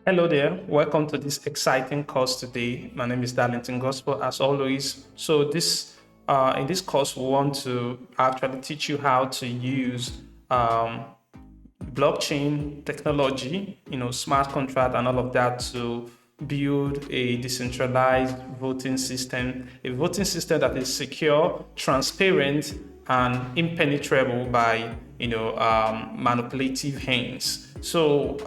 Hello there, welcome to this exciting course today. My name is Darlington Gospel as always. So in this course, we want to actually teach you how to use blockchain technology, smart contract and all of that to build a decentralized voting system, a voting system that is secure, transparent, and impenetrable by manipulative hands. So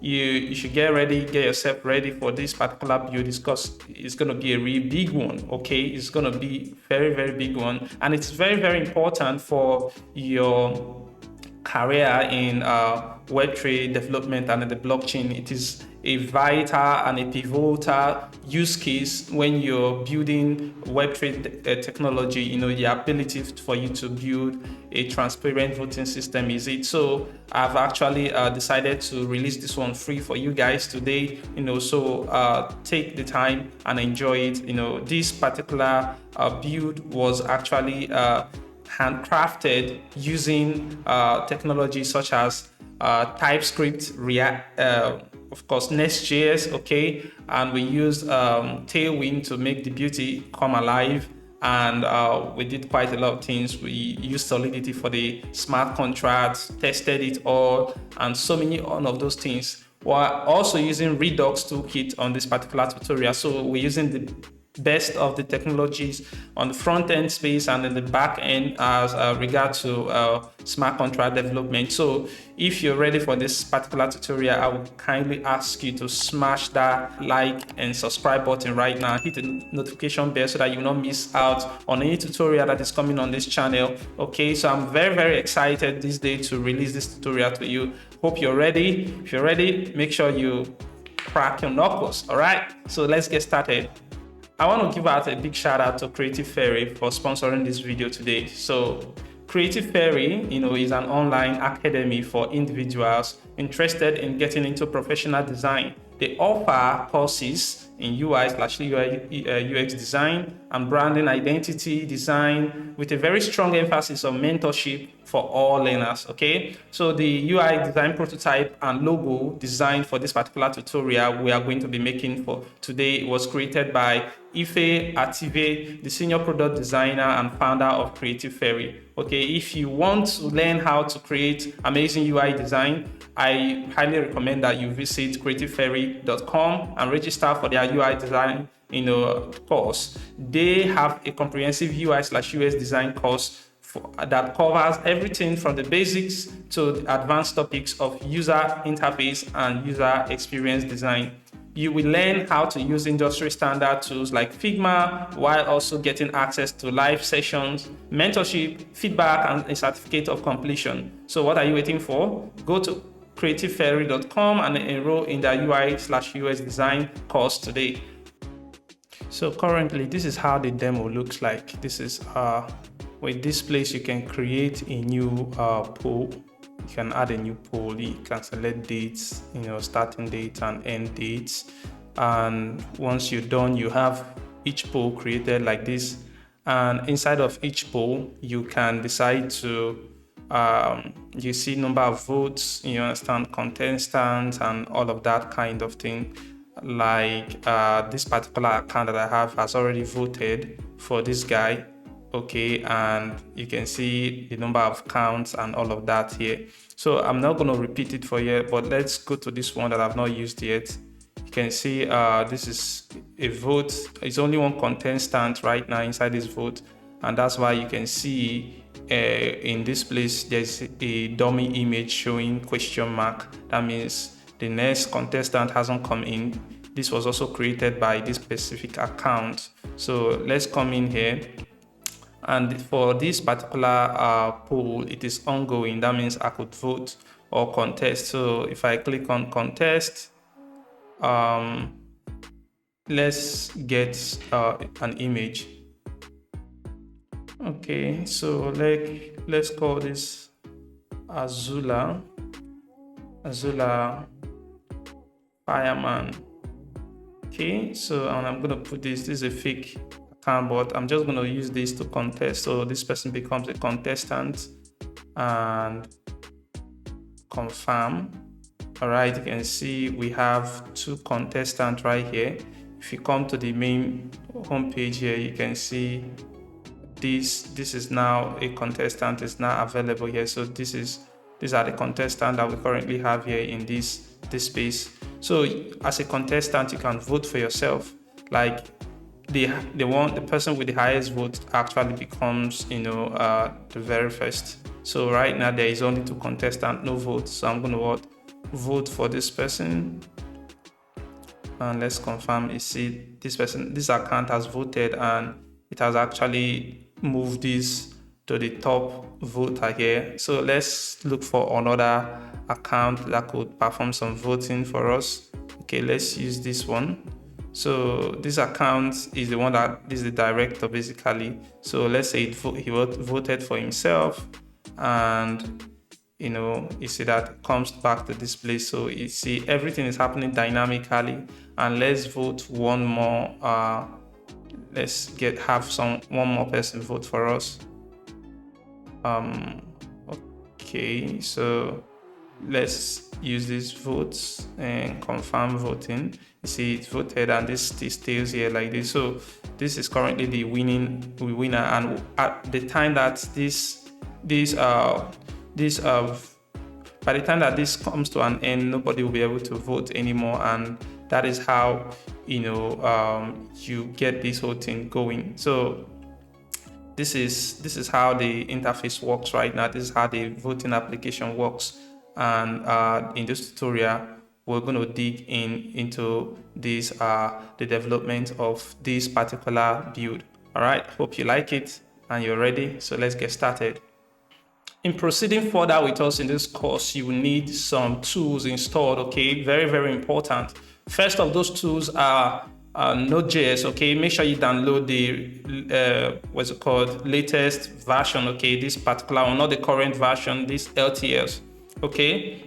you should get yourself ready for this particular build because it's going to be a really big one. Okay, it's going to be very, very big one, and it's very, very important for your career in Web3 development and in the blockchain. It is a vital and a pivotal use case when you're building Web3 technology. The ability for you to build a transparent voting system is it. So I've actually decided to release this one free for you guys today. So take the time and enjoy it. This particular build was actually handcrafted using technology such as TypeScript, React, of course, Next.js, okay, and we used Tailwind to make the beauty come alive. And we did quite a lot of things. We used Solidity for the smart contracts, tested it all, and so many of those things. We're also using Redux toolkit on this particular tutorial. So we're using the best of the technologies on the front end space and in the back end as regard to smart contract development. So if you're ready for this particular tutorial, I would kindly ask you to smash that like and subscribe button right now. Hit the notification bell so that you will not miss out on any tutorial that is coming on this channel. Okay, so I'm very, very excited this day to release this tutorial to you. Hope you're ready. If you're ready, make sure you crack your knuckles. All right, so let's get started. I want to give out a big shout out to Creative Ferry for sponsoring this video today. So Creative Ferry, is an online academy for individuals interested in getting into professional design. They offer courses in UI/UX design and branding identity design with a very strong emphasis on mentorship for all learners. Okay, so the UI design prototype and logo design for this particular tutorial we are going to be making for today was created by Ife Ative, the senior product designer and founder of Creative Ferry. Okay, if you want to learn how to create amazing UI design, I highly recommend that you visit creativeferry.com and register for their UI design course. They have a comprehensive UI/UX design course that covers everything from the basics to the advanced topics of user interface and user experience design. You will learn how to use industry standard tools like Figma while also getting access to live sessions, mentorship, feedback, and a certificate of completion. So what are you waiting for? Go to creativeferry.com and enroll in the UI/UX design course today. So currently, this is how the demo looks like. This is with this place you can create a new poll. You can add a new poll. You can select dates, starting date and end dates. And once you're done, you have each poll created like this. And inside of each poll, you can decide to you see number of votes, you understand, contestants and all of that kind of thing. Like this particular account that I have has already voted for this guy. Okay, and you can see the number of counts and all of that here. So I'm not going to repeat it for you, but let's go to this one that I've not used yet. You can see this is a vote. It's only one contestant right now inside this vote, and that's why you can see in this place there's a dummy image showing question mark. That means the next contestant hasn't come in. This was also created by this specific account. So let's come in here. And for this particular poll, it is ongoing. That means I could vote or contest. So if I click on contest, let's get an image. Okay, so let's call this Azula Fireman. Okay, so I'm gonna put this is a fake account, but I'm just gonna use this to contest. So this person becomes a contestant and confirm. All right, you can see we have 2 contestants right here. If you come to the main homepage here, you can see this is now a contestant is now available here. So these are the contestants that we currently have here in this space. So as a contestant, you can vote for yourself. Like the person with the highest vote actually becomes the very first. So right now there is only 2 contestants, no votes. So I'm going to vote for this person, and let's confirm. You see this account has voted, and it has actually moved this to the top voter here. So let's look for another account that could perform some voting for us. Okay, let's use this one. So this account is the one that is the director basically. So let's say he voted for himself, and you see that it comes back to this place. So you see everything is happening dynamically. And let's vote one more. Let's have one more person vote for us. Okay, so let's use these votes and confirm voting. You see it's voted, and this stays here like this. So this is currently the winner, and at the time that by the time that this comes to an end, nobody will be able to vote anymore, and that is how you get this whole thing going. So this is how the interface works right now. This is how the voting application works, and in this tutorial we're going to dig into this the development of this particular build. All right, hope you like it and you're ready. So let's get started. In proceeding further with us in this course, you will need some tools installed, okay? Very, very important. First of those tools are Node.js, okay? Make sure you download the, latest version, okay? This particular one, not the current version, this LTS, okay?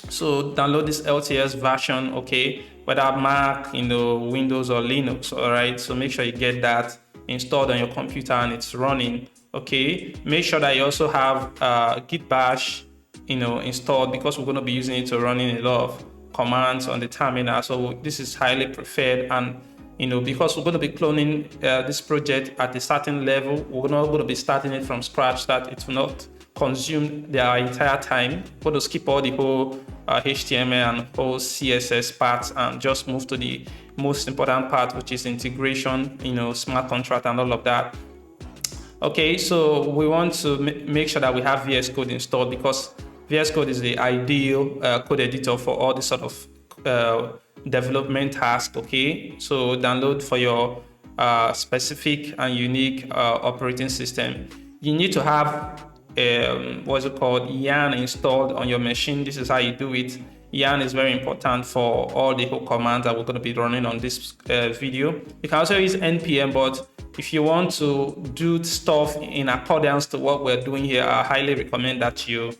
So download this LTS version, okay? Whether Mac, Windows or Linux, all right? So make sure you get that installed on your computer and it's running. Okay, make sure that you also have Git Bash, installed, because we're going to be using it to running a lot of commands on the terminal. So this is highly preferred, and because we're going to be cloning this project at a certain level, we're not going to be starting it from scratch, that it will not consume their entire time. We're going to skip all the whole HTML and whole CSS parts and just move to the most important part, which is integration, smart contract and all of that. Okay, so we want to make sure that we have VS Code installed, because VS Code is the ideal code editor for all this sort of development task. Okay, so download for your specific and unique operating system. You need to have yarn installed on your machine. This is how you do it. Yarn is very important for all the whole commands that we're going to be running on this video. You can also use npm, but if you want to do stuff in accordance to what we're doing here, I highly recommend that you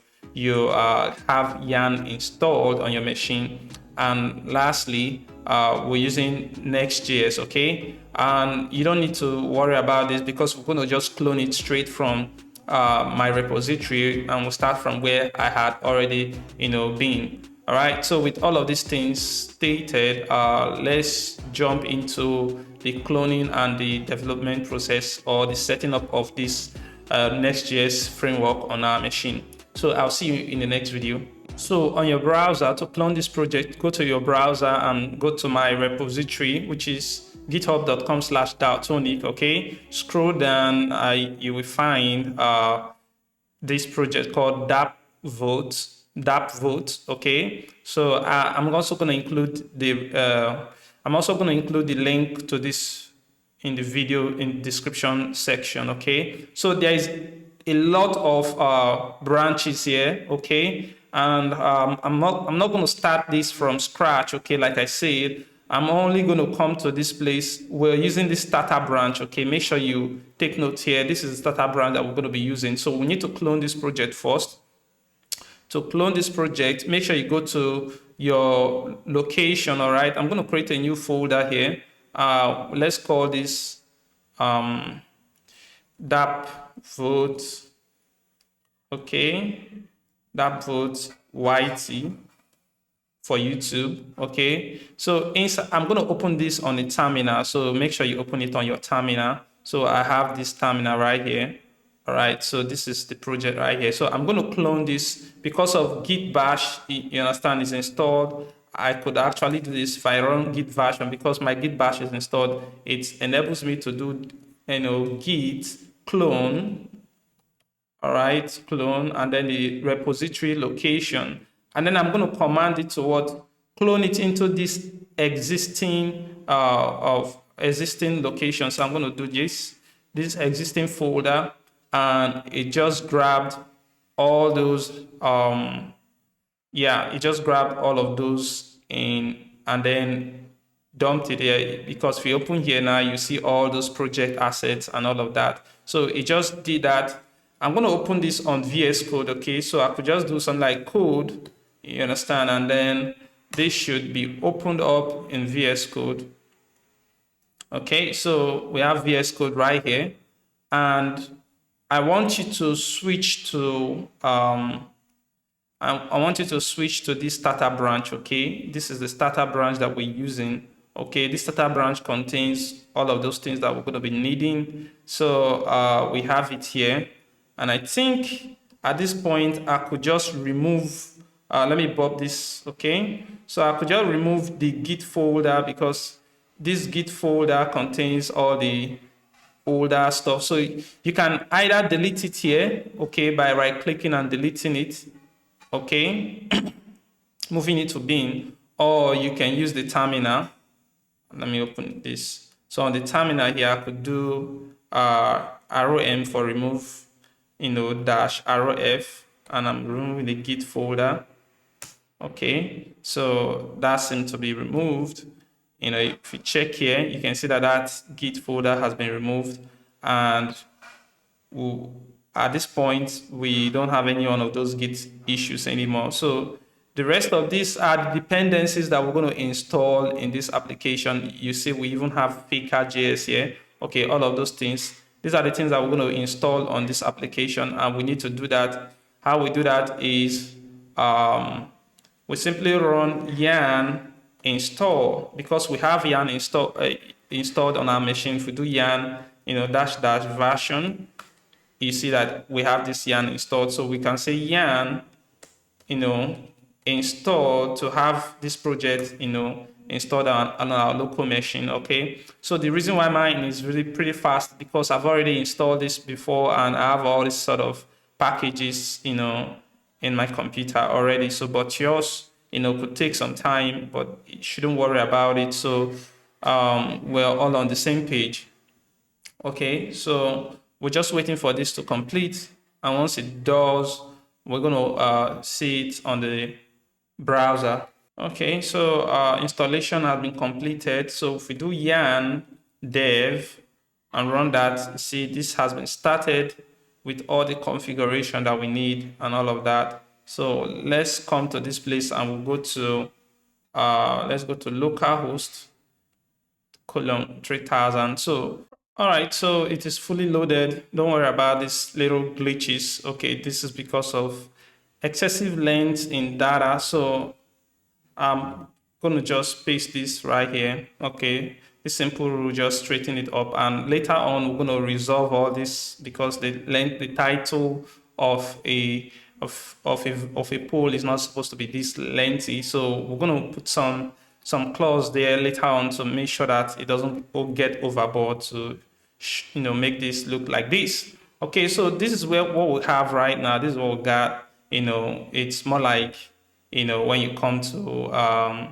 have yarn installed on your machine. And lastly, we're using Next.js, okay? And you don't need to worry about this, because we're going to just clone it straight from my repository, and we'll start from where I had already been. All right, so with all of these things stated, let's jump into the cloning and the development process, or the setting up of this Next.js framework on our machine. So I'll see you in the next video. So on your browser, to clone this project, go to your browser and go to my repository, which is github.com/daltonic, okay? Scroll down, you will find this project called DApp Vote, okay? So I'm also going to include the link to this in the video in the description section, okay? So there is a lot of branches here, okay? And I'm not going to start this from scratch, okay? Like I said, I'm only going to come to this place. We're using this starter branch, okay? Make sure you take note here. This is the starter branch that we're going to be using. So we need to clone this project first. To clone this project, make sure you go to your location, all right? I'm going to create a new folder here. Let's call this DApp Vote, okay? DApp Vote YT. for YouTube. Okay, so inside, I'm going to open this on the terminal, so make sure you open it on your terminal. So I have this terminal right here. All right, so this is the project right here. So I'm going to clone this because of Git bash, you understand, is installed. I could actually do this if I run Git version. Because my Git bash is installed, it enables me to do, Git clone. All right, clone, and then the repository location. And then I'm going to command it to what? Clone it into this existing existing location. So I'm going to do this existing folder, and it just grabbed all those it just grabbed all of those in, and then dumped it here. Because if you open here now, you see all those project assets and all of that. So it just did that. I'm going to open this on VS Code. Okay, so I could just do something like code, you understand, and then this should be opened up in VS Code. Okay, so we have VS Code right here, and I want you to switch to I want you to switch to this starter branch. Okay, this is the starter branch that we're using. Okay, this starter branch contains all of those things that we're going to be needing. So we have it here, and I think at this point I could just remove. Let me pop this. Okay, so I could just remove the Git folder, because this Git folder contains all the older stuff. So you can either delete it here, okay, by right clicking and deleting it, okay, moving it to bin, or you can use the terminal. Let me open this. So on the terminal here, I could do arrow M for remove, dash arrow F, and I'm removing the Git folder. Okay, so that seems to be removed. If you check here, you can see that that Git folder has been removed, and at this point, we don't have any one of those Git issues anymore. So the rest of these are the dependencies that we're going to install in this application. You see, we even have Faker.js here. Okay, all of those things. These are the things that we're going to install on this application, and we need to do that. How we do that is we simply run yarn install, because we have yarn installed on our machine. If we do yarn, dash version, you see that we have this yarn installed. So we can say yarn, install, to have this project, installed on our local machine. Okay, so the reason why mine is really pretty fast, because I've already installed this before, and I have all these sort of packages, in my computer already. So, but yours, could take some time, but you shouldn't worry about it. So we're all on the same page. Okay, so we're just waiting for this to complete, and once it does, we're going to see it on the browser. Okay, so installation has been completed. So if we do yarn dev and run that, see this has been started with all the configuration that we need and all of that. So let's come to this place, and we'll go to let's go to localhost colon 3000. So all right, so it is fully loaded. Don't worry about these little glitches. Okay, this is because of excessive length in data. So I'm going to just paste this right here. Okay, this simple rule, just straighten it up, and later on we're going to resolve all this, because the length, the title of a poll is not supposed to be this lengthy. So we're going to put some clause there later on to make sure that it doesn't get overboard, to make this look like this. Okay, so this is what we have right now. This is what we got. It's more like, when you come to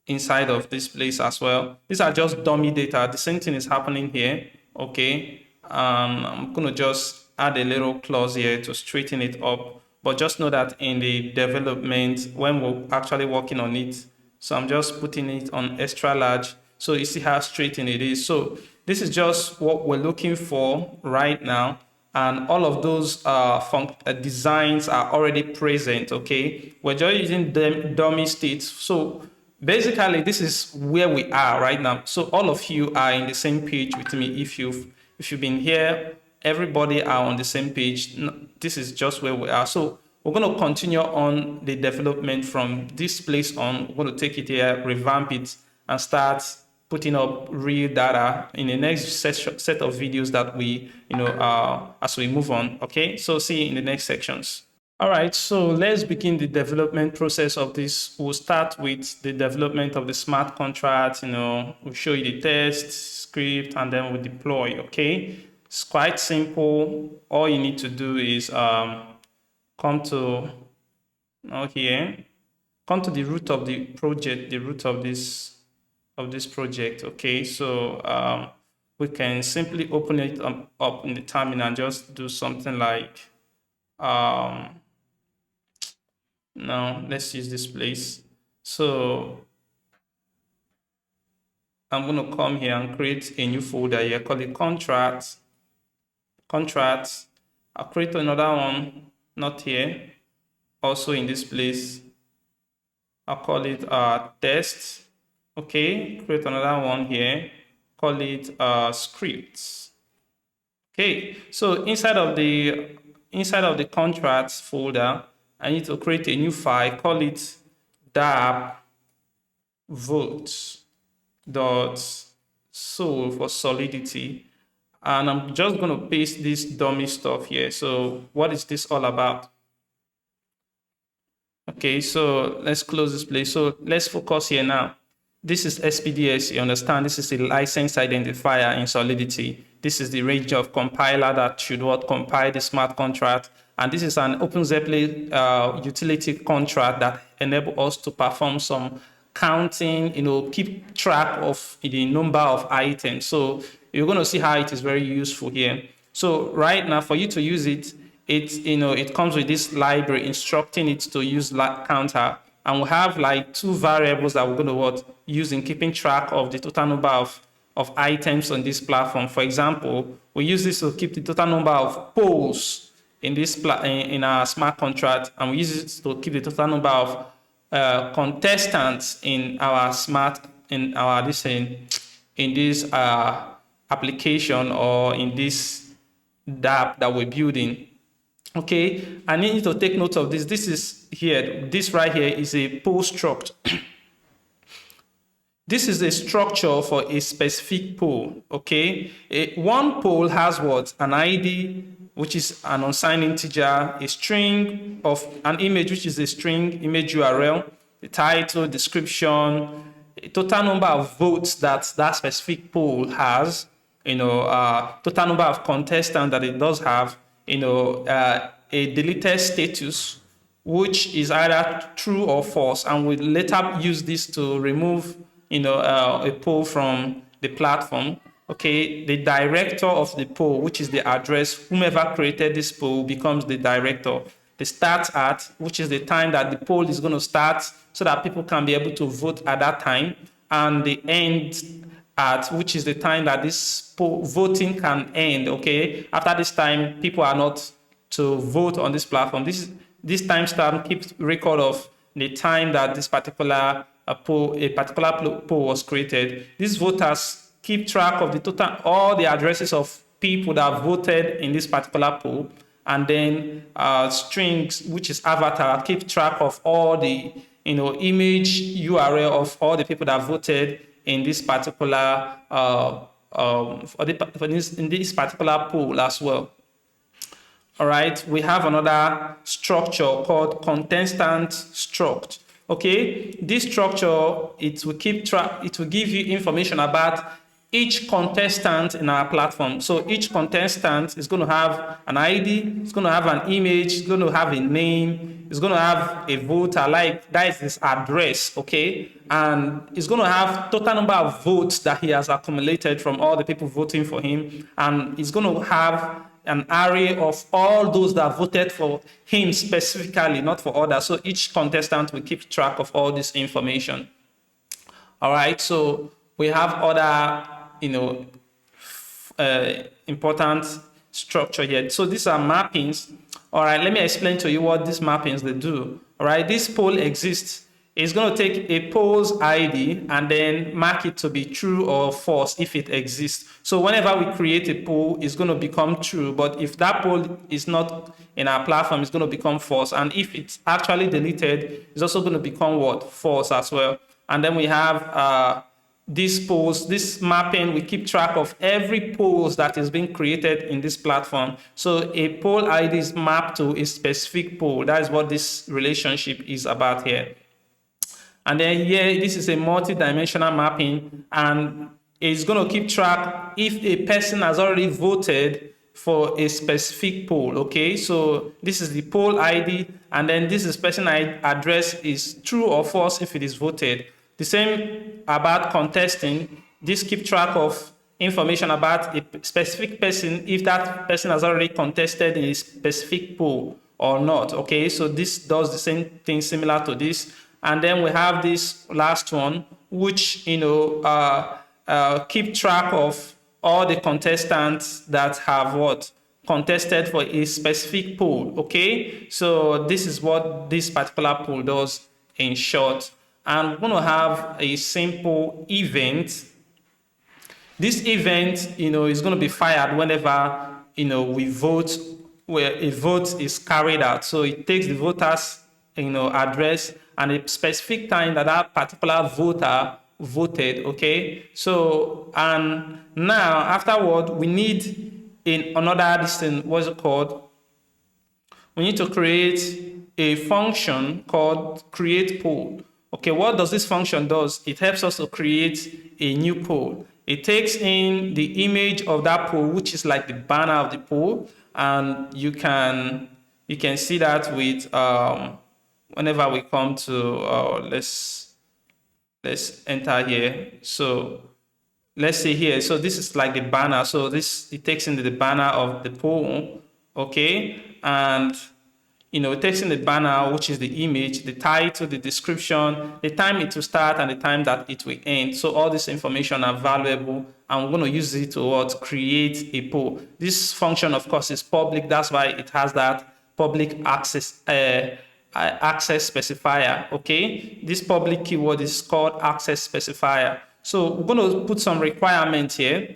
inside of this place as well. These are just dummy data. The same thing is happening here. Okay, I'm gonna just add a little clause here to straighten it up, but just know that in the development, when we're actually working on it, so I'm just putting it on extra large, so you see how straightened it is. So this is just what we're looking for right now, and all of those designs are already present. Okay, we're just using dummy states. So basically, this is where we are right now. So all of you are in the same page with me. If you've been here, everybody are on the same page. This is just where we are. So we're going to continue on the development from this place on. We're going to take it here, revamp it, and start putting up real data in the next set of videos that we, as we move on. Okay, so see you in the next sections. All right, so let's begin the development process of this. We'll start with the development of the smart contract. We'll show you the test script and then we'll deploy. Okay, it's quite simple. All you need to do is come to here, come to the root of the project, the root of this project. Okay, so we can simply open it up in the terminal and just do something like now let's use this place. So I'm going to come here and create a new folder here, call it contracts. I'll create another one, not here, also in this place. I'll call it test. Okay, create another one here, call it scripts. Okay, so inside of the contracts folder, I need to create a new file, call it DApp vote.sol for Solidity. And I'm just going to paste this dummy stuff here. So what is this all about? Okay, so let's close this place. So let's focus here now. This is SPDS, you understand? This is a license identifier in Solidity. This is the range of compiler that should compile the smart contract. And this is an OpenZeppelin utility contract that enables us to perform some counting, keep track of the number of items. So you're going to see how it is very useful here. So right now, for you to use it, it comes with this library instructing it to use counter. And we have like two variables that we're going to use in keeping track of the total number of items on this platform. For example, we use this to keep the total number of polls in our smart contract, and we use it to keep the total number of contestants in this application or in this DApp that we're building. Okay, I need you to take note of this. This right here is a poll struct. This is a structure for a specific poll. Okay, one poll has what? An ID, which is an unsigned integer, a string of an image, which is a string image URL, the title, description, a total number of votes that specific poll has, total number of contestants that it does have, a deleted status, which is either true or false, and we later use this to remove, a poll from the platform. Okay, the director of the poll, which is the address, whomever created this poll becomes the director. The start at, which is the time that the poll is going to start so that people can be able to vote at that time. And the end at, which is the time that this voting can end. Okay, after this time, people are not to vote on this platform. This timestamp keeps record of the time that this particular poll was created. These voters keep track of the total, all the addresses of people that voted in this particular poll, and then strings, which is avatar, keep track of all the image URL of all the people that voted in this particular in this particular poll as well. All right, we have another structure called contestant struct. Okay, this structure, it will keep track, it will give you information about each contestant in our platform. So each contestant is going to have an ID, it's going to have an image, it's going to have a name, it's going to have a voter, like that is his address, okay? And it's going to have total number of votes that he has accumulated from all the people voting for him. And it's going to have an array of all those that voted for him specifically, not for others. So each contestant will keep track of all this information. All right, so we have other, important structure here. So these are mappings. All right, let me explain to you what these mappings they do. All right, this poll exists It's going to take a poll's ID and then mark it to be true or false if it exists. So whenever we create a poll, it's going to become true. But if that poll is not in our platform, it's going to become false. And if it's actually deleted, it's also going to become what? False as well. And then we have these polls, this mapping, we keep track of every polls that is being created in this platform. So a poll ID is mapped to a specific poll. That is what this relationship is about here. And then here, this is a multi-dimensional mapping, and it's going to keep track if a person has already voted for a specific poll. Okay, so this is the poll ID, and then this is person address is true or false if it is voted. The same about contesting. This keep track of information about a specific person if that person has already contested in a specific poll or not. Okay, so this does the same thing similar to this. And then we have this last one, which keep track of all the contestants that have what contested for a specific poll. Okay, so this is what this particular poll does in short. And we're going to have a simple event. This event, is going to be fired whenever, we vote, where a vote is carried out. So it takes the voter's, address and a specific time that particular voter voted. Okay. So, and now afterward, we need another thing. What's it called? We need to create a function called create poll. Okay, what does this function do? It helps us to create a new poll. It takes in the image of that poll, which is like the banner of the poll, and you can see that with whenever we come to let's enter here. So let's see here. So this is like the banner. So it takes in the banner of the poll. Okay, and it takes in the banner, which is the image, the title, the description, the time it will start, and the time that it will end. So all this information are valuable, and we're going to use it to create a poll. This function, of course, is public. That's why it has that public access access specifier. Okay, this public keyword is called access specifier. So we're going to put some requirements here.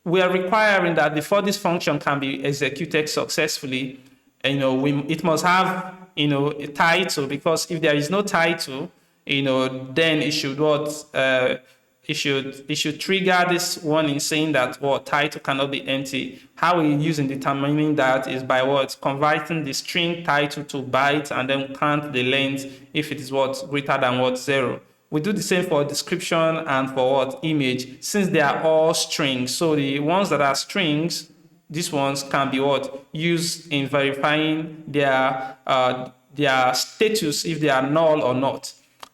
We are requiring that before this function can be executed successfully, it must have, a title, because if there is no title, then it should it should trigger this warning saying that title cannot be empty. How we use in determining that is by converting the string title to bytes and then count the length if it is greater than 0. We do the same for description and for image, since they are all strings. So the ones that are strings, these ones can be used in verifying their status if they are null or not.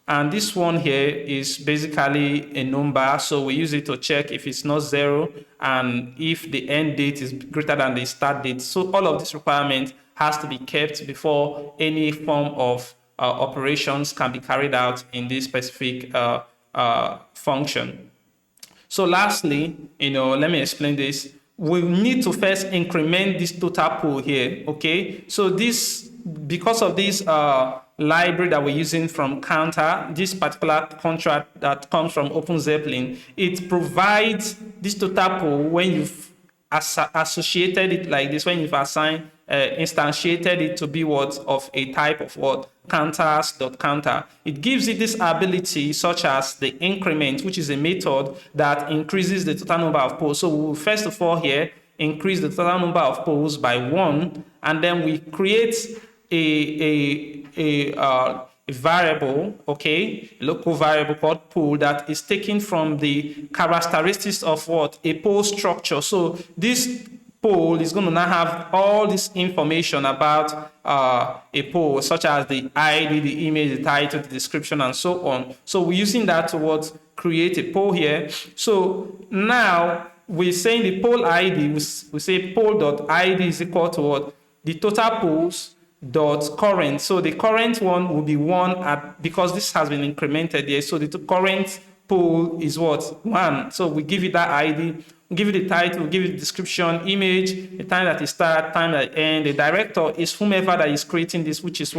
And this one here is basically a number, so we use it to check if it's not 0 and if the end date is greater than the start date. So all of this requirement has to be kept before any form of operations can be carried out in this specific function. So lastly, let me explain this. We need to first increment this total pool here, okay? So because of this library that we're using from Counter, this particular contract that comes from OpenZeppelin, it provides this total pool when you've associated it like this, when you've assigned, instantiated it to be of a type of counters.counter. It gives it this ability such as the increment, which is a method that increases the total number of polls. So we will first of all here increase the total number of polls by 1, and then we create a variable, okay, local variable called poll that is taken from the characteristics of a poll structure. So this poll is going to now have all this information about a poll, such as the ID, the image, the title, the description, and so on. So we're using that to create a poll here. So now we're saying the poll ID, we say poll.id is equal to the total polls dot current. So the current one will be 1 because this has been incremented here. So the current poll is 1. So we give it that ID, we give it the title, we give it the description, image, the time that it starts, time that it ends. The director is whomever that is creating this, which is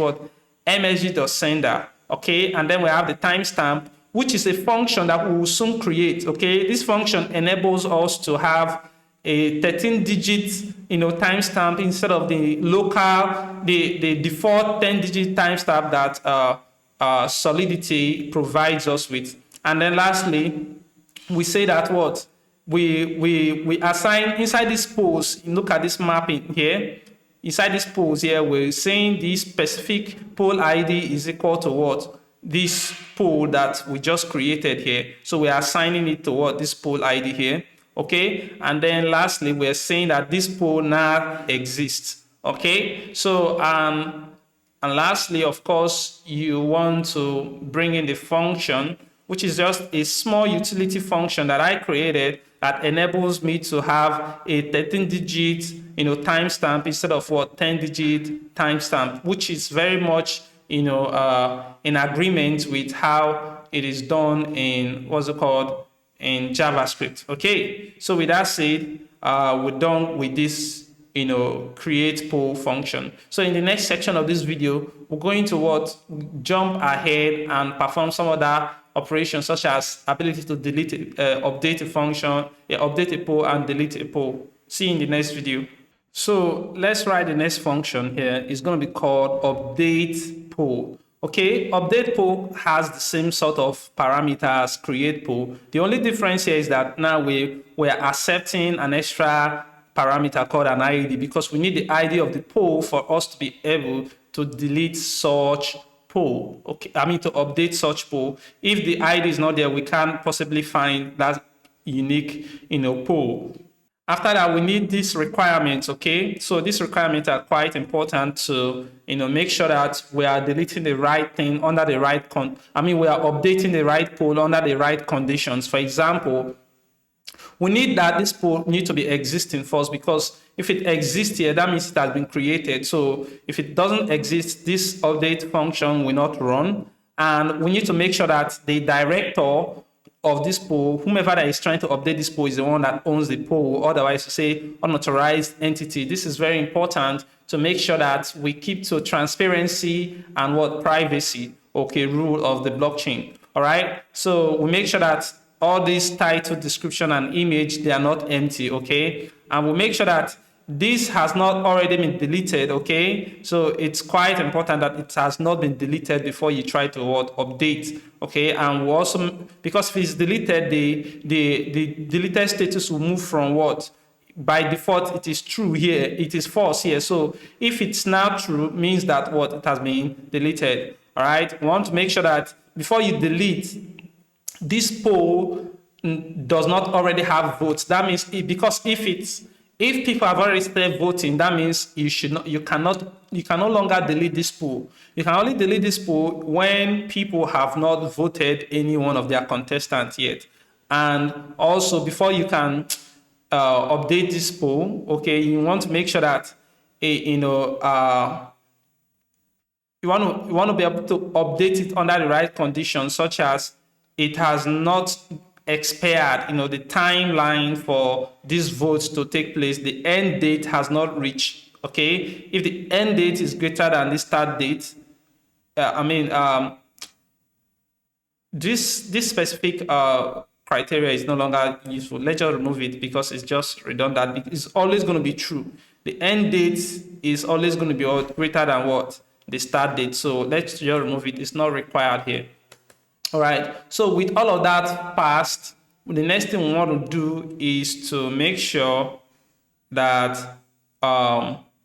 MSG.sender. okay? And then we have the timestamp, which is a function that we will soon create, okay? This function enables us to have a 13-digit, timestamp instead of the local, the default 10-digit timestamp that Solidity provides us with. And then lastly, we say that what? We assign inside this pose, look at this mapping here. Inside this pose here, we're saying this specific poll ID is equal to what? This poll that we just created here. So we are assigning it to what? This poll ID here. Okay. And then lastly, we're saying that this poll now exists. Okay. So, and lastly, of course, you want to bring in the function, which is just a small utility function that I created that enables me to have a 13-digit, timestamp instead of what 10-digit timestamp, which is very much, in agreement with how it is done in in JavaScript. Okay. So with that said, we're done with this create poll function. So in the next section of this video, we're going to jump ahead and perform some other operations such as ability to delete update a function, update a poll and delete a poll. See you in the next video. So let's write the next function here. It's going to be called update poll. Okay, update poll has the same sort of parameter as create poll. The only difference here is that now we're accepting an extra parameter called an ID because we need the ID of the poll for us to be able to delete such poll. Okay, to update such poll. If the ID is not there, we can't possibly find that unique, poll. After that, we need these requirements, okay? So these requirements are quite important to, make sure that we are deleting the right thing under the right we are updating the right poll under the right conditions. For example, we need that this poll need to be existing first, because if it exists here, that means it has been created. So if it doesn't exist, this update function will not run. And we need to make sure that the director of this poll, whomever that is trying to update this poll, is the one that owns the poll. Otherwise, to say unauthorized entity. This is very important to make sure that we keep to transparency and privacy, okay, rule of the blockchain. All right. So we make sure that all these title, description, and image, they are not empty, okay? And we'll make sure that this has not already been deleted, okay? So it's quite important that it has not been deleted before you try to update, okay? And we also, because if it's deleted, the deleted status will move from by default, it is true here, it is false here. So if it's now true, means that it has been deleted, all right? We want to make sure that before you delete, this poll does not already have votes. That means because if people have already started voting, that means you can no longer delete this poll. You can only delete this poll when people have not voted any one of their contestants yet. And also, before you can update this poll, okay, you want to make sure that you want to be able to update it under the right conditions, such as it has not expired, the timeline for these votes to take place, the end date has not reached, okay? If the end date is greater than the start date, this specific criteria is no longer useful. Let's just remove it because it's just redundant. It's always going to be true. The end date is always going to be greater than the start date. So let's just remove it. It's not required here. All right. So with all of that passed, the next thing we want to do is to make sure that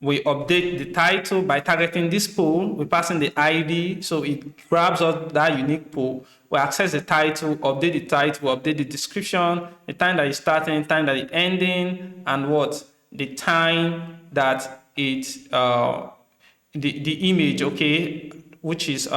we update the title by targeting this poll. We're passing the ID, so it grabs us that unique poll. We access the title, update the title, update the description, the time that it's starting, the time that it's ending, and the time that it the image, okay, which is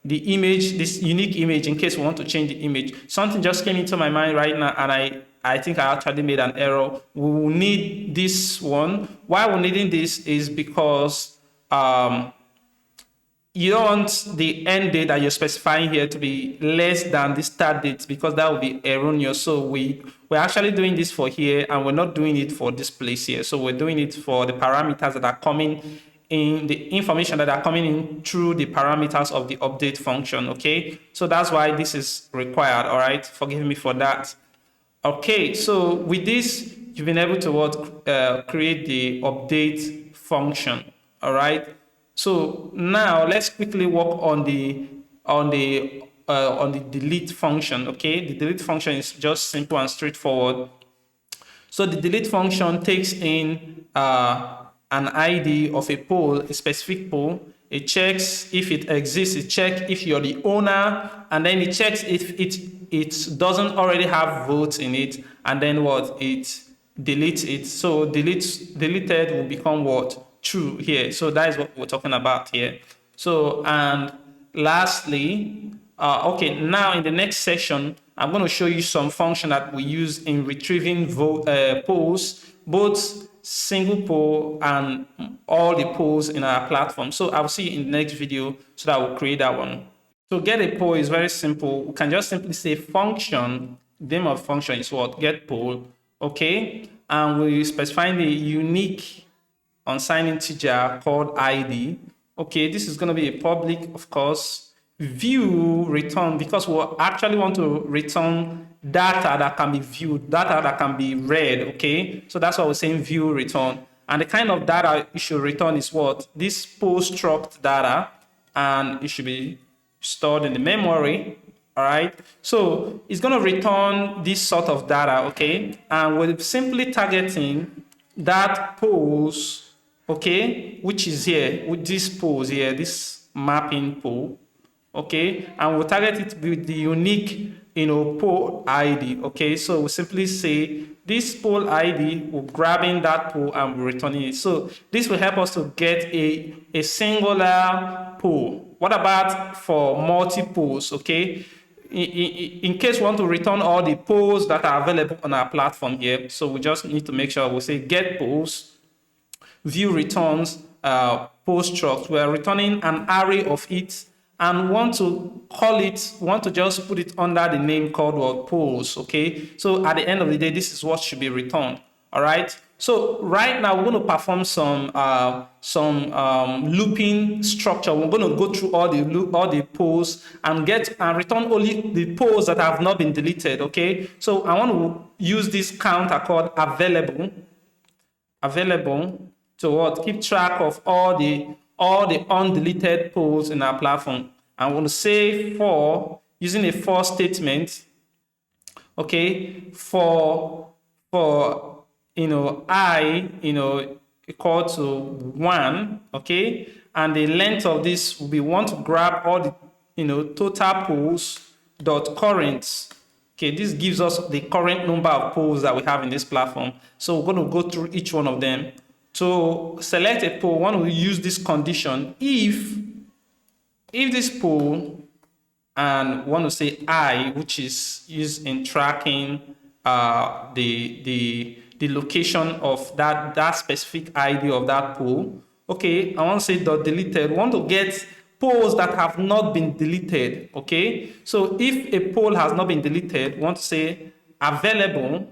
the image, this unique image, in case we want to change the image. Something just came into my mind right now, and I think I actually made an error. We will need this one. Why we're needing this is because you don't want the end date that you're specifying here to be less than the start date, because that will be erroneous. So we're actually doing this for here, and we're not doing it for this place here. So we're doing it for the parameters that are coming in the information that are coming in through the parameters of the update function. Okay, so that's why this is required. All right, forgive me for that. Okay, so with this, you've been able to create the update function. All right. So now let's quickly work on the delete function. Okay, the delete function is just simple and straightforward. So the delete function takes in an ID of a poll, a specific poll. It checks if it exists. It checks if you're the owner, and then it checks if it doesn't already have votes in it, and then what? It deletes it. So deleted will become what? True here. So that is what we're talking about here. So, and lastly, okay, now in the next section, I'm going to show you some function that we use in retrieving polls, both single poll and all the polls in our platform. So I'll see you in the next video so that we'll create that one. So get a poll is very simple. We can just simply say function, the name of function is what? Get poll, okay? And we specify the unique unsigned integer called ID. Okay, this is going to be a public, of course, view return, because we actually want to return data that can be viewed, data that can be read. Okay, so that's why we're saying view return. And the kind of data you should return is what? This post struct data, and it should be stored in the memory. All right, so it's going to return this sort of data. Okay, and we're simply targeting that polls, okay, which is here with this polls here, this mapping poll. Okay, and we'll target it with the unique, poll ID. Okay, so we'll simply say this poll ID, we're grabbing that poll and we're returning it. So this will help us to get a singular poll. What about for multi-polls? Okay, in case we want to return all the polls that are available on our platform here, so we just need to make sure we say get polls, view returns, poll struct. We are returning an array of it, and want to just put it under the name called what? Polls. Okay, so at the end of the day, this is what should be returned. All right, so right now we're going to perform some looping structure. We're going to go through all the polls and return only the polls that have not been deleted. Okay, so I want to use this counter called available to what? Keep track of all the undeleted polls in our platform. I'm going to say for, using a for statement, okay, for I, equal to 1, okay, and the length of this will be, we want to grab all the, total polls dot current. Okay, this gives us the current number of polls that we have in this platform. So we're going to go through each one of them. To select a poll, one will use this condition if this poll, and one will say I, which is used in tracking the location of that specific ID of that poll. Okay, I want to say dot deleted. We want to get polls that have not been deleted. Okay, so if a poll has not been deleted, we want to say available,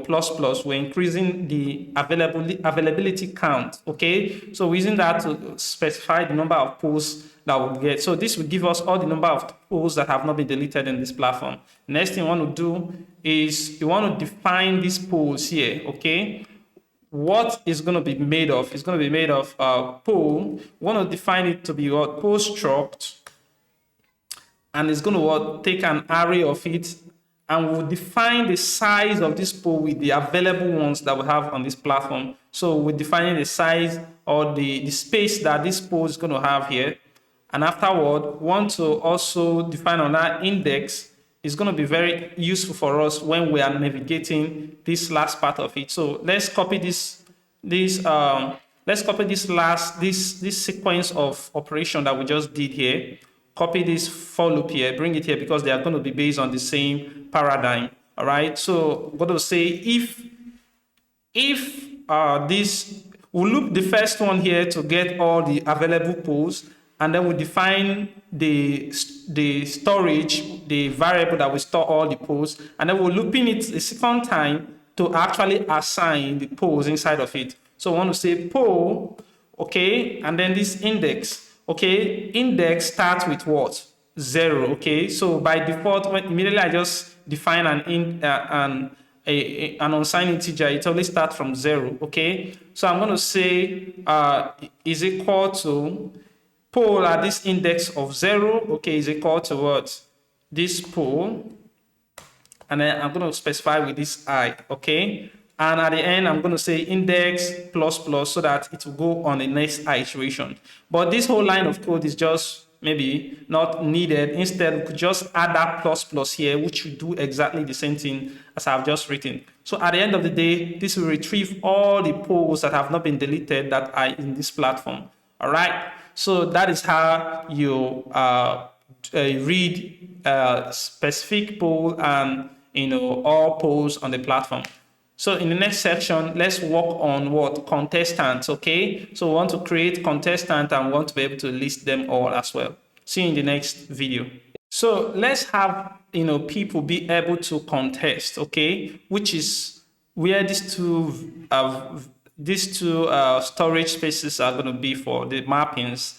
plus, we're increasing the availability count. Okay, so we're using that to specify the number of polls that we'll get. So this will give us all the number of polls that have not been deleted in this platform. Next thing you want to do is you want to define these polls here. Okay, what is going to be made of? It's going to be made of poll. We want to define it to be what? Poll struct, and it's going to take an array of it, and we'll define the size of this poll with the available ones that we have on this platform. So we're defining the size or the space that this poll is going to have here. And afterward, we want to also define another index. It's going to be very useful for us when we are navigating this last part of it. So let's copy this sequence of operation that we just did here. Copy this for loop here, bring it here, because they are going to be based on the same paradigm. All right, so we're going to say if we'll loop the first one here to get all the available polls, and then we define the storage, the variable that will store all the polls, and then we're looping it a second time to actually assign the polls inside of it. So we want to say poll, okay, and then this index, okay, index starts with what? 0, okay. So by default, when immediately I just define an unsigned integer, it only starts from 0, okay. So I'm going to say is equal to poll at this index of 0, okay, is equal to what? This poll, and then I'm going to specify with this I, okay. And at the end, I'm going to say index plus plus so that it will go on the next iteration. But this whole line of code is just maybe not needed. Instead, we could just add that plus plus here, which will do exactly the same thing as I've just written. So at the end of the day, this will retrieve all the polls that have not been deleted that are in this platform. All right. So that is how you read specific poll and all polls on the platform. So in the next section, let's work on what? Contestants, okay? So we want to create contestants and we want to be able to list them all as well. See you in the next video. So let's have, people be able to contest, okay? Which is where these two storage spaces are going to be for the mappings.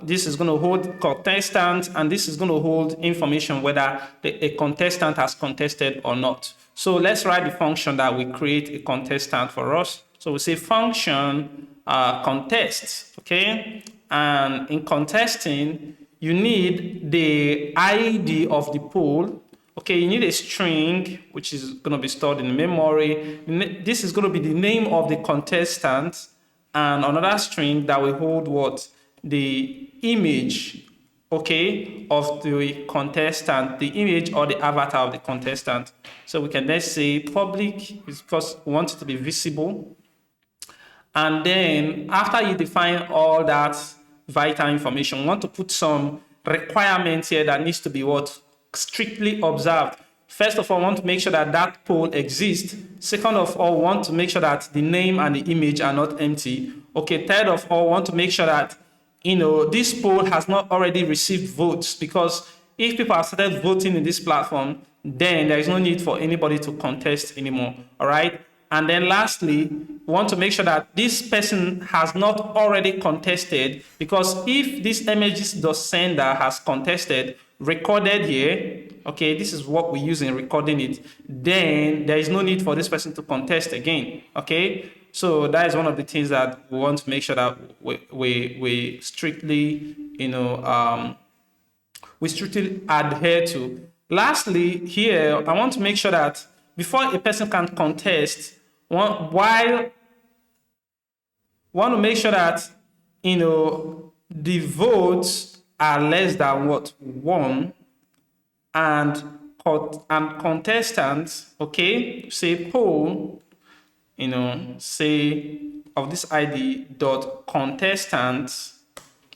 This is going to hold contestants, and this is going to hold information whether a contestant has contested or not. So let's write the function that will create a contestant for us. So we say function contest, okay? And in contesting, you need the ID of the poll. Okay, you need a string, which is going to be stored in the memory. This is going to be the name of the contestant, and another string that will hold what? The image, okay, of the contestant, the image or the avatar of the contestant. So we can then say public is because we want it to be visible. And then after you define all that vital information, we want to put some requirements here that needs to be what? Strictly observed. First of all, we want to make sure that that poll exists. Second of all, we want to make sure that the name and the image are not empty. Okay, third of all, we want to make sure that this poll has not already received votes, because if people have started voting in this platform, then there is no need for anybody to contest anymore. All right. And then lastly, we want to make sure that this person has not already contested, because if this images.sender has contested, recorded here, okay, this is what we use in recording it, then there is no need for this person to contest again. Okay. So that is one of the things that we want to make sure that we strictly, we strictly adhere to. Lastly, here, I want to make sure that before a person can contest, want to make sure that, the votes are less than what? 1, and contestants, okay, say poll, say of this ID dot contestants,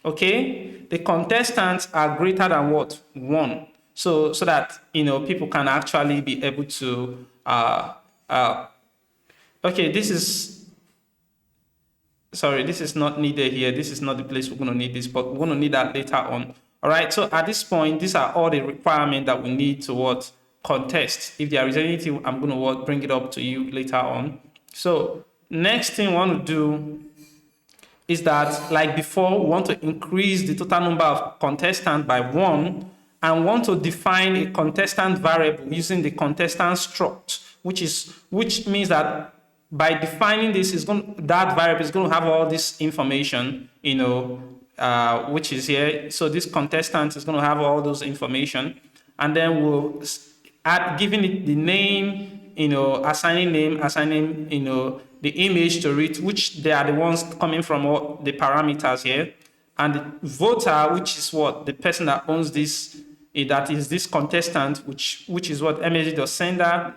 okay, the contestants are greater than what? 1. So that people can actually be able to okay, this is not needed here. This is not the place we're going to need this, but we're going to need that later on. All right, so at this point, these are all the requirements that we need to what? Contest. If there is anything, I'm going to bring it up to you later on. So next thing we want to do is that, like before, we want to increase the total number of contestants by 1, and want to define a contestant variable using the contestant struct, which means that by defining this, that variable is going to have all this information, which is here. So this contestant is going to have all those information, and then we'll giving it the name, assigning the image to it, which they are the ones coming from all the parameters here, and the voter, which is what? The person that owns this, that is this contestant, which is what? msg.sender.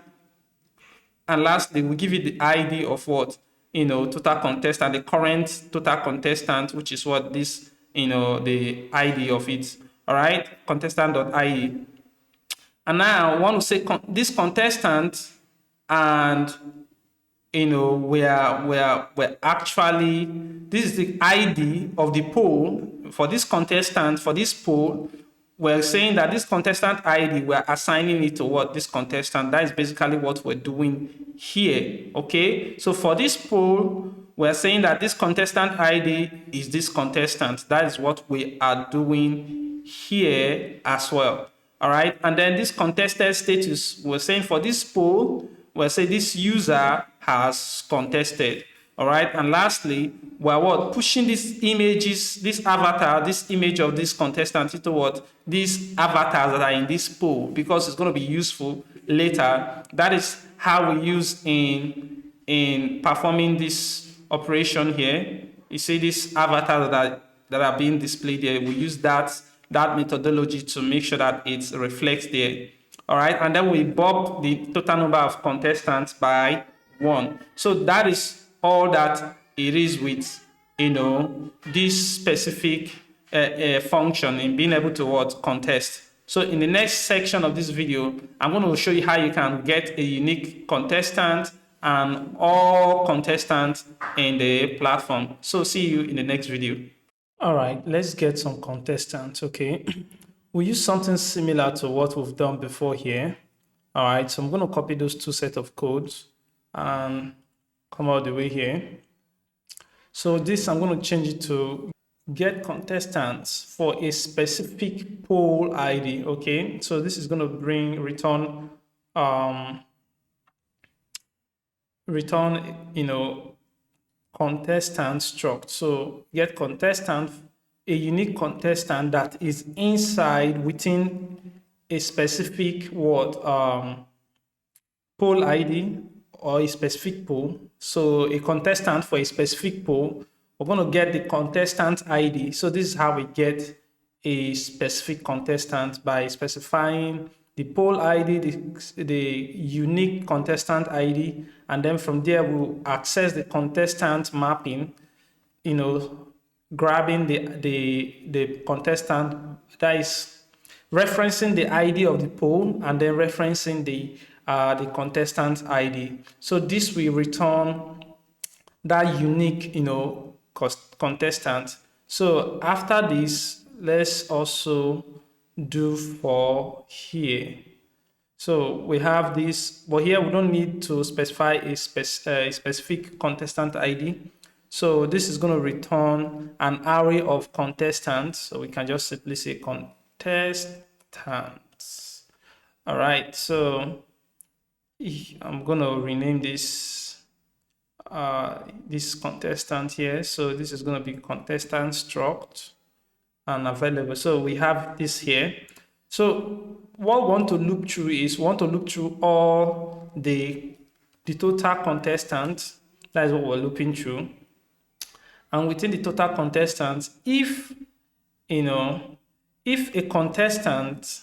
And lastly, we give it the ID of what? Total contestant, the current total contestant, which is what? This, the ID of it. All right, contestant.id. And now I want to say this contestant, and we're actually, this is the ID of the poll for this contestant, for this poll. We're saying that this contestant ID, we're assigning it to what? This contestant. That is basically what we're doing here. Okay, so for this poll, we're saying that this contestant ID is this contestant. That is what we are doing here as well. All right. And then this contested status, we're saying for this poll, we're saying this user has contested. All right. And lastly, we're what? Pushing these images, this avatar, this image of this contestant into what? These avatars that are in this poll, because it's going to be useful later. That is how we use in performing this operation here. You see this avatar that are being displayed here. We use that methodology to make sure that it reflects there. All right. And then we bump the total number of contestants by 1. So that is all that it is with, this specific function in being able to contest. So in the next section of this video, I'm going to show you how you can get a unique contestant and all contestants in the platform. So see you in the next video. All right, let's get some contestants, okay? We use something similar to what we've done before here. All right, so I'm going to copy those 2 sets of codes and come all the way here. So this, I'm going to change it to get contestants for a specific poll ID, okay? So this is going to return, contestant struct. So get contestant, a unique contestant that is within a specific poll ID or a specific poll. So a contestant for a specific poll, we're going to get the contestant ID. So this is how we get a specific contestant, by specifying the poll ID, the unique contestant ID, and then from there we'll access the contestant mapping, grabbing the contestant, that is referencing the ID of the poll and then referencing the contestant ID. So this will return that unique, contestant. So after this, let's also do for here. So we have this, but here we don't need to specify a specific contestant ID. So this is going to return an array of contestants. So we can just simply say contestants. All right. So I'm going to rename this contestant here. So this is going to be contestant struct and available. So we have this here. So what we want to loop through is all the total contestants. That is what we're looping through. And within the total contestants, if a contestant,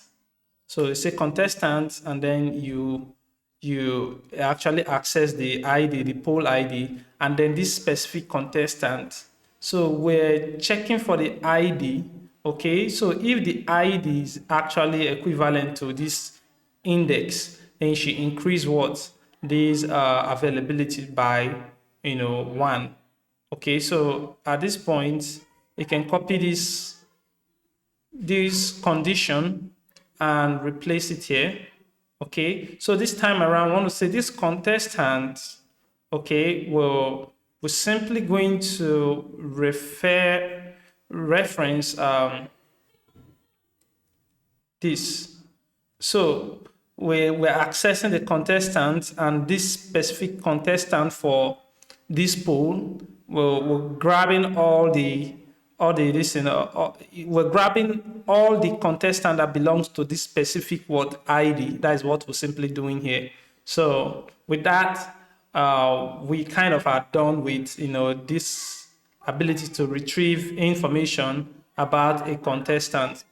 so it's a contestant, and then you actually access the ID, the poll ID, and then this specific contestant. So we're checking for the ID, okay? So if the ID is actually equivalent to this index, then you should increase this availability by 1. Okay, so at this point, you can copy this condition and replace it here. Okay, so this time around, I want to say this contestant, okay, we're simply going to reference this. So we're accessing the contestant, and this specific contestant for this poll, we're grabbing we're grabbing all the contestant that belongs to this specific ID. That is what we're simply doing here. So with that, we kind of are done with this ability to retrieve information about a contestant.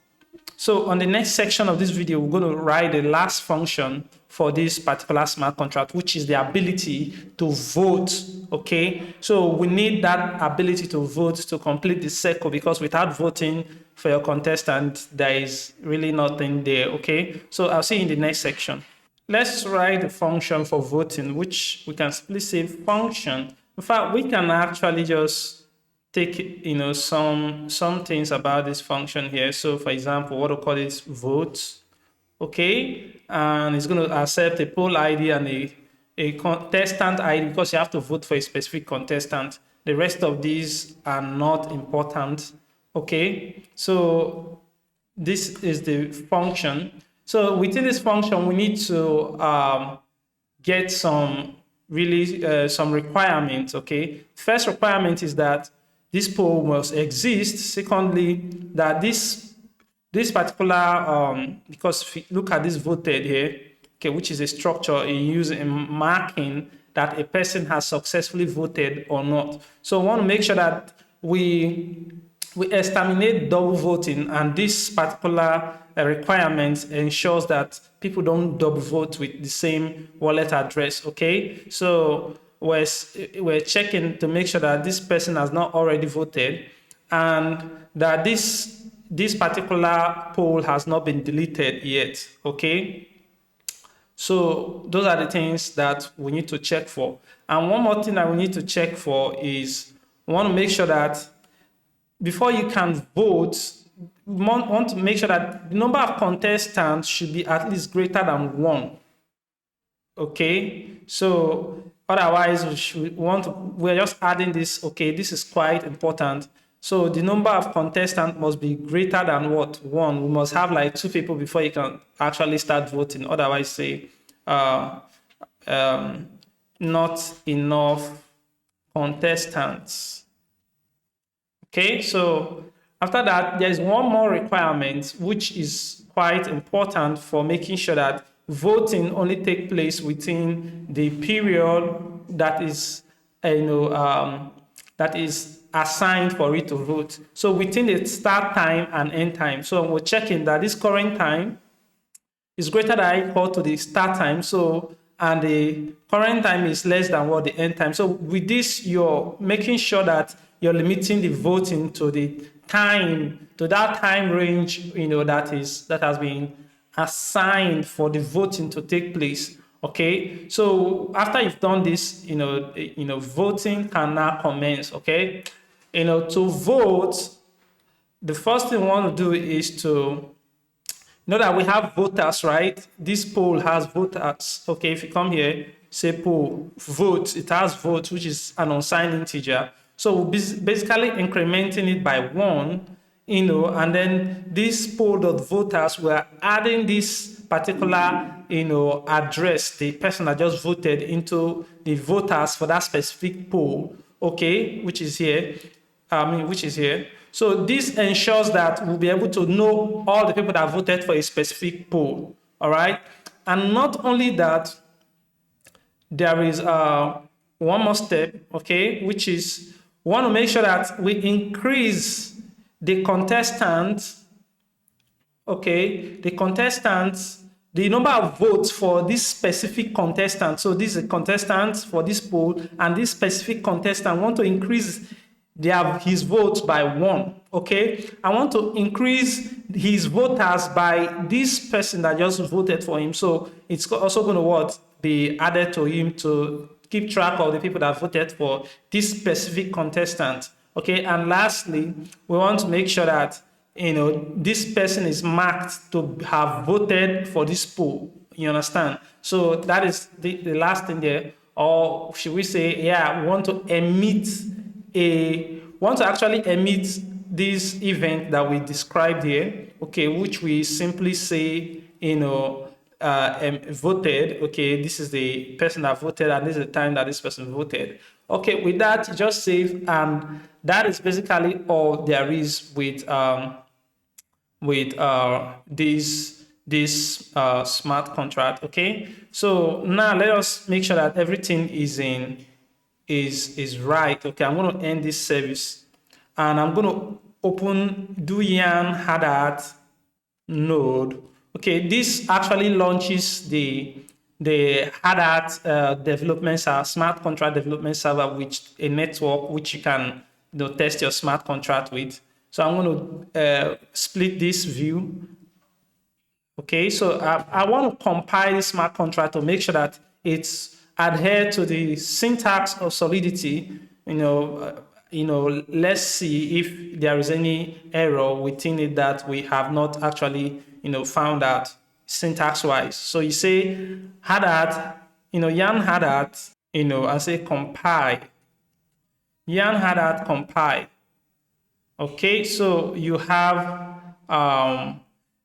So on the next section of this video, we're going to write the last function for this particular smart contract, which is the ability to vote, okay? So we need that ability to vote to complete the circle, because without voting for your contestant, there is really nothing there, okay? So I'll see you in the next section. Let's write the function for voting, which we can simply say function. In fact, we can actually just take some things about this function here. So for example, what we'll call it vote, okay, and it's going to accept a poll ID and a contestant ID, because you have to vote for a specific contestant. The rest of these are not important. Okay, so this is the function. So within this function, we need to get some some requirements. Okay, first requirement is that this poll must exist. Secondly, that this particular because if you look at this voted here, okay, which is a structure in using marking that a person has successfully voted or not. So we want to make sure that we exterminate double voting, and this particular requirement ensures that people don't double vote with the same wallet address. Okay, so we're checking to make sure that this person has not already voted, and that this particular poll has not been deleted yet. Okay, so those are the things that we need to check for. And one more thing that we need to check for is we want to make sure that before you can vote, we want to make sure that the number of contestants should be at least greater than 1. Okay, so otherwise we're just adding this. Okay, this is quite important. So the number of contestants must be greater than what? 1. We must have like 2 people before you can actually start voting. Otherwise, say not enough contestants. Okay, so after that, there is one more requirement which is quite important for making sure that voting only takes place within the period that is, that is assigned for it to vote. So within the start time and end time. So we're checking that this current time is greater than or equal to the start time. So, and the current time is less than what the end time. So with this, you're making sure that you're limiting the voting to the time, to that time range, that has been assigned for the voting to take place. Okay, so after you've done this, voting can now commence. Okay, to vote, the first thing we want to do is to know that we have voters, right? This poll has voters. Okay, if you come here, say poll, vote, it has vote, which is an unsigned integer. So basically incrementing it by 1, and then this poll.voters, we're adding this particular, address, the person that just voted, into the voters for that specific poll, okay, which is here. So this ensures that we'll be able to know all the people that voted for a specific poll, all right? And not only that, there is one more step, okay, which is we want to make sure that we increase the contestants, okay, the number of votes for this specific contestant. So this is a contestant for this poll, and this specific contestant want to increase his votes by 1. Okay, I want to increase his voters by this person that just voted for him. So it's also going to be added to him to keep track of the people that voted for this specific contestant. Okay, and lastly, we want to make sure that this person is marked to have voted for this poll. You understand? So that is the last thing there. Or should we say, we want to actually emit this event that we described here, okay, which we simply say, voted. Okay, this is the person that voted, and this is the time that this person voted. Okay, with that, just save, and that is basically all there is with this smart contract. Okay, so now let us make sure that everything is right. Okay, I'm going to end this service, and I'm going to open do yarn hard node. Okay, this actually launches the hard hat development server, smart contract development server, which a network which you can test your smart contract with. So I'm going to split this view. Okay, so I want to compile this smart contract to make sure that it's adhere to the syntax of Solidity. Let's see if there is any error within it that we have not actually found out syntax wise. So you say hard hat, yarn hard hat, and say compile. yarn had that compiled. Okay, so you have an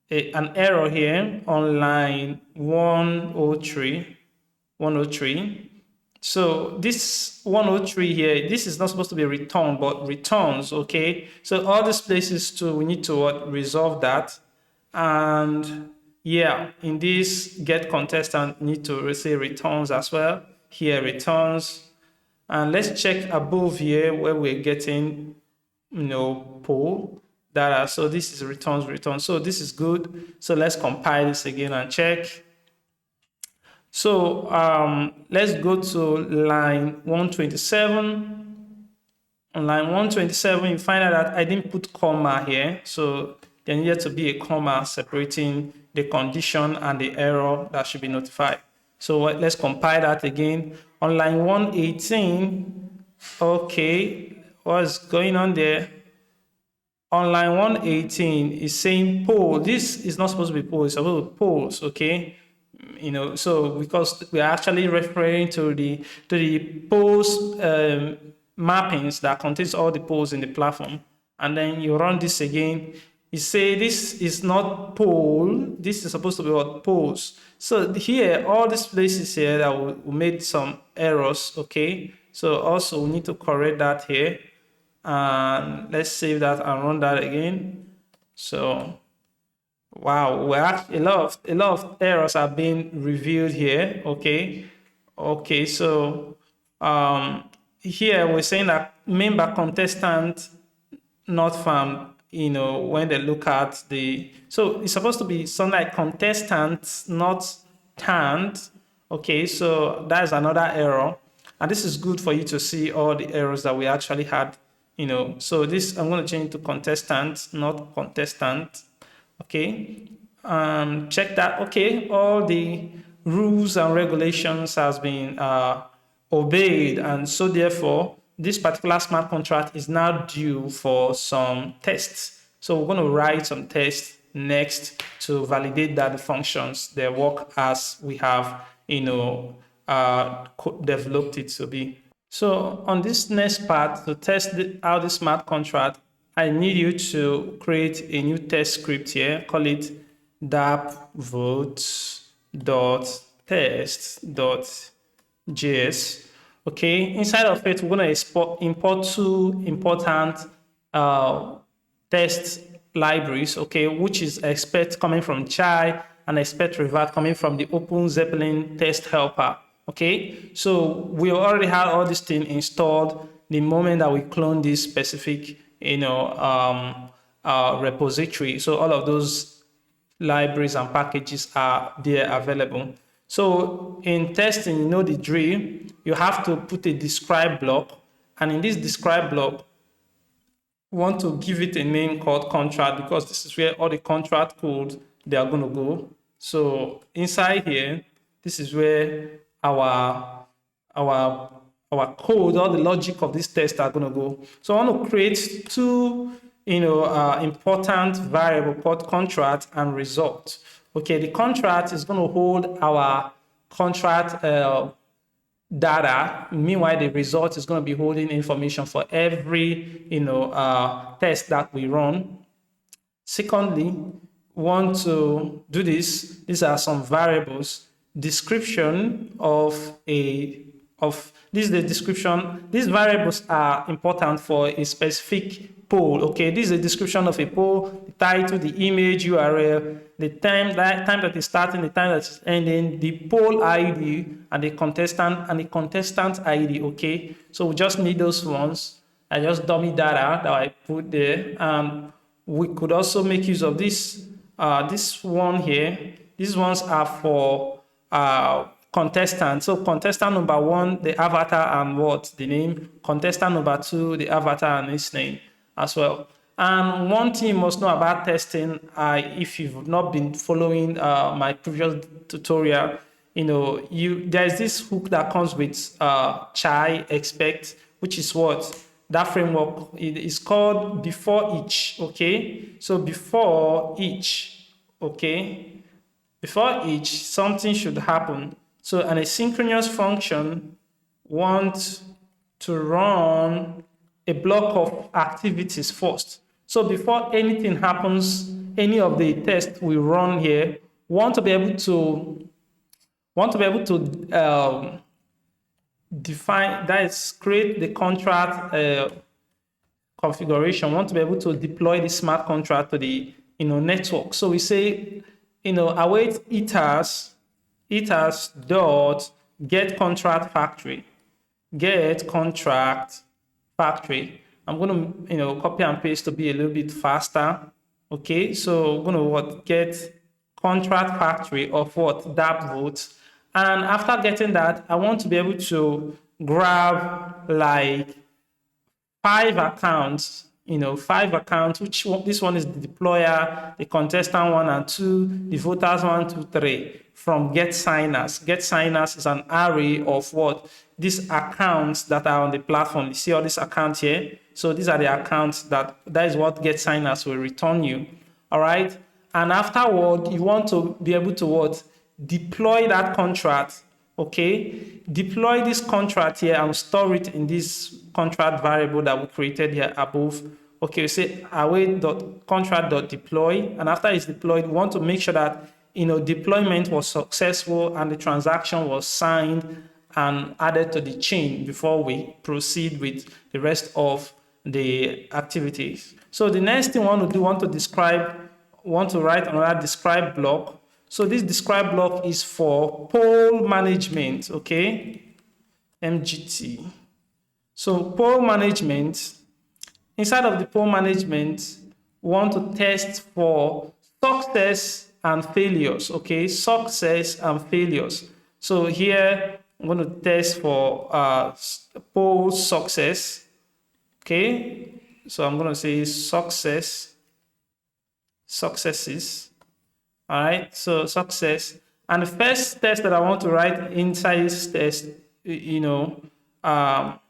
error here on line 103. So this 103 here, this is not supposed to be returned, but returns, okay? So all these places too, we need to resolve that. And yeah, in this get contestant, need to say returns as well. Here returns. And let's check above here where we're getting, poll data. So this is returns. So this is good. So let's compile this again and check. So let's go to line 127. On line 127, you find out that I didn't put comma here. So there needed to be a comma separating the condition and the error that should be notified. So let's compile that again. On line 118, okay, what's going on there? On line 118 is saying poll. This is not supposed to be poll, it's supposed to be polls, okay? So because we're actually referring to the polls mappings that contains all the polls in the platform, and then you run this again, you say this is not poll, this is supposed to be what polls. So here, all these places here that we made some errors, okay? So also we need to correct that here, and let's save that and run that again. So wow, a lot of errors are being revealed here. Okay. So here we're saying that member contestant not found. When they look at so it's supposed to be something like contestant not tanned. Okay, so that's another error, and this is good for you to see all the errors that we actually had. So this I'm going to change to contestant, not contestant. Okay, check that. Okay, all the rules and regulations has been obeyed, and so therefore this particular smart contract is now due for some tests. So we're going to write some tests next to validate that the functions they work as we have developed it to be. So on this next part, to test out the smart contract, I need you to create a new test script here. Call it dapp vote.test.js. Okay, inside of it, we're going to import two important test libraries, okay, which is expect coming from chai and expect revert coming from the Open Zeppelin test helper. Okay, so we already had all this thing installed the moment that we clone this specific repository. So all of those libraries and packages are there available. So in testing, the drill, you have to put a describe block, and in this describe block, we want to give it a name called contract, because this is where all the contract code they are going to go. So inside here, this is where our code, all the logic of this test are going to go. So I want to create two important variable called contract and result. Okay, the contract is going to hold our contract data. Meanwhile, the result is going to be holding information for every test that we run. Secondly, want to do this. These are some variables. Description this is the description. These variables are important for a specific poll. Okay, this is a description of a poll, the title, the image, URL, the time that is starting, the time that is ending, the poll ID, and the contestant ID. Okay, so we just need those ones. I just dummy data that I put there, and we could also make use of this one here. These ones are for contestant. So contestant number 1, the avatar and the name. Contestant number 2, the avatar and its name as well. And one thing you must know about testing, if you've not been following my previous tutorial, there's this hook that comes with chai expect, which is what that framework is called before each. Okay, so before each, something should happen. So an asynchronous function wants to run a block of activities first. So before anything happens, any of the tests we run here, we want to be able to define, that is, create the contract configuration. We want to be able to deploy the smart contract to the network. So we say await ethers dot get contract factory. I'm going to copy and paste to be a little bit faster. Okay, so we're going to get contract factory of DApp votes. And after getting that, I want to be able to grab like 5 accounts, which this one is the deployer, the contestant 1 and 2, the voters 1, 2, 3 from get signers. Get signers is an array of these accounts that are on the platform. You see all these accounts here? So these are the accounts that is what get signers will return you. All right. And afterward, you want to be able to deploy that contract. Okay, deploy this contract here and store it in this contract variable that we created here above. Okay, we say await.contract.deploy, and after it's deployed, we want to make sure that deployment was successful and the transaction was signed and added to the chain before we proceed with the rest of the activities. So the next thing we want to do, want to write another describe block. So this describe block is for poll management, okay? MGT. So poll management, inside of the poll management, we want to test for success and failures, okay? Success and failures. So here, I'm going to test for poll success, okay? So I'm going to say successes. All right, so success. And the first test that I want to write inside this test, inside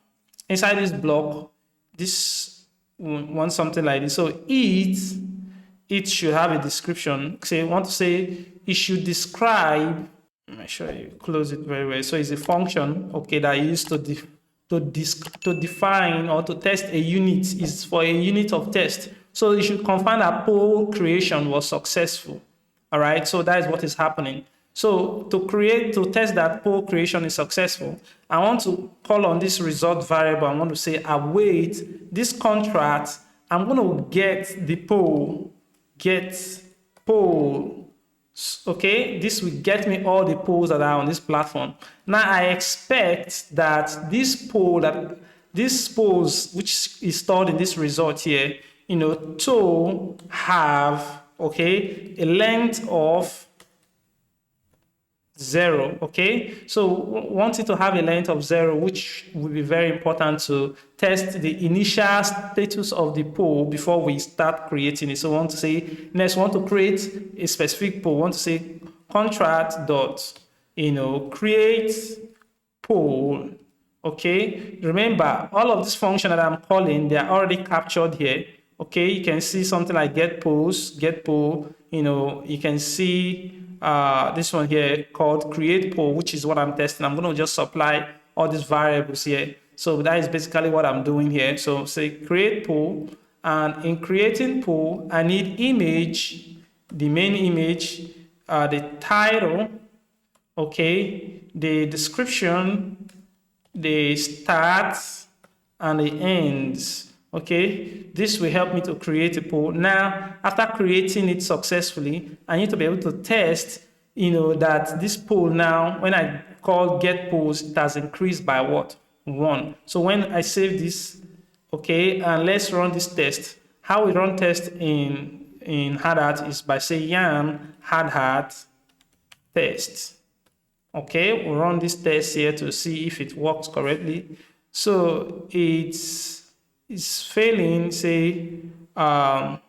this block, this wants something like this. So it should have a description. Say, want to say it should describe. Make sure you close it very well. So it's a function, okay, that I use to define or to test a unit. Is for a unit of test. So you should confirm that poll creation was successful. All right, so that is what is happening. So to test that poll creation is successful, I want to call on this result variable. I want to say await this contract. I'm going to get the poll, okay? This will get me all the polls that are on this platform. Now I expect that this polls, which is stored in this result here, to have, okay, a length of 0, okay? So want it to have a length of 0, which will be very important to test the initial status of the poll before we start creating it. So we want to say, next, we want to create a specific poll. We want to say contract dot, create poll, okay? Remember, all of this function that I'm calling, they are already captured here. Okay, you can see something like get polls, get poll. You can see this one here called create poll, which is what I'm testing. I'm going to just supply all these variables here. So that is basically what I'm doing here. So say create poll, and in creating poll, I need image, the main image, the title, okay, the description, the starts, and the ends. Okay, this will help me to create a poll. Now, after creating it successfully, I need to be able to test, that this poll now, when I call get polls, it has increased by 1. So when I save this, okay, and let's run this test. How we run test in hard hat is by saying yarn hard hat test. Okay, we'll run this test here to see if it works correctly. So it's failing, say that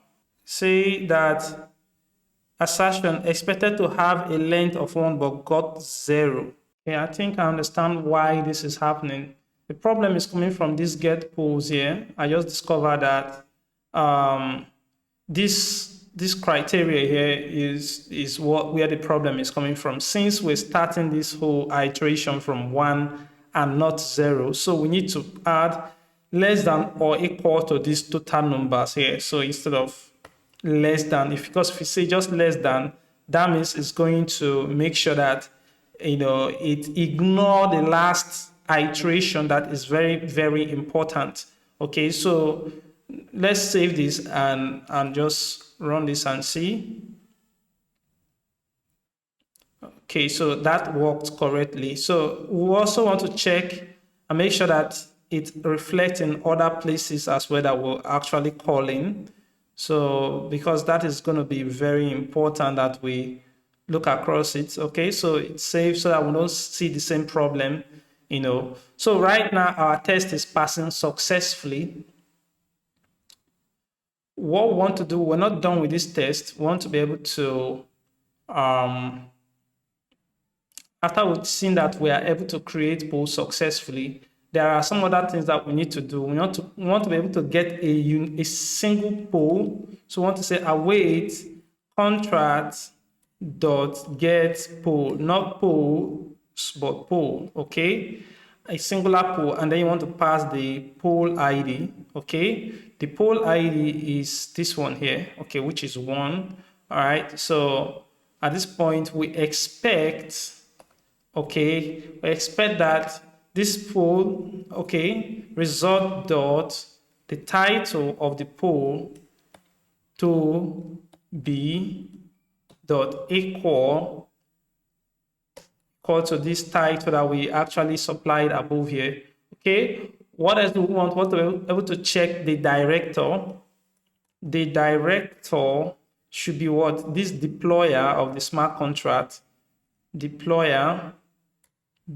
assertion expected to have a length of 1 but got 0. Okay, I think I understand why this is happening. The problem is coming from this get polls here. I just discovered that this criteria here is where the problem is coming from. Since we're starting this whole iteration from 1 and not 0, so we need to add less than or equal to these total numbers here. So instead of less than, because if you say just less than, that means it's going to make sure that it ignore the last iteration that is very, very important. Okay, so let's save this and just run this and see. Okay, so that worked correctly. So we also want to check and make sure that it reflects in other places as well that we're actually calling. So because that is going to be very important that we look across it. Okay, so it's safe so that we don't see the same problem, So right now our test is passing successfully. What we want to do, we're not done with this test. We want to be able to, after we've seen that we are able to create polls successfully, there are some other things that we need to do. We want to be able to get a single poll. So we want to say await contract dot get poll, not polls, but poll, okay? A singular poll, and then you want to pass the poll ID, okay? The poll ID is this one here, okay, which is 1. All right, so at this point we expect, okay, we expect that this poll, okay, result dot the title of the poll to be dot equal to this title that we actually supplied above here. Okay, what else do we want? We want to be able to check the director. The director should be what? This deployer of the smart contract, deployer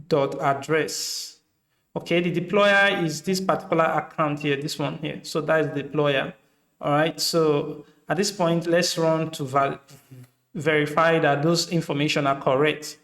dot address. Okay, the deployer is this particular account here, this one here. So that is the deployer. All right, so at this point, let's run to verify that those information are correct.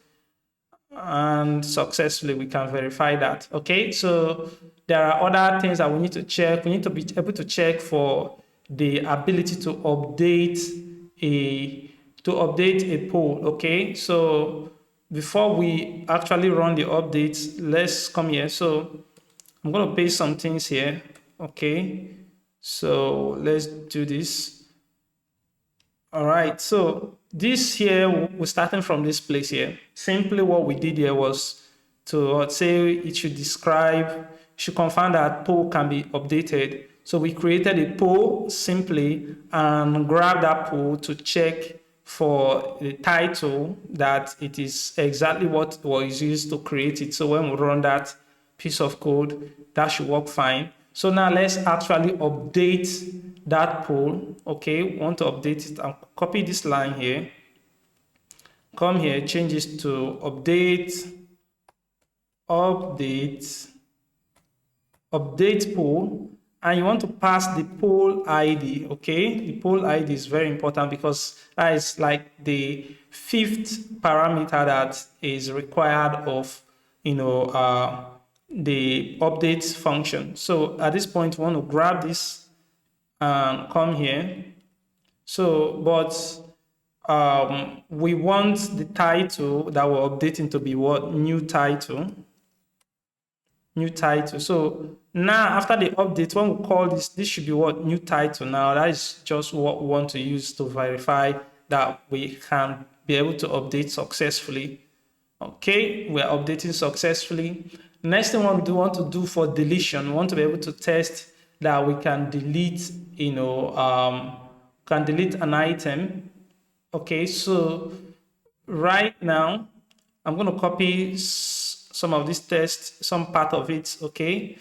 And successfully we can verify that. Okay, so there are other things that we need to check. We need to be able to check for the ability to update a poll. Okay, so before we actually run the updates, let's come here. So I'm going to paste some things here. Okay, so let's do this. All right, so this here, we're starting from this place here. Simply what we did here was to say it should describe, should confirm that poll can be updated. So we created a poll simply and grab that poll to check for the title that it is exactly what was used to create it. So when we run that piece of code, that should work fine. So now let's actually update that poll. Okay, we want to update it and copy this line here. Come here, change this to update poll, and you want to pass the poll ID. Okay, the poll ID is very important because that is like the 5th parameter that is required of the update function. So at this point, we want to grab this and come here. So, but we want the title that we're updating to be what? New title. New title. So now after the update, when we call this should be what? New title. Now that is just what we want to use to verify that we can be able to update successfully. Okay, we're updating successfully. Next thing we want to do for deletion, we want to be able to test that we can delete, can delete an item. Okay, so right now I'm going to copy some of this text, some part of it, okay,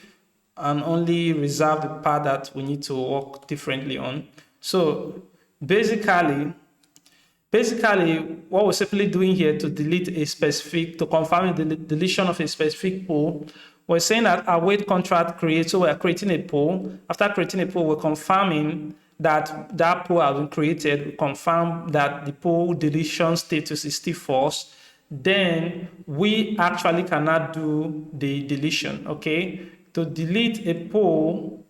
and only reserve the part that we need to work differently on. So basically what we're simply doing here to delete a specific, to confirm the deletion of a specific poll, we're saying that await contract create. So we're creating a poll. After creating a poll, we're confirming that that poll has been created. We confirm that the poll deletion status is still false. Then we actually cannot do the deletion. Okay, to delete a poll,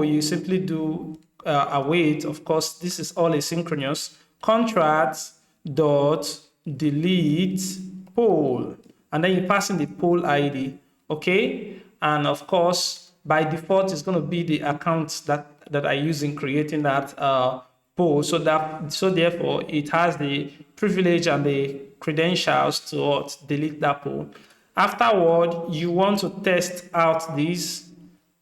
you simply do await. Of course, this is all asynchronous. Contract dot delete poll, and then you pass in the poll ID. Okay, and of course by default is going to be the accounts that I use in creating that poll. So therefore it has the privilege and the credentials to delete that poll. Afterward, you want to test out these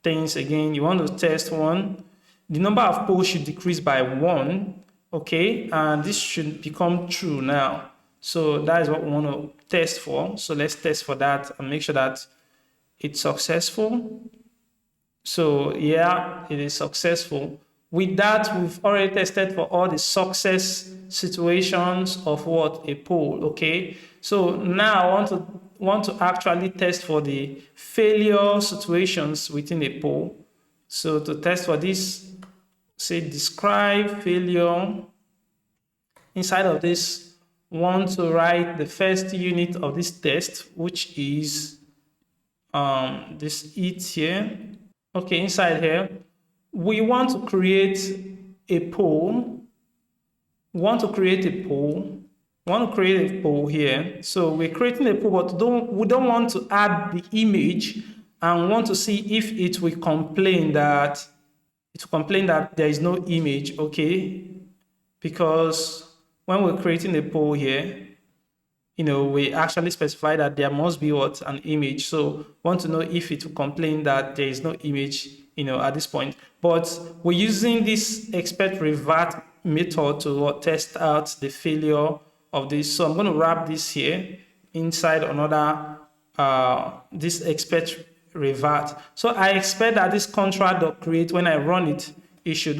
things again. You want to test one. The number of polls should decrease by 1, okay? And this should become true now. So that is what we want to test for. So let's test for that and make sure that it's successful. So yeah, it is successful. With that, we've already tested for all the success situations of a poll, okay? So now I want to actually test for the failure situations within a poll. So to test for this, say describe failure. Inside of this, want to write the first unit of this test, which is this it here. Okay, inside here, we want to create a poll. We want to create a poll here. So we're creating a poll, but we don't want to add the image, and want to see if it will complain that there is no image, okay? Because when we're creating a poll here, we actually specify that there must be an image. So want to know if it will complain that there is no image, at this point. But we're using this expect revert method to test out the failure of this. So I'm going to wrap this here inside another, this expect revert. So I expect that this contra.create, when I run it, it should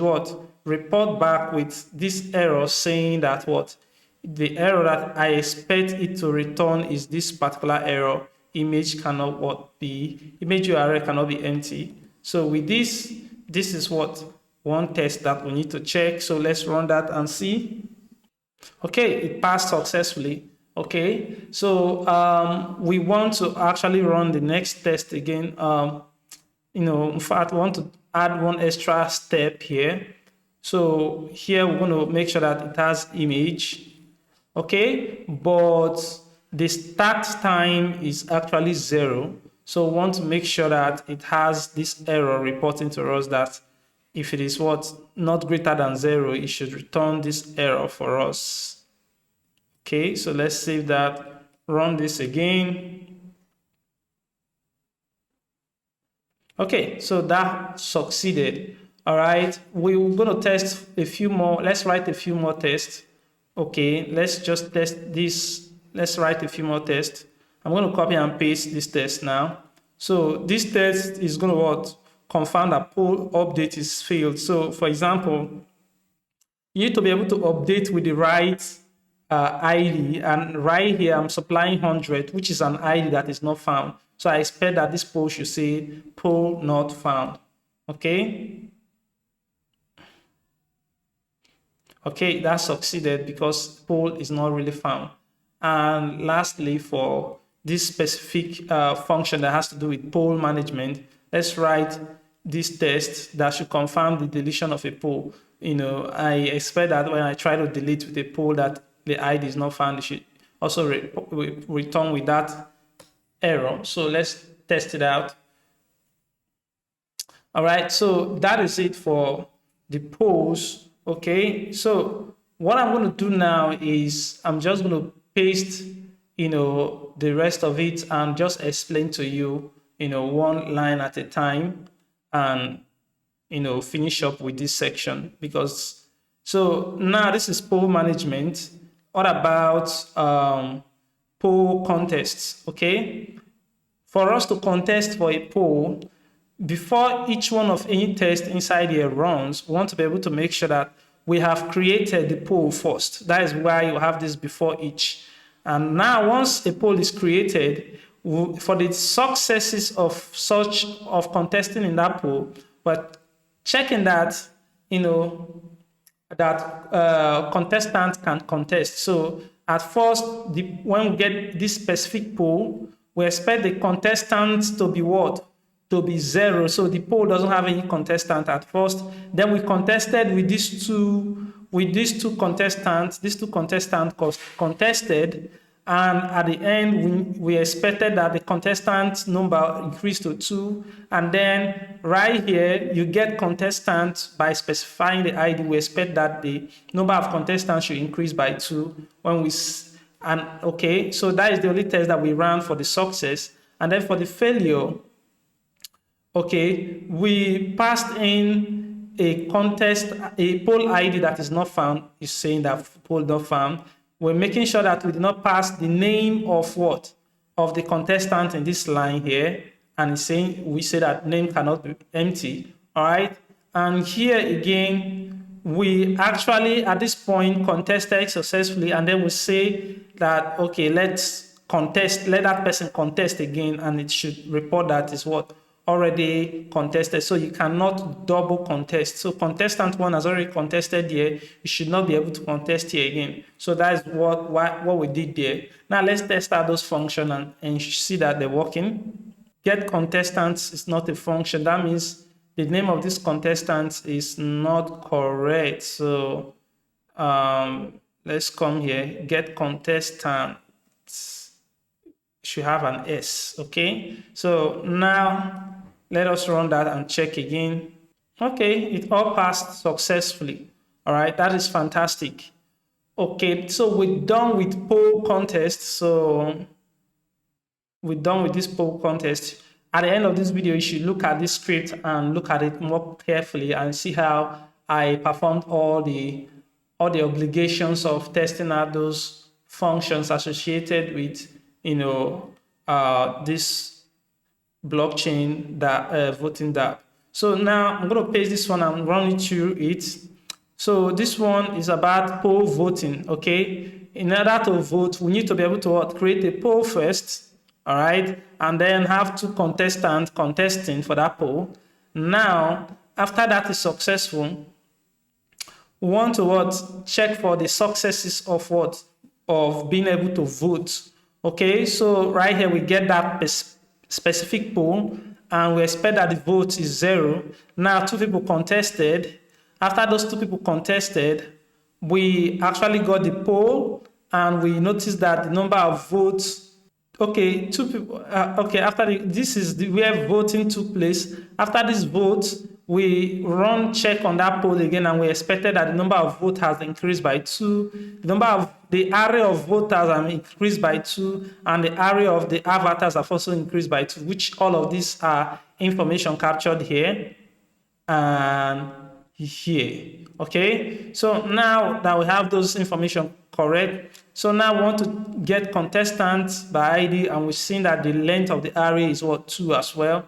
report back with this error saying that the error that I expect it to return is this particular error. Image cannot image URL cannot be empty. So with this is one test that we need to check. So let's run that and see. Okay, it passed successfully. Okay, so we want to actually run the next test again. In fact, we want to add one extra step here. So here we're going to make sure that it has image. Okay, but the start time is actually 0. So we want to make sure that it has this error reporting to us that if it is not greater than 0, it should return this error for us. Okay, so let's save that, run this again. Okay, so that succeeded. All right, we're going to test a few more. Let's write a few more tests. Okay, let's just test this. Let's write a few more tests. I'm going to copy and paste this test now. So this test is going to confirm that poll update is failed. So for example, you need to be able to update with the right ID, and right here I'm supplying 100, which is an ID that is not found. So I expect that this poll should say poll not found. Okay. Okay, that succeeded because poll is not really found. And lastly, for this specific function that has to do with poll management, let's write this test that should confirm the deletion of a poll. I expect that when I try to delete with a poll that the ID is not found, it should also return with that error. So let's test it out. All right, so that is it for the polls. Okay, so what I'm going to do now is I'm just going to paste, the rest of it and just explain to you, one line at a time, and, finish up with this section. Because, so now this is poll management. What about poll contests? Okay, for us to contest for a poll, before each one of any test inside here runs, we want to be able to make sure that we have created the poll first. That is why you have this before each. And now once a poll is created, for the successes of contesting in that poll, but checking that, that contestants can contest. So at first, when we get this specific poll, we expect the contestants to be to be 0. So the poll doesn't have any contestant at first. Then we contested with these two contestants. These two contestants contested, And at the end, we expected that the contestant number increased to 2. And then right here, you get contestants by specifying the ID. We expect that the number of contestants should increase by 2 when we, and okay, so that is the only test that we ran for the success. And then for the failure, okay, we passed in a poll ID that is not found. Is saying that poll not found. We're making sure that we did not pass the name of what? Of the contestant in this line here. And it's saying, we say that name cannot be empty. All right. And here again, we actually at this point contested successfully. And then we say that, okay, let's contest, let that person contest again. And it should report that is what? Already contested, so you cannot double contest. So contestant 1 has already contested here, you should not be able to contest here again. So that is what we did there. Now let's test out those functions and see that they're working. Get contestants is not a function. That means the name of this contestant is not correct. So let's come here. Get contestants should have an S. Okay, so now let us run that and check again. Okay, it all passed successfully. All right, that is fantastic. Okay, so we're done with poll contest. So we're done with this poll contest. At the end of this video, you should look at this script and look at it more carefully and see how I performed all the obligations of testing out those functions associated with, you know, this blockchain that Voting DApp. So now I'm going to paste this one and run it through it. So this one is about poll voting. Okay, in order to vote, we need to be able to create a poll first. All right, and then have 2 contestants contesting for that poll. Now, after that is successful, we want to check for the successes of of being able to vote. Okay, so right here we get that specific poll, and we expect that the vote is 0. Now 2 people contested. After those 2 people contested, we actually got the poll, and we noticed that the number of votes. Okay, 2 people. Okay, after this is where voting took place. After this vote, we run check on that poll again, and we expected that the number of votes has increased by 2. The area of voters have increased by 2, and the area of the avatars have also increased by 2, which all of these are information captured here and here. Okay, so now that we have those information correct, so now we want to get contestants by ID, and we've seen that the length of the array is 2 as well.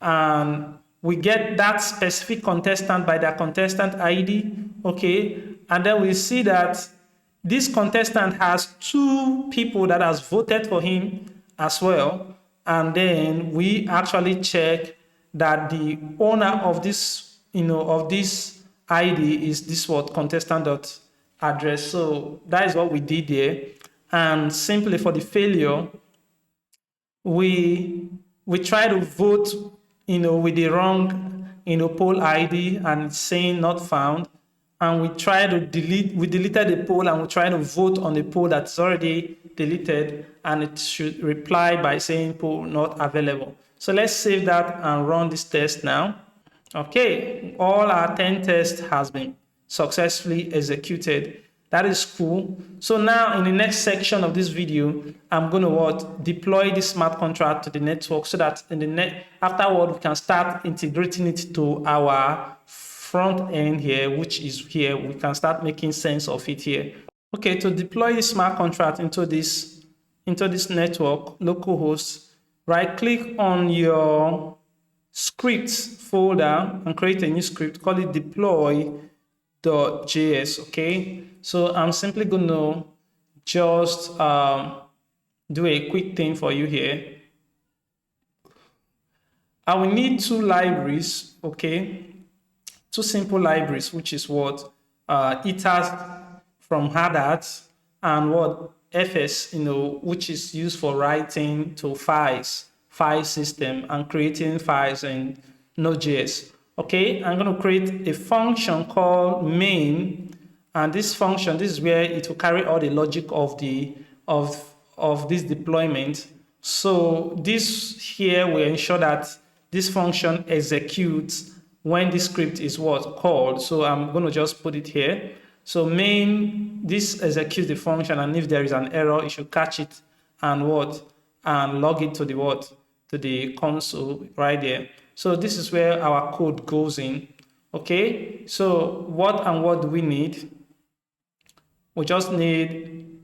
And we get that specific contestant by their contestant ID. Okay, and then we see that this contestant has 2 people that has voted for him as well. And then we actually check that the owner of this, of this ID is this contestant.address. So that is what we did there. And simply for the failure, we try to vote, with the wrong, poll ID, and it's saying not found. And we deleted the poll, and we try to vote on the poll that's already deleted, and it should reply by saying poll not available. So let's save that and run this test now. Okay, all our 10 tests has been successfully executed. That is cool. So now in the next section of this video, I'm going to deploy this smart contract to the network, so that afterward we can start integrating it to our front end here, which is here. We can start making sense of it here. Okay, to deploy the smart contract into this network, localhost, right click on your scripts folder and create a new script, call it deploy.js. Okay, so I'm simply going to just do a quick thing for you here. I will need 2 libraries, okay, 2 simple libraries, which is ethers from Hardhat and FS, which is used for writing to file system and creating files in Node.js. Okay, I'm going to create a function called main, and this function, this is where it will carry all the logic of of this deployment. So this here will ensure that this function executes when this script is what called. So I'm going to just put it here. So main, this executes the function, and if there is an error, it should catch it and what, and log it to the what, to the console right there. So this is where our code goes in. Okay, so what do we need? We just need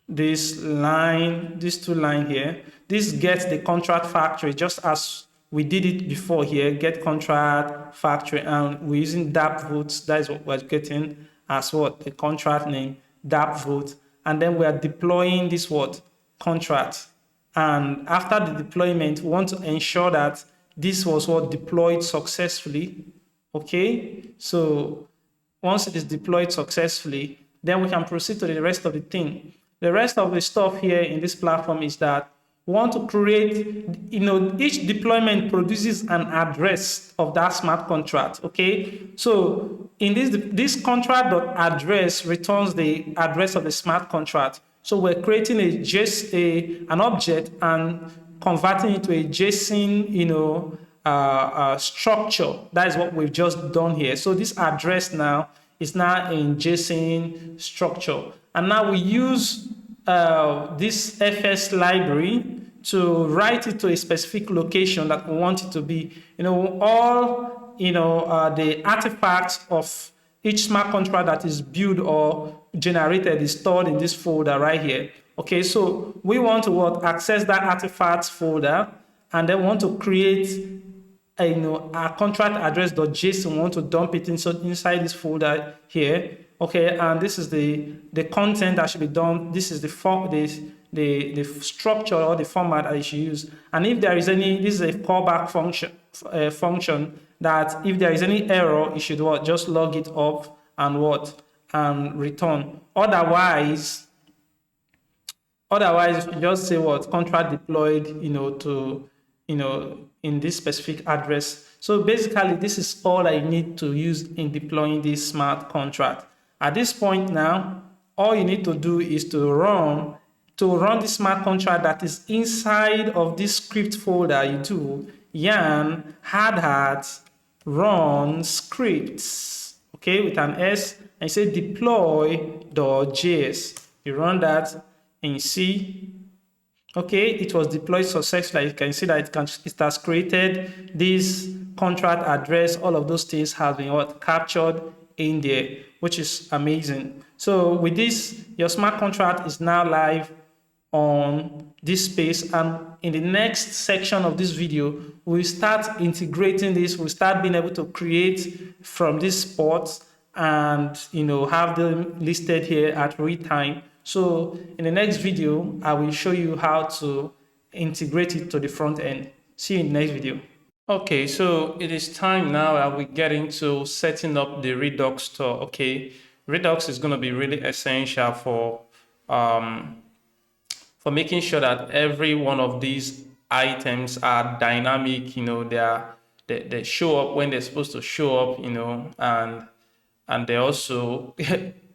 this line, this two line here. This gets the contract factory just as we did it before here, get contract factory, and we're using DApp votes. That is what we're getting as what, the contract name, DApp vote. And then we are deploying this what, contract. And after the deployment, we want to ensure that this was what deployed successfully. Okay, so once it is deployed successfully, then we can proceed to the rest of the thing. The rest of the stuff here in this platform is that we want to create, each deployment produces an address of that smart contract. Okay, so in this contract.address returns the address of the smart contract. So we're creating an object and converting it to a JSON, structure. That is what we've just done here. So this address now is now in JSON structure. And now we use this FS library to write it to a specific location that we want it to be. All the artifacts of each smart contract that is built or generated is stored in this folder right here. Okay, so we want to access that artifacts folder, and then we want to create a contract address.json. We want to dump it inside this folder here. Okay, and this is the content that should be done. This is the structure or the format that you should use. And if there is any, this is a callback function that if there is any error, you should just log it up and return. Otherwise, you just say contract deployed, in this specific address. So basically, this is all I need to use in deploying this smart contract. At this point now, all you need to do is to run the smart contract that is inside of this script folder. You do yarn /hat run scripts, okay, with an S, and you say deploy.js. You run that and you see, okay, it was deployed successfully. You can see that it has created this contract address. All of those things have been captured in there, which is amazing. So with this, your smart contract is now live on this space, and in the next section of this video, we'll start integrating this. We'll start being able to create from these spots and have them listed here at real time. So in the next video, I will show you how to integrate it to the front end. See you in the next video. Okay, so it is time now that we get into setting up the Redux store. Okay, Redux is going to be really essential for making sure that every one of these items are dynamic. They show up when they're supposed to show up. And they also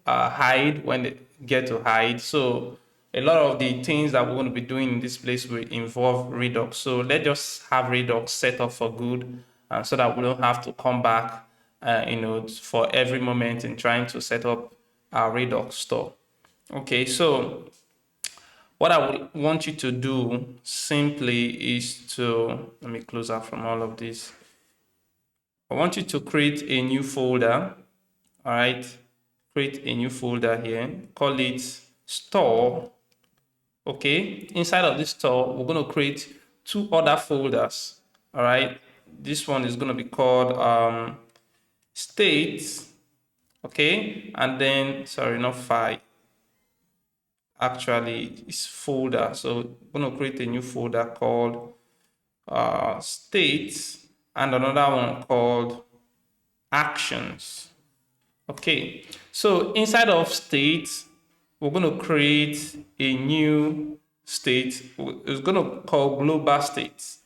hide when they get to hide. So a lot of the things that we're going to be doing in this place will involve Redux. So let's just have Redux set up for good, so that we don't have to come back, for every moment in trying to set up our Redux store. Okay, so what I would want you to do simply is to, let me close out from all of this. I want you to create a new folder. All right, create a new folder here, call it store. Okay, inside of this store, we're going to create two other folders. All right, this one is going to be called state. Okay, and then, sorry, not file. Actually, it's folder. So we're going to create a new folder called state, and another one called actions. Okay, so inside of state, we're going to create a new state. It's going to call global states.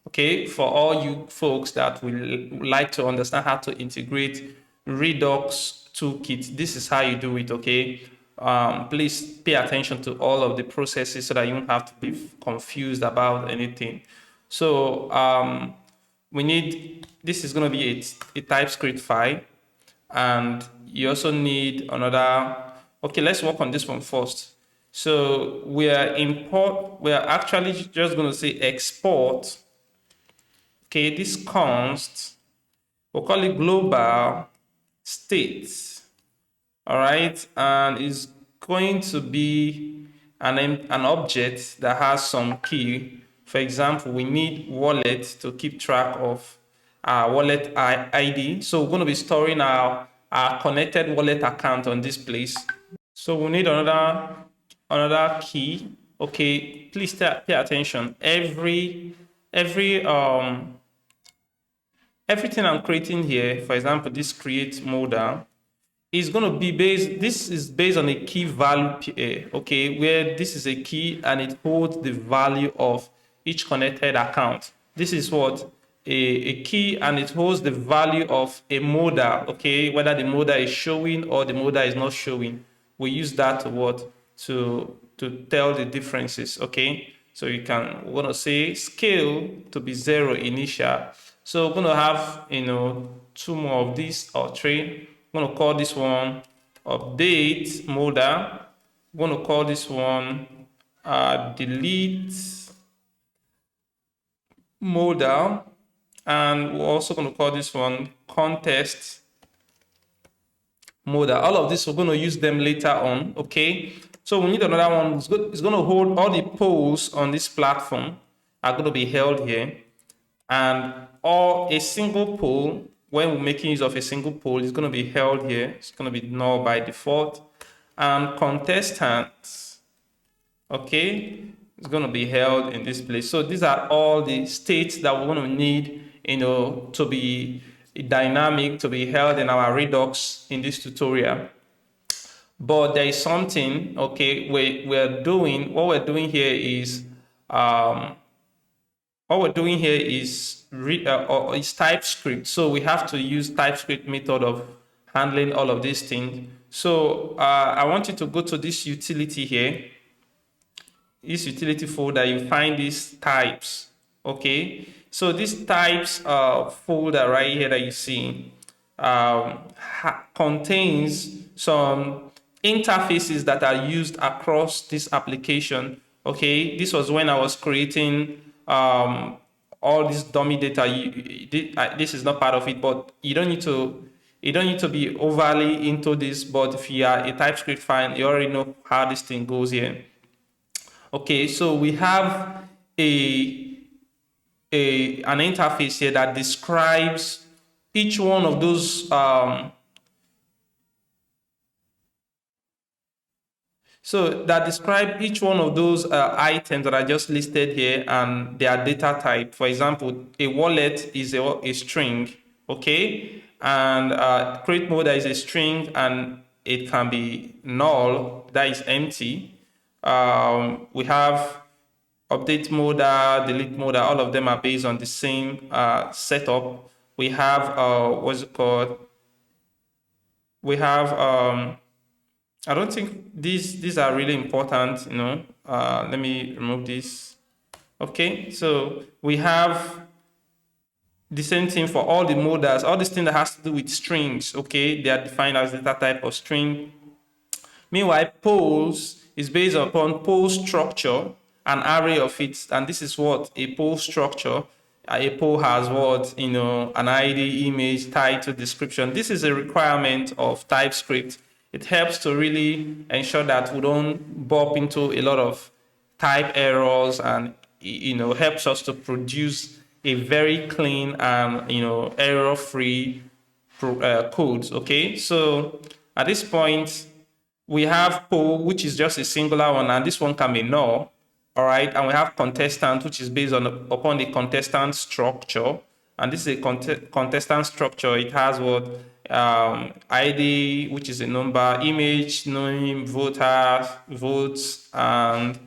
Okay, for all you folks that will like to understand how to integrate Redux toolkit, this is how you do it. Okay, please pay attention to all of the processes so that you won't have to be confused about anything. So we need, this is going to be a TypeScript file, and you also need another. Okay, let's work on this one first. So we are actually just going to say export. Okay, this const, we'll call it global state. All right, and it's going to be an object that has some key. For example, we need wallet to keep track of our wallet ID. So we're going to be storing our connected wallet account on this place. So we need another key. Okay, please pay attention. Everything I'm creating here, for example, this create modal, is going to be based, this is based on a key value PA, okay, where this is a key and it holds the value of each connected account. This is what a key, and it holds the value of a modal, okay, whether the modal is showing or the modal is not showing. We use that to what, to tell the differences, okay. So we're going to say scale to be 0 initial. So we're going to have, two more of these, or three. I'm going to call this one update modal. I'm going to call this one delete modal, and we're also going to call this one contest modal. All of this, we're going to use them later on, okay. So we need another one. It's going to hold all the polls on this platform are going to be held here, and a single poll, when we're making use of a single poll, is going to be held here. It's going to be null by default. And contestants, okay, it's going to be held in this place. So these are all the states that we're going to need, to be dynamic, to be held in our Redux in this tutorial. But there is something, okay, what we're doing here is is TypeScript. So we have to use TypeScript method of handling all of these things. So I want you to go to this utility here, this utility folder. You find these types, okay. So this types folder right here that you see contains some interfaces that are used across this application, okay. This was when I was creating all this dummy data. This is not part of it, but you don't need to be overly into this. But if you are a TypeScript fan, you already know how this thing goes here. Okay, so we have an interface here that describes each one of those each one of those items that I just listed here and their data type. For example, a wallet is a string, okay, and create modal is a string, and it can be null, that is empty. We have update modal, delete modal. All of them are based on the same setup. We have what's it called? We have I don't think these are really important, let me remove this. Okay, so we have the same thing for all the modals. All this thing that has to do with strings, okay, they are defined as data type of string. Meanwhile, polls is based upon poll structure, an array of it, and this is what a poll structure. A poll has what, an ID, image, title, description. This is a requirement of TypeScript. It helps to really ensure that we don't bump into a lot of type errors, and helps us to produce a very clean and error-free codes. Okay, so at this point we have poll, which is just a singular one, and this one can be null. All right, and we have contestant, which is based upon the contestant structure, and this is a contestant structure. It has what, ID, which is a number, image, name, voter, votes, and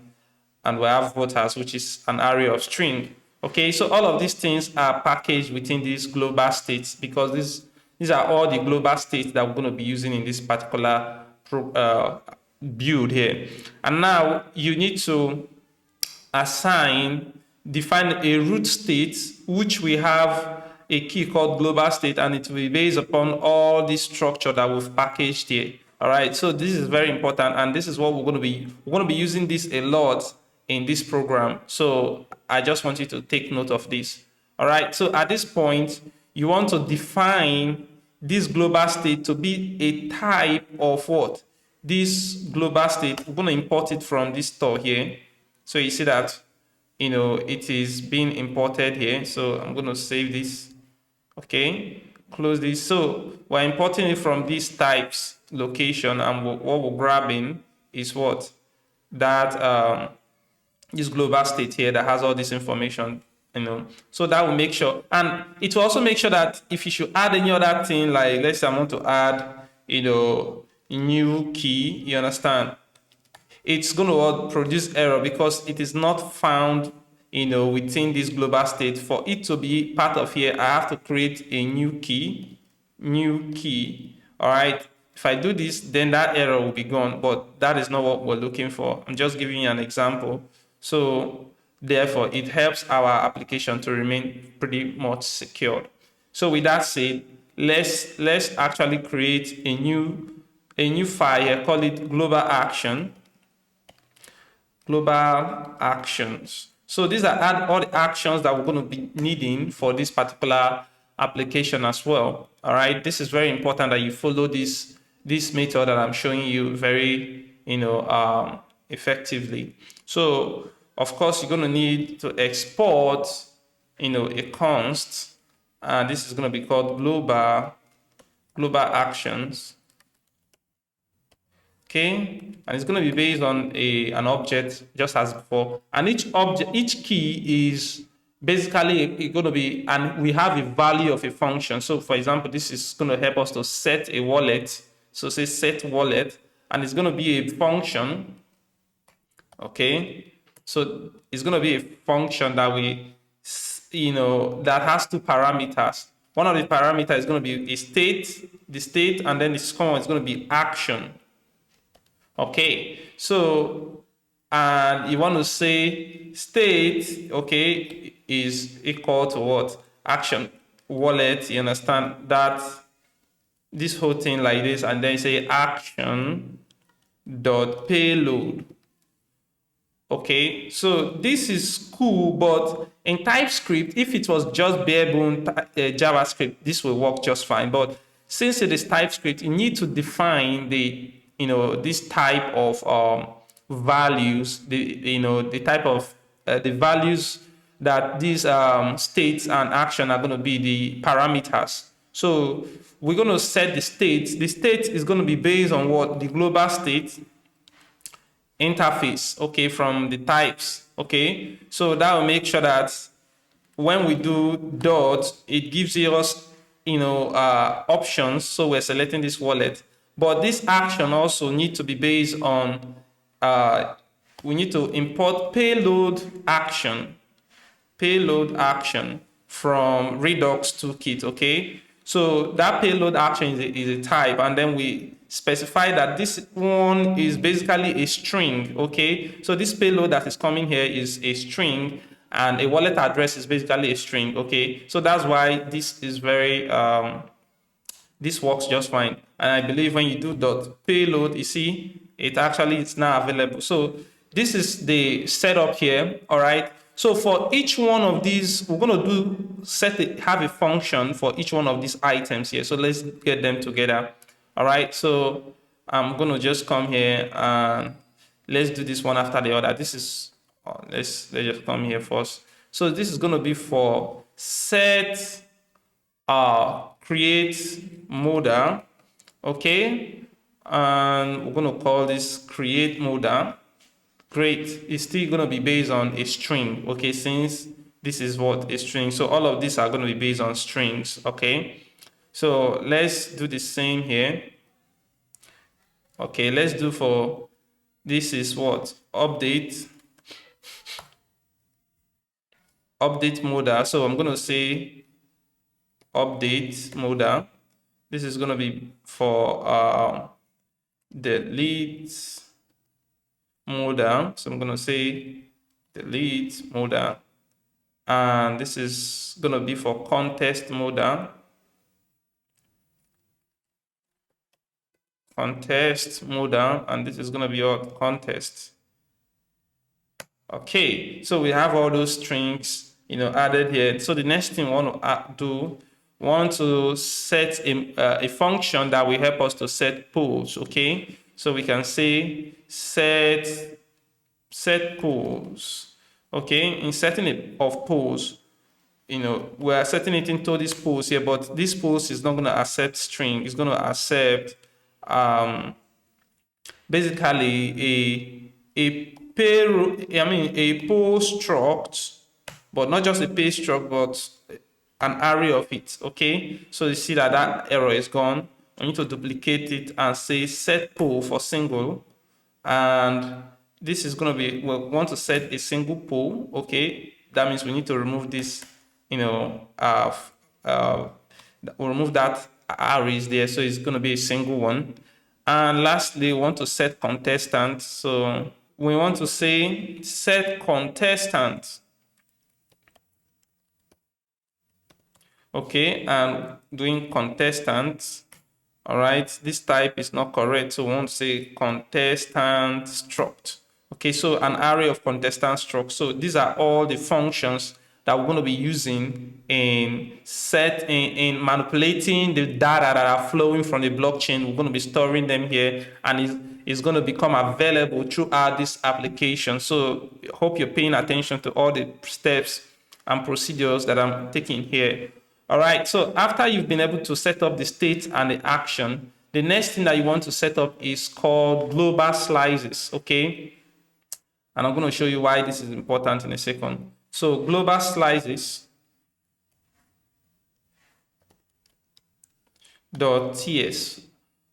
we have voters, which is an array of string. Okay, so all of these things are packaged within these global states, because these are all the global states that we're going to be using in this particular build here. And now you need to define a root state, which we have a key called global state, and it will be based upon all this structure that we've packaged here. All right, so this is very important, and this is what we're going to be using this a lot in this program. So I just want you to take note of this. All right, so at this point, you want to define this global state to be a type of what? This global state, we're going to import it from this store here. So you see that, it is being imported here. So I'm going to save this. Okay, close this. So we're importing it from this types location, and what we're grabbing is what? That this global state here that has all this information, so that will make sure, and it will also make sure that if you should add any other thing, like let's say I want to add new key, you understand, it's going to produce error because it is not found within this global state. For it to be part of here, I have to create a new key. All right, if I do this, then that error will be gone, but that is not what we're looking for. I'm just giving you an example. So therefore, it helps our application to remain pretty much secured. So with that said, let's actually create a new file here, call it global actions. So these are all the actions that we're going to be needing for this particular application as well. All right, this is very important that you follow this method that I'm showing you very effectively. So of course, you're going to need to export a const, and this is going to be called global actions. Okay, and it's going to be based on an object just as before, and each key is basically going to be, and we have a value of a function. So for example, this is going to help us to set a wallet. So say set wallet, and it's going to be a function. Okay, so it's going to be a function that that has two parameters. One of the parameters is going to be the state, and then the second one is going to be action. Okay, so and you want to say state, okay, is equal to what? Action wallet. You understand that this whole thing like this, and then say action dot payload. Okay, so this is cool, but in TypeScript, if it was just bare bone JavaScript, this will work just fine. But since it is TypeScript, you need to define the this type of values, the type of the values that these states and action are going to be the parameters. So we're going to set the state. The state is going to be based on what? The global state interface, okay, from the types. Okay, so that will make sure that when we do dot, it gives us options. So we're selecting this wallet, but this action also need to be based on we need to import payload action from Redux toolkit. Okay, so that payload action is a type, and then we specify that this one is basically a string. Okay, so this payload that is coming here is a string, and a wallet address is basically a string. Okay, so that's why this is very this works just fine. And I believe when you do dot payload, you see it actually is now available. So this is the setup here. All right, so for each one of these, we're going to have a function for each one of these items here. So let's get them together. All right, so I'm going to just come here and let's do this one after the other. This is let's just come here first. So this is going to be for set create modal. Okay, and we're going to call this create modal. Great, it's still going to be based on a string. Okay, since this is what a string, so all of these are going to be based on strings. Okay, so let's do the same here. Okay, let's do for this is what? Update modal. So I'm going to say update modal. This is going to be for delete modal. So I'm going to say delete modal. And this is going to be for contest modal. Contest modal, and this is going to be our contest. Okay, so we have all those strings, added here. So the next thing we want to do, we want to set a function that will help us to set polls. Okay, so we can say set polls. Okay, in setting it of polls, we are setting it into this polls here, but this polls is not going to accept string. It's going to accept basically a poll struct, but not just a pay struct, but an array of it. Okay, so you see that error is gone. We need to duplicate it and say set poll for single, and this is going to be, we want to set a single poll. Okay, that means we need to remove this, we'll remove that arrays there, so it's going to be a single one. And lastly, we want to set contestant. So we want to say set contestant. Okay, and doing contestant. All right, this type is not correct, so we want to say contestant struct. Okay, so an array of contestant struct. So these are all the functions that we're going to be using in manipulating the data that are flowing from the blockchain. We're going to be storing them here, and it's going to become available throughout this application. So I hope you're paying attention to all the steps and procedures that I'm taking here. All right, so after you've been able to set up the state and the action, the next thing that you want to set up is called global slices. Okay, and I'm going to show you why this is important in a second. So global slices .ts.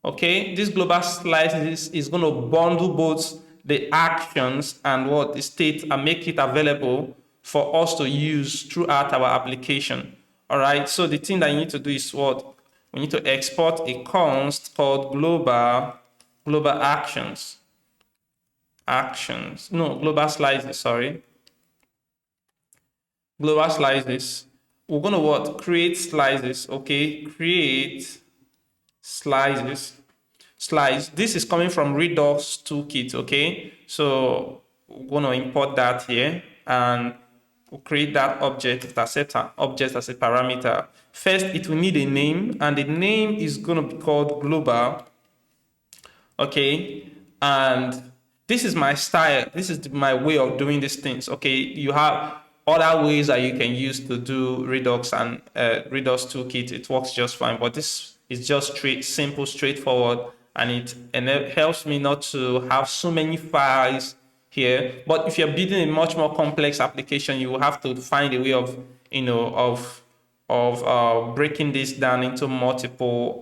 Okay, this global slices is going to bundle both the actions and what the state and make it available for us to use throughout our application. All right, so the thing that you need to do is what? We need to export a const called global actions. Global slices, sorry. Global slices. We're going to what? Create slices, okay? Create slices. Slice. This is coming from Redux toolkit, okay? So we're going to import that here, and we'll create that object that sets an object as a parameter. First, it will need a name, and the name is going to be called global. Okay, and this is my style. This is my way of doing these things. Okay, you have other ways that you can use to do Redux and Redux toolkit. It works just fine, but this is just simple, straightforward, and it helps me not to have so many files here. But if you're building a much more complex application, you will have to find a way of breaking this down into multiple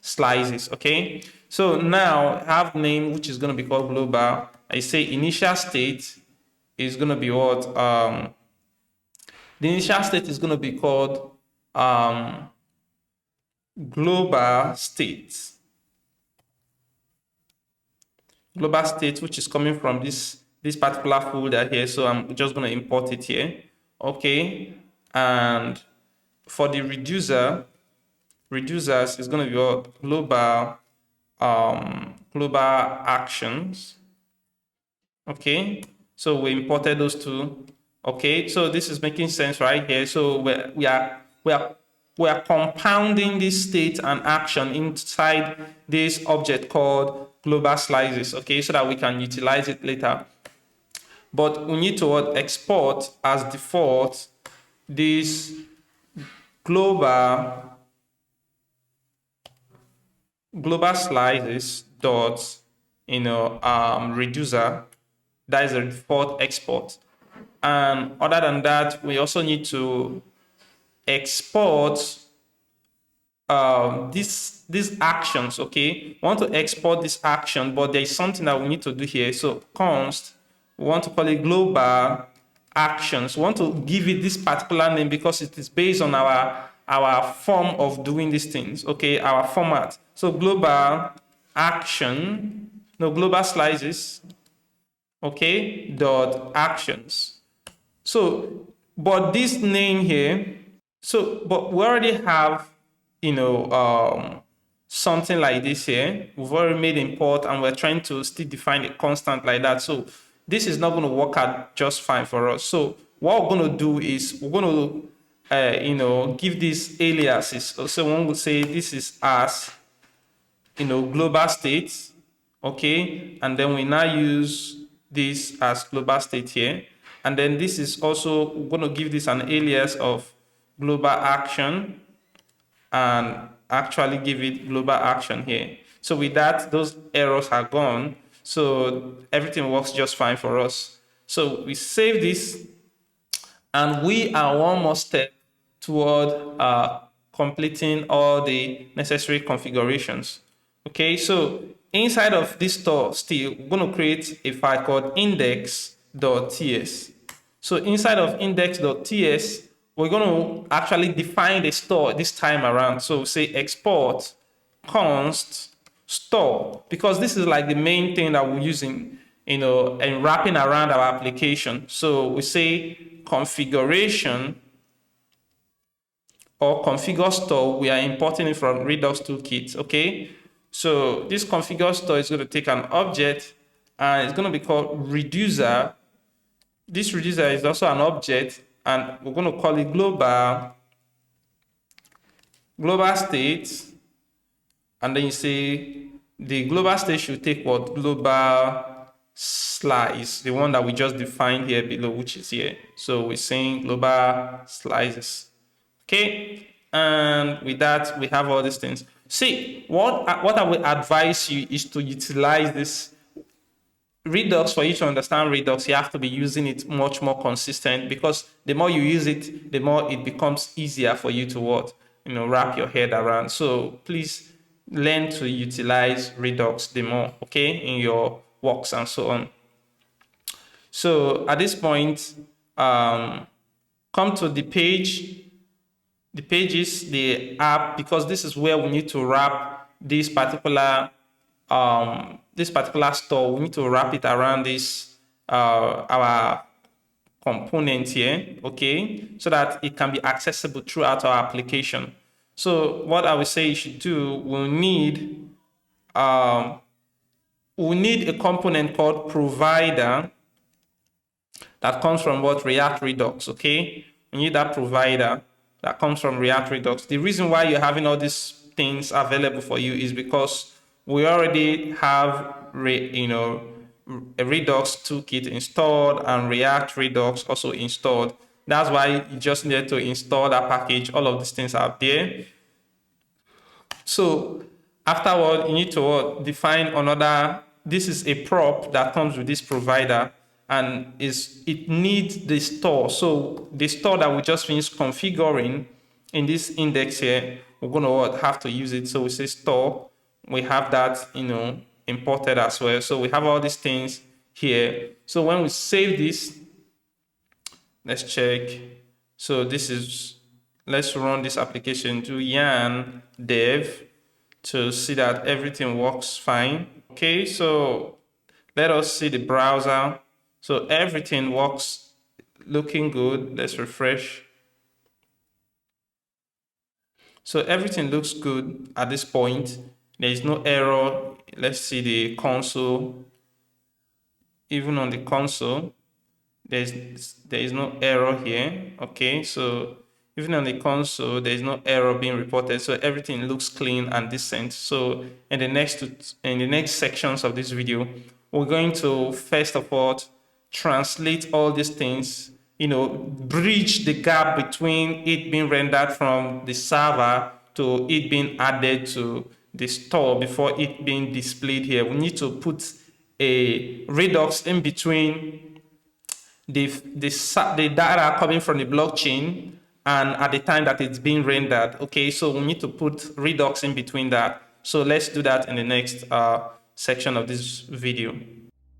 slices. Okay, so now I have name, which is going to be called global. I say initial state is going to be what? The initial state is going to be called global state. Global state, which is coming from this particular folder here. So I'm just going to import it here. Okay, and for the reducers is going to be what? Global actions. Okay, so we imported those two. Okay, so this is making sense right here. So we are compounding this state and action inside this object called global slices. Okay, so that we can utilize it later. But we need to export as default this global slices dot reducer. That is a default export. And other than that, we also need to export these actions. Okay, we want to export this action, but there is something that we need to do here. So const, we want to call it global actions. We want to give it this particular name because it is based on our form of doing these things. Okay, our format. So global action, global slices okay, dot actions. So, but this name here, but we already have, something like this here. We've already made import and we're trying to still define a constant like that. So this is not going to work out just fine for us. So what we're going to do is we're going to, give these aliases. So one would say this is as, global state, okay, and then we now use this as global state here, and then this is also, we're going to give this an alias of global action and actually give it global action here. So with that, those errors are gone, so everything works just fine for us. So we save this, and we are one more step toward completing all the necessary configurations. Okay, so inside of this store still, we're going to create a file called index.ts. So inside of index.ts, we're going to actually define the store this time around. So say export const store, because this is like the main thing that we're using, and wrapping around our application. So we say configuration or configure store, we are importing it from Redux Toolkit, okay? So this configure store is going to take an object and it's going to be called reducer. This reducer is also an object, and we're going to call it global state. And then you say the global state should take what? Global slice, the one that we just defined here below, which is here. So we're saying global slices. Okay, and with that, we have all these things. See, what I would advise you is to utilize this Redux. For you to understand Redux, you have to be using it much more consistent, because the more you use it, the more it becomes easier for you to wrap your head around. So please learn to utilize Redux the more, okay, in your works and so on. So at this point, come to the page. The page is the app, because this is where we need to wrap this particular store. We need to wrap it around this our component here, okay, so that it can be accessible throughout our application. So what I would say you should do, we'll need a component called provider that comes from what? React Redux, okay? We need that provider that comes from React Redux. The reason why you're having all these things available for you is because we already have a Redux toolkit installed and React Redux also installed. That's why you just need to install that package. All of these things are there. So afterward, you need to define another. This is a prop that comes with this provider, and it needs the store. So the store that we just finished configuring in this index here, we're going to have to use it. So we say store. We have that, imported as well. So we have all these things here. So when we save this, let's check. So let's run this application to yarn dev to see that everything works fine. Okay, so let us see the browser. So everything works, looking good. Let's refresh. So everything looks good at this point. There is no error. Let's see the console. Even on the console, there is no error here. Okay, so even on the console, there is no error being reported. So everything looks clean and decent. So in the next sections of this video, we're going to first of all translate all these things, bridge the gap between it being rendered from the server to it being added to the store before it being displayed here. We need to put a Redux in between the data coming from the blockchain and at the time that it's being rendered. Okay, so we need to put Redux in between that. So let's do that in the next section of this video.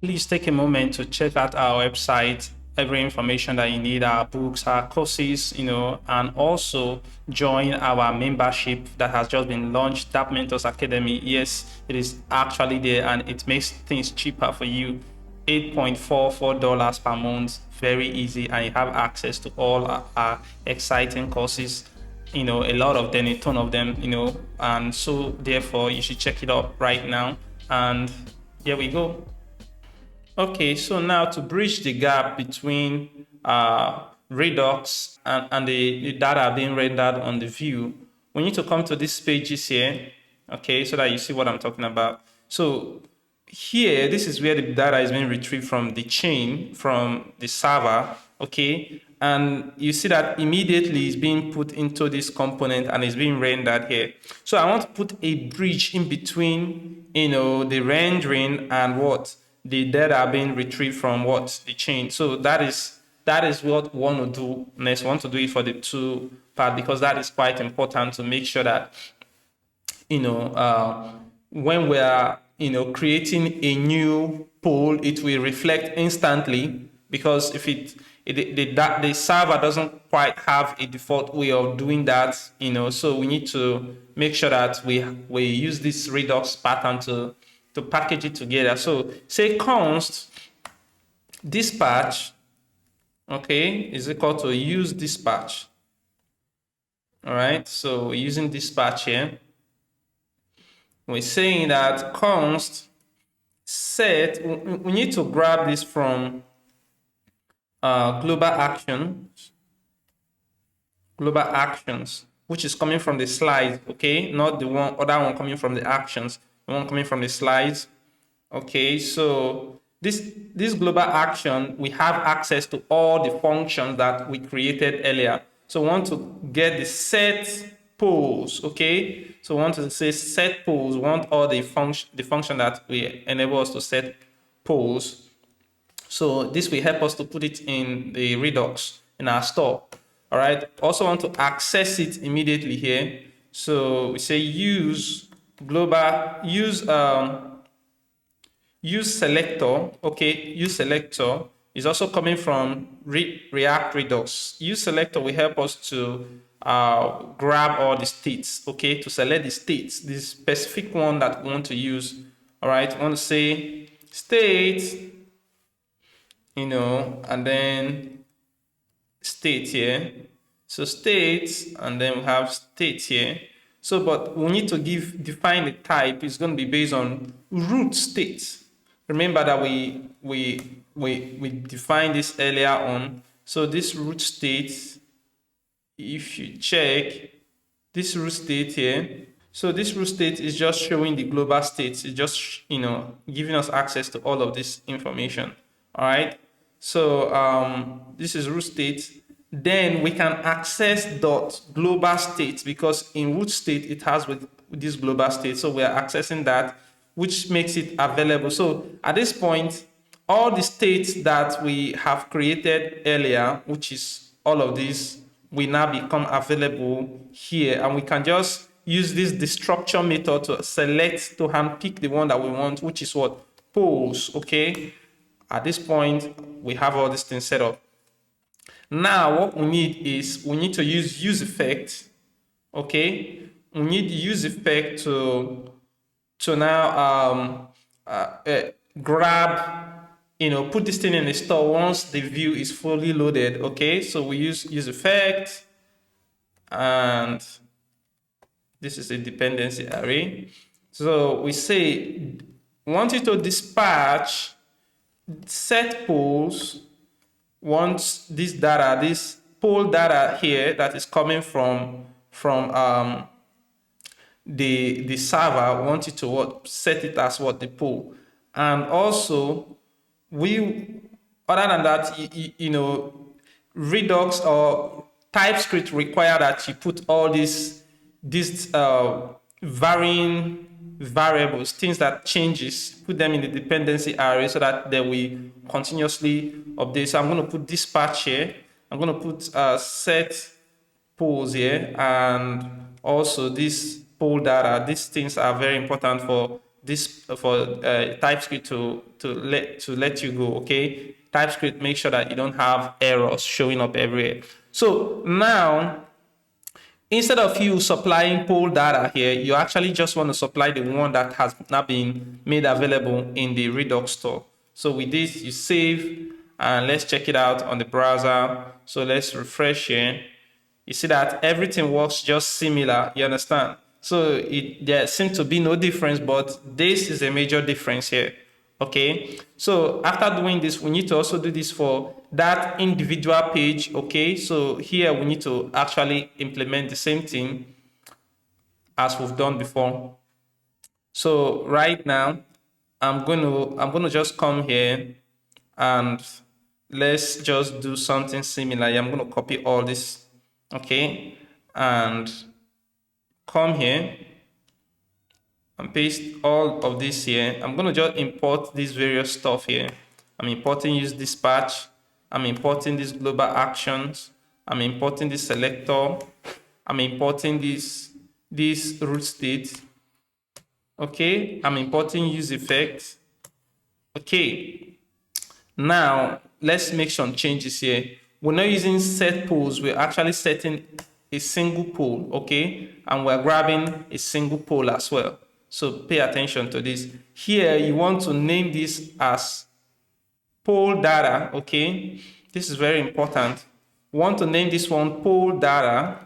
Please take a moment to check out our website, every information that you need, our books, our courses, and also join our membership that has just been launched, DApp Mentors Academy. Yes, it is actually there, and it makes things cheaper for you. $8.44 per month. Very easy, and you have access to all our exciting courses, a lot of them, a ton of them, and so therefore you should check it out right now. And here we go. Okay, so now to bridge the gap between Redux and the data being rendered on the view, we need to come to these pages here, okay, so that you see what I'm talking about. So here, this is where the data is being retrieved from the chain, from the server, okay, and you see that immediately it's being put into this component and it's being rendered here. So I want to put a bridge in between, the rendering and what the data being retrieved from what the chain. So that is what we want to do next. We want to do it for the two part, because that is quite important to make sure that when we are creating a new poll, it will reflect instantly, because if the server doesn't quite have a default way of doing that, so we need to make sure that we use this Redux pattern to package it together. So say const dispatch, okay, is equal to use dispatch. All right, so we're using dispatch here. We're saying that const set, we need to grab this from global actions, which is coming from the slides, okay, not the other one coming from the actions, the one coming from the slides. Okay, so this global action, we have access to all the functions that we created earlier. So we want to get the set polls, okay? So we want to say set polls, we want all the function that we enable us to set polls. So this will help us to put it in the Redux in our store. All right. Also want to access it immediately here. So we say use global, use selector. Okay, use selector is also coming from React Redux. Use selector will help us to grab all the states, okay, to select the states, this specific one that we want to use. All right, we want to say state, and then state here. So state, and then we have state here. So, but we need to define the type. It's going to be based on root state. Remember that we defined this earlier on. So this root state, if you check this root state here, so this root state is just showing the global states. It's just giving us access to all of this information. All right. So this is root state. Then we can access .global state, because in root state it has with this global state. So we are accessing that, which makes it available. So at this point, all the states that we have created earlier, which is all of these, will now become available here, and we can just use this destructure method to select, to handpick the one that we want, which is what? Polls. Okay. At this point, we have all these things set up. Now, what we need is we need to use effect. Okay, we need use effect to now grab, put this thing in the store once the view is fully loaded. Okay, so we use effect, and this is a dependency array. So we say we want it to dispatch set polls once this data, this poll data here that is coming from the server, we want it to what? Set it as what? The poll. And also other than that, Redux or TypeScript require that you put all these varying variables, things that changes, put them in the dependency array so that they will continuously update. So I'm going to put dispatch here. I'm going to put set polls here, and also this poll data. These things are very important for TypeScript to let you go. Okay, TypeScript, make sure that you don't have errors showing up everywhere. So now, instead of you supplying poll data here, you actually just want to supply the one that has now been made available in the Redux store. So with this, you save, and let's check it out on the browser. So let's refresh here. You see that everything works just similar, you understand? So there seems to be no difference, but this is a major difference here. Okay, so after doing this, we need to also do this for that individual page. Okay, so here we need to actually implement the same thing as we've done before. So right now, I'm gonna just come here and let's just do something similar. I'm gonna copy all this, okay, and come here and paste all of this here. I'm gonna just import these various stuff here. I'm importing use dispatch. I'm importing these global actions. I'm importing this selector. I'm importing this root state. Okay, I'm importing use effect. Okay, now let's make some changes here. We're not using set polls, we're actually setting a single poll, okay, and we're grabbing a single poll as well. So pay attention to this. Here you want to name this as poll data, okay. This is very important. We want to name this one poll data.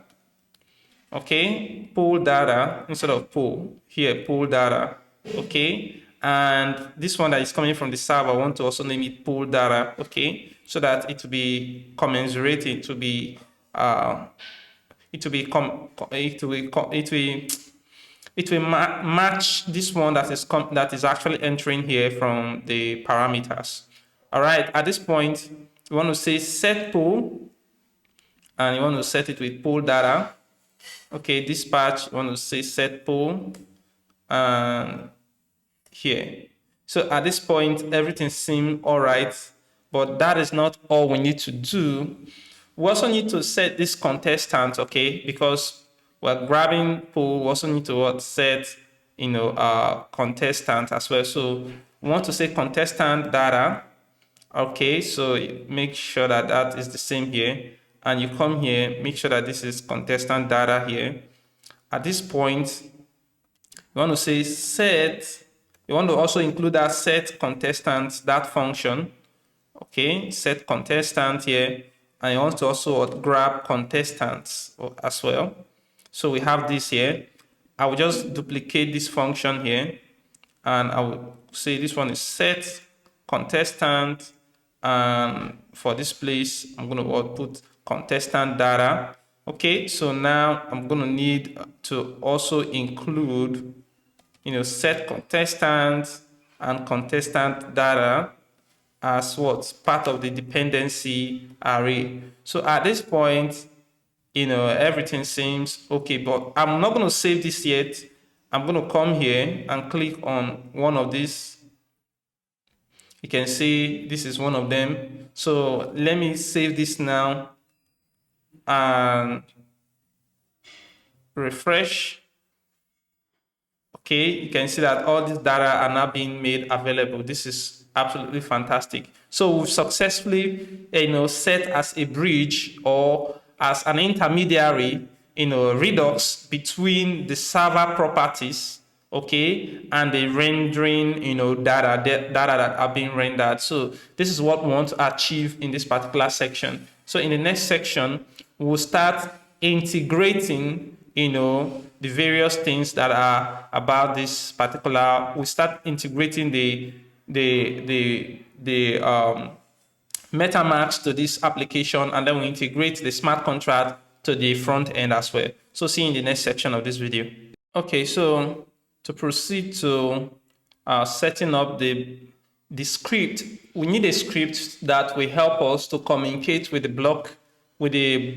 Okay, poll data instead of poll. Here, poll data. Okay, and this one that is coming from the server, I want to also name it poll data. Okay, so that it will be commensurate. It will be match this one that is actually entering here from the parameters. All right. At this point, you want to say set poll, and you want to set it with poll data. Okay, dispatch, you want to say set poll, and here. So at this point, everything seems all right, but that is not all we need to do. We also need to set this contestant, okay, because we're grabbing poll. We also need to set, contestant as well. So we want to say contestant data. Okay, so make sure that that is the same here. And you come here, make sure that this is contestant data here. At this point, you want to say set, you want to also include that set contestant, that function. Okay, set contestant here. And you want to also grab contestants as well. So we have this here. I will just duplicate this function here. And I will say this one is set contestant. And for this place, I'm going to output contestant data. Okay, so now I'm going to need to also include, set contestant and contestant data as what? Part of the dependency array. So at this point, everything seems okay, but I'm not going to save this yet. I'm going to come here and click on one of these. You can see this is one of them. So let me save this now and refresh. Okay, you can see that all this data are now being made available. This is absolutely fantastic. So we've successfully, set as a bridge or as an intermediary, Redux between the server properties, okay, and the rendering, data that are being rendered. So this is what we want to achieve in this particular section. So in the next section, we'll start integrating, the various things that are about this particular. We start integrating the MetaMask to this application, and then we integrate the smart contract to the front end as well. So see you in the next section of this video. Okay, so to proceed to setting up the script, we need a script that will help us to communicate with the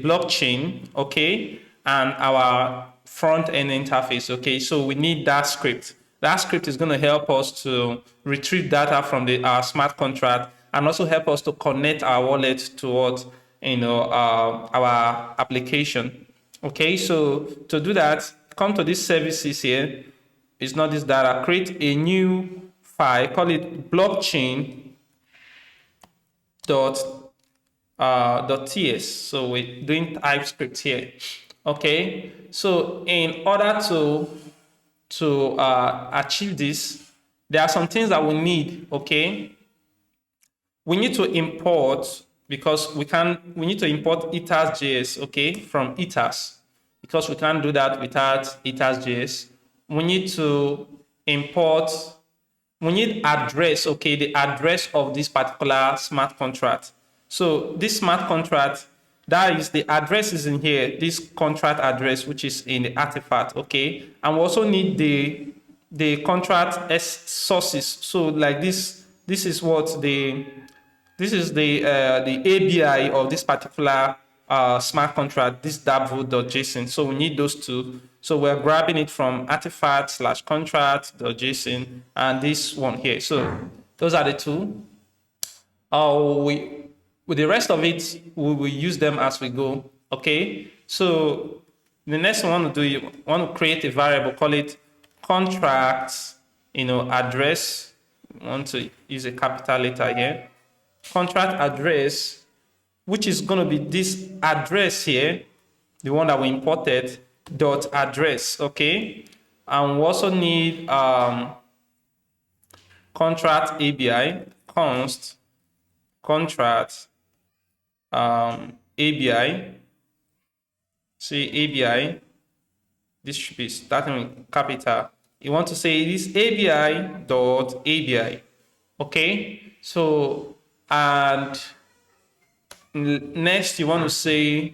blockchain, okay, and our front end interface. Okay, so we need that script. That script is going to help us to retrieve data from our smart contract and also help us to connect our wallet towards our application. Okay, so to do that, come to these services here. It's not this data. Create a new file, call it blockchain.ts. So we're doing TypeScript here. Okay, so in order to achieve this, there are some things that we need. Okay, we need to import, because we need to import ethers.js, okay, from ethers, because we can't do that without ethers.js. We need to import, we need address, okay, the address of this particular smart contract. So this smart contract, that is, the address is in here, this contract address, which is in the artifact, okay. And we also need the contract sources. So like this is what this is the ABI of this particular smart contract, this dapp.json. So we need those two. So we're grabbing it from artifact/contract.json and this one here. So those are the two. With the rest of it, we will use them as we go. Okay. So the next one we want to do, you want to create a variable, call it contracts, address. We want to use a capital letter here. Contract address, which is going to be this address here, the one that we imported, dot address, okay. And we also need contract ABI, const contract ABI. See ABI, this should be starting with capital. You want to say this ABI dot ABI, okay. So, and next you want to say, you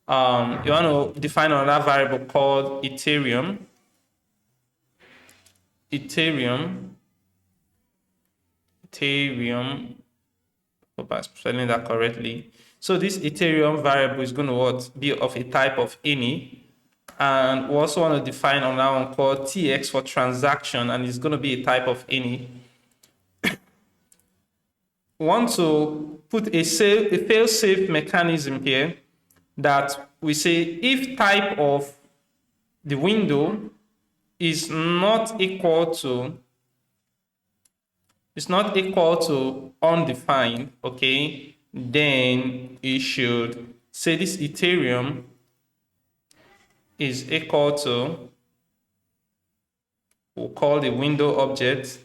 want to define another variable called Ethereum. Hope I'm spelling that correctly. So this Ethereum variable is going to be of a type of any. And we also want to define another one called TX for transaction, and it's going to be a type of any. We want to put a fail-safe mechanism here that we say if type of the window is not equal to undefined, okay, then you should say this Ethereum is equal to, we'll call the window object.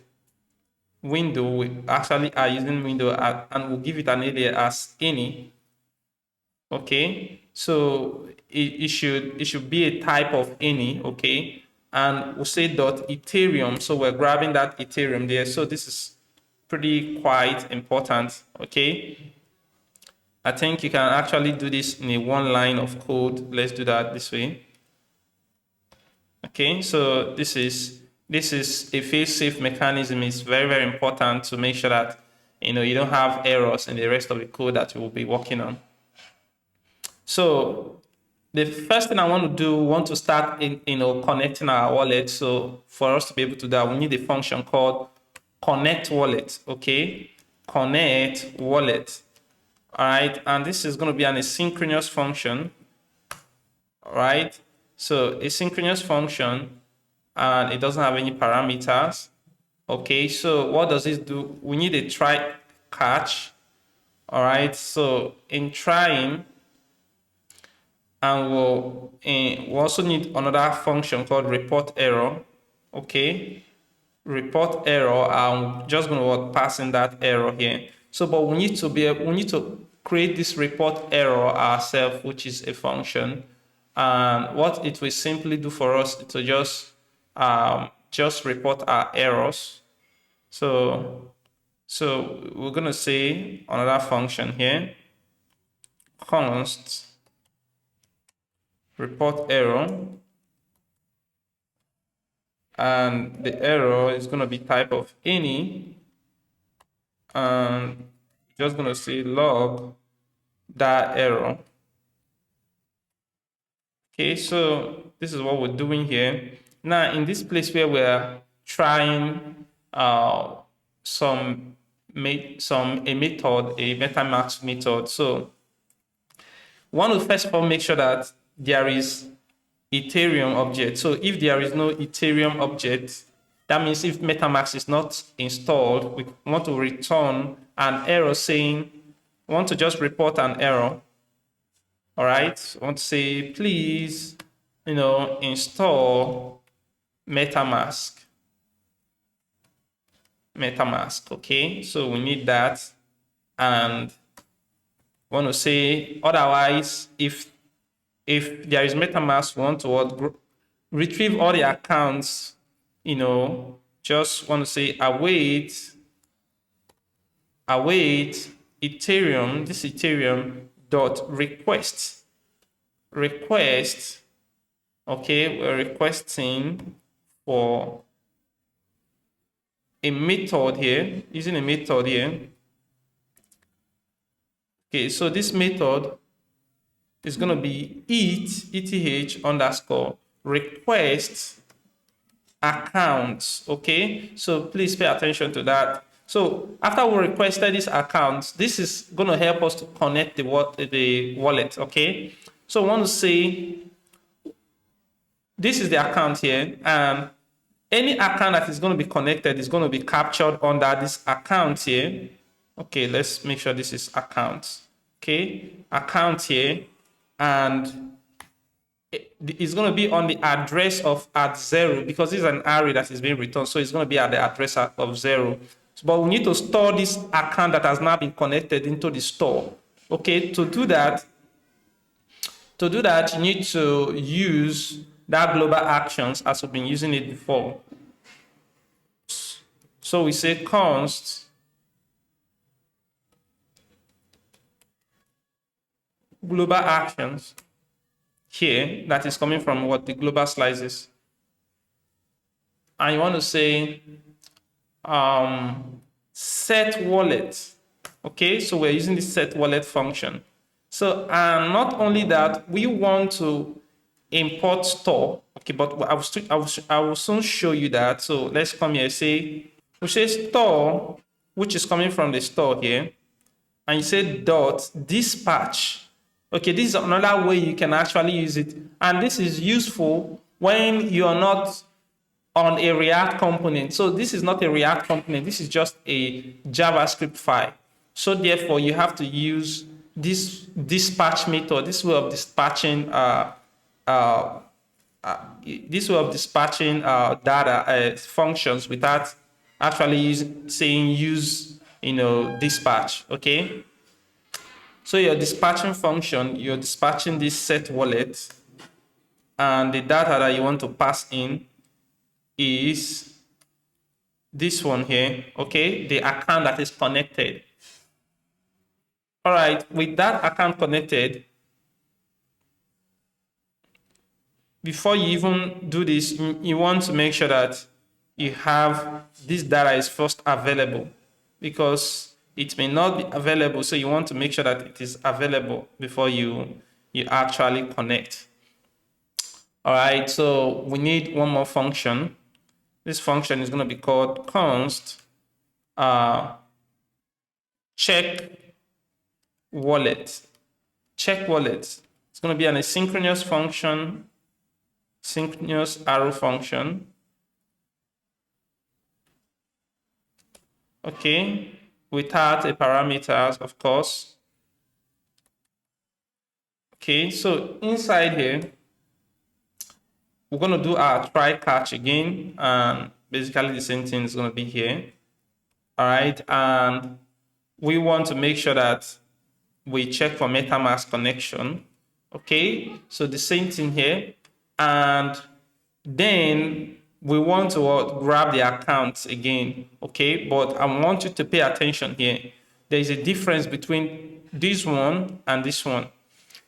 Window, we actually are using window and we'll give it an alias as any. Okay, so it should be a type of any, okay, and we'll say dot Ethereum. So we're grabbing that Ethereum there. So this is pretty quite important, okay. I think you can actually do this in a one line of code. Let's do that this way. Okay, so this is a fail-safe mechanism. It's very, very important to make sure that you don't have errors in the rest of the code that you will be working on. So the first thing I want to start connecting our wallet. So for us to be able to do that, we need a function called connect wallet. Okay, connect wallet. All right, and this is going to be an asynchronous function. All right, so asynchronous function, and it doesn't have any parameters. Okay, so what does this do? We need a try catch. All right, so in trying, and we also need another function called report error. Okay, report error. I'm just going to pass in that error here. So, but we need to create this report error ourselves, which is a function. And what it will simply do for us is to just report our errors. So we're going to say another function here, const report error, and the error is going to be type of any, and just going to say log that error. Okay, so this is what we're doing here. Now, in this place where we're trying a method, a MetaMask method. So we want to first of all make sure that there is Ethereum object. So if there is no Ethereum object, that means if MetaMask is not installed, we want to return an error saying, we want to just report an error. All right, I want to say, please, install MetaMask. Okay, so we need that. and want to say otherwise, if there is MetaMask, we want to retrieve all the accounts, just want to say await Ethereum, this Ethereum dot request, okay, we're requesting for a method here, using a method here. Okay, so this method is going to be eth underscore request accounts. Okay, so please pay attention to that. So after we requested these accounts, this is going to help us to connect the wallet. Okay, so I want to say this is the account here, and any account that is going to be connected is going to be captured under this account here. Okay, let's make sure this is account. Okay, account here, and it's going to be on the address of @0 because this is an array that is being returned, so it's going to be at the address of 0. But we need to store this account that has now been connected into the store. Okay, to do that, you need to use that global actions as we've been using it before. So we say const global actions here, that is coming from what the global slices, and you want to say set wallet. Okay, so we're using the set wallet function. So and not only that, we want to import store. Okay, but I will soon show you that. So let's come here, we say store, which is coming from the store here, and you say dot dispatch. Okay, this is another way you can actually use it, and this is useful when you are not on a React component. So this is not a React component, this is just a JavaScript file. So therefore you have to use this dispatch method, this way of dispatching data functions without actually use dispatch. Okay, so your dispatching function, you're dispatching this set wallet, and the data that you want to pass in is this one here. Okay, the account that is connected. All right, with that account connected, before you even do this, you want to make sure that you have this data is first available, because it may not be available. So you want to make sure that it is available before you actually connect. All right, so we need one more function. This function is going to be called const check wallet. Check wallet. It's going to be an asynchronous function, synchronous arrow function. Okay, without a parameters, of course. Okay, so inside here, we're going to do our try catch again, and basically the same thing is going to be here. All right, and we want to make sure that we check for MetaMask connection. Okay, so the same thing here, and then we want to grab the accounts again. Okay, but I want you to pay attention here. There is a difference between this one and this one.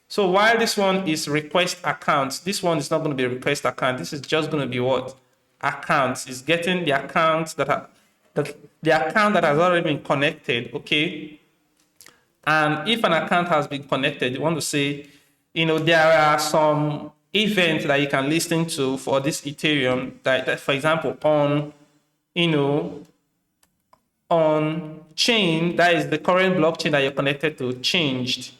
So while this one is request accounts, this one is not going to be request account. This is just going to be what? Accounts. It's getting the accounts the account that has already been connected. Okay. And if an account has been connected, you want to say, there are some events that you can listen to for this Ethereum that for example, on chain, that is the current blockchain that you're connected to, changed.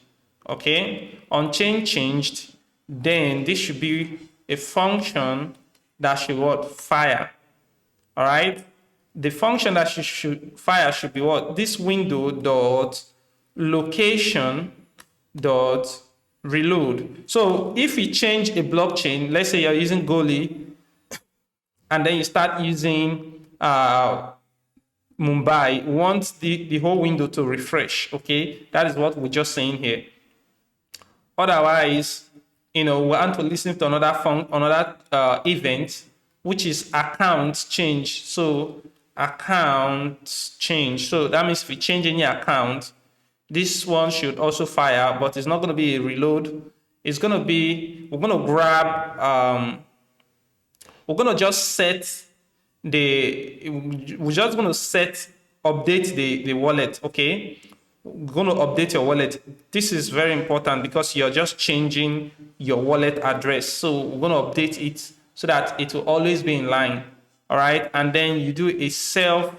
Okay, on chain changed, then this should be a function that should fire. All right, the function that should fire should be what? This window dot location dot reload. So if you change a blockchain, let's say you're using Goli, and then you start using Mumbai, we want the whole window to refresh. Okay, that is what we're just saying here. Otherwise, we want to listen to another event, which is account change. So account change. So that means if we change any account, this one should also fire, but it's not going to be a reload. It's going to be, we're going to grab, we're going to just set we're just going to update the wallet. Okay, we're going to update your wallet. This is very important because you're just changing your wallet address. So we're going to update it so that it will always be in line. All right, and then you do a self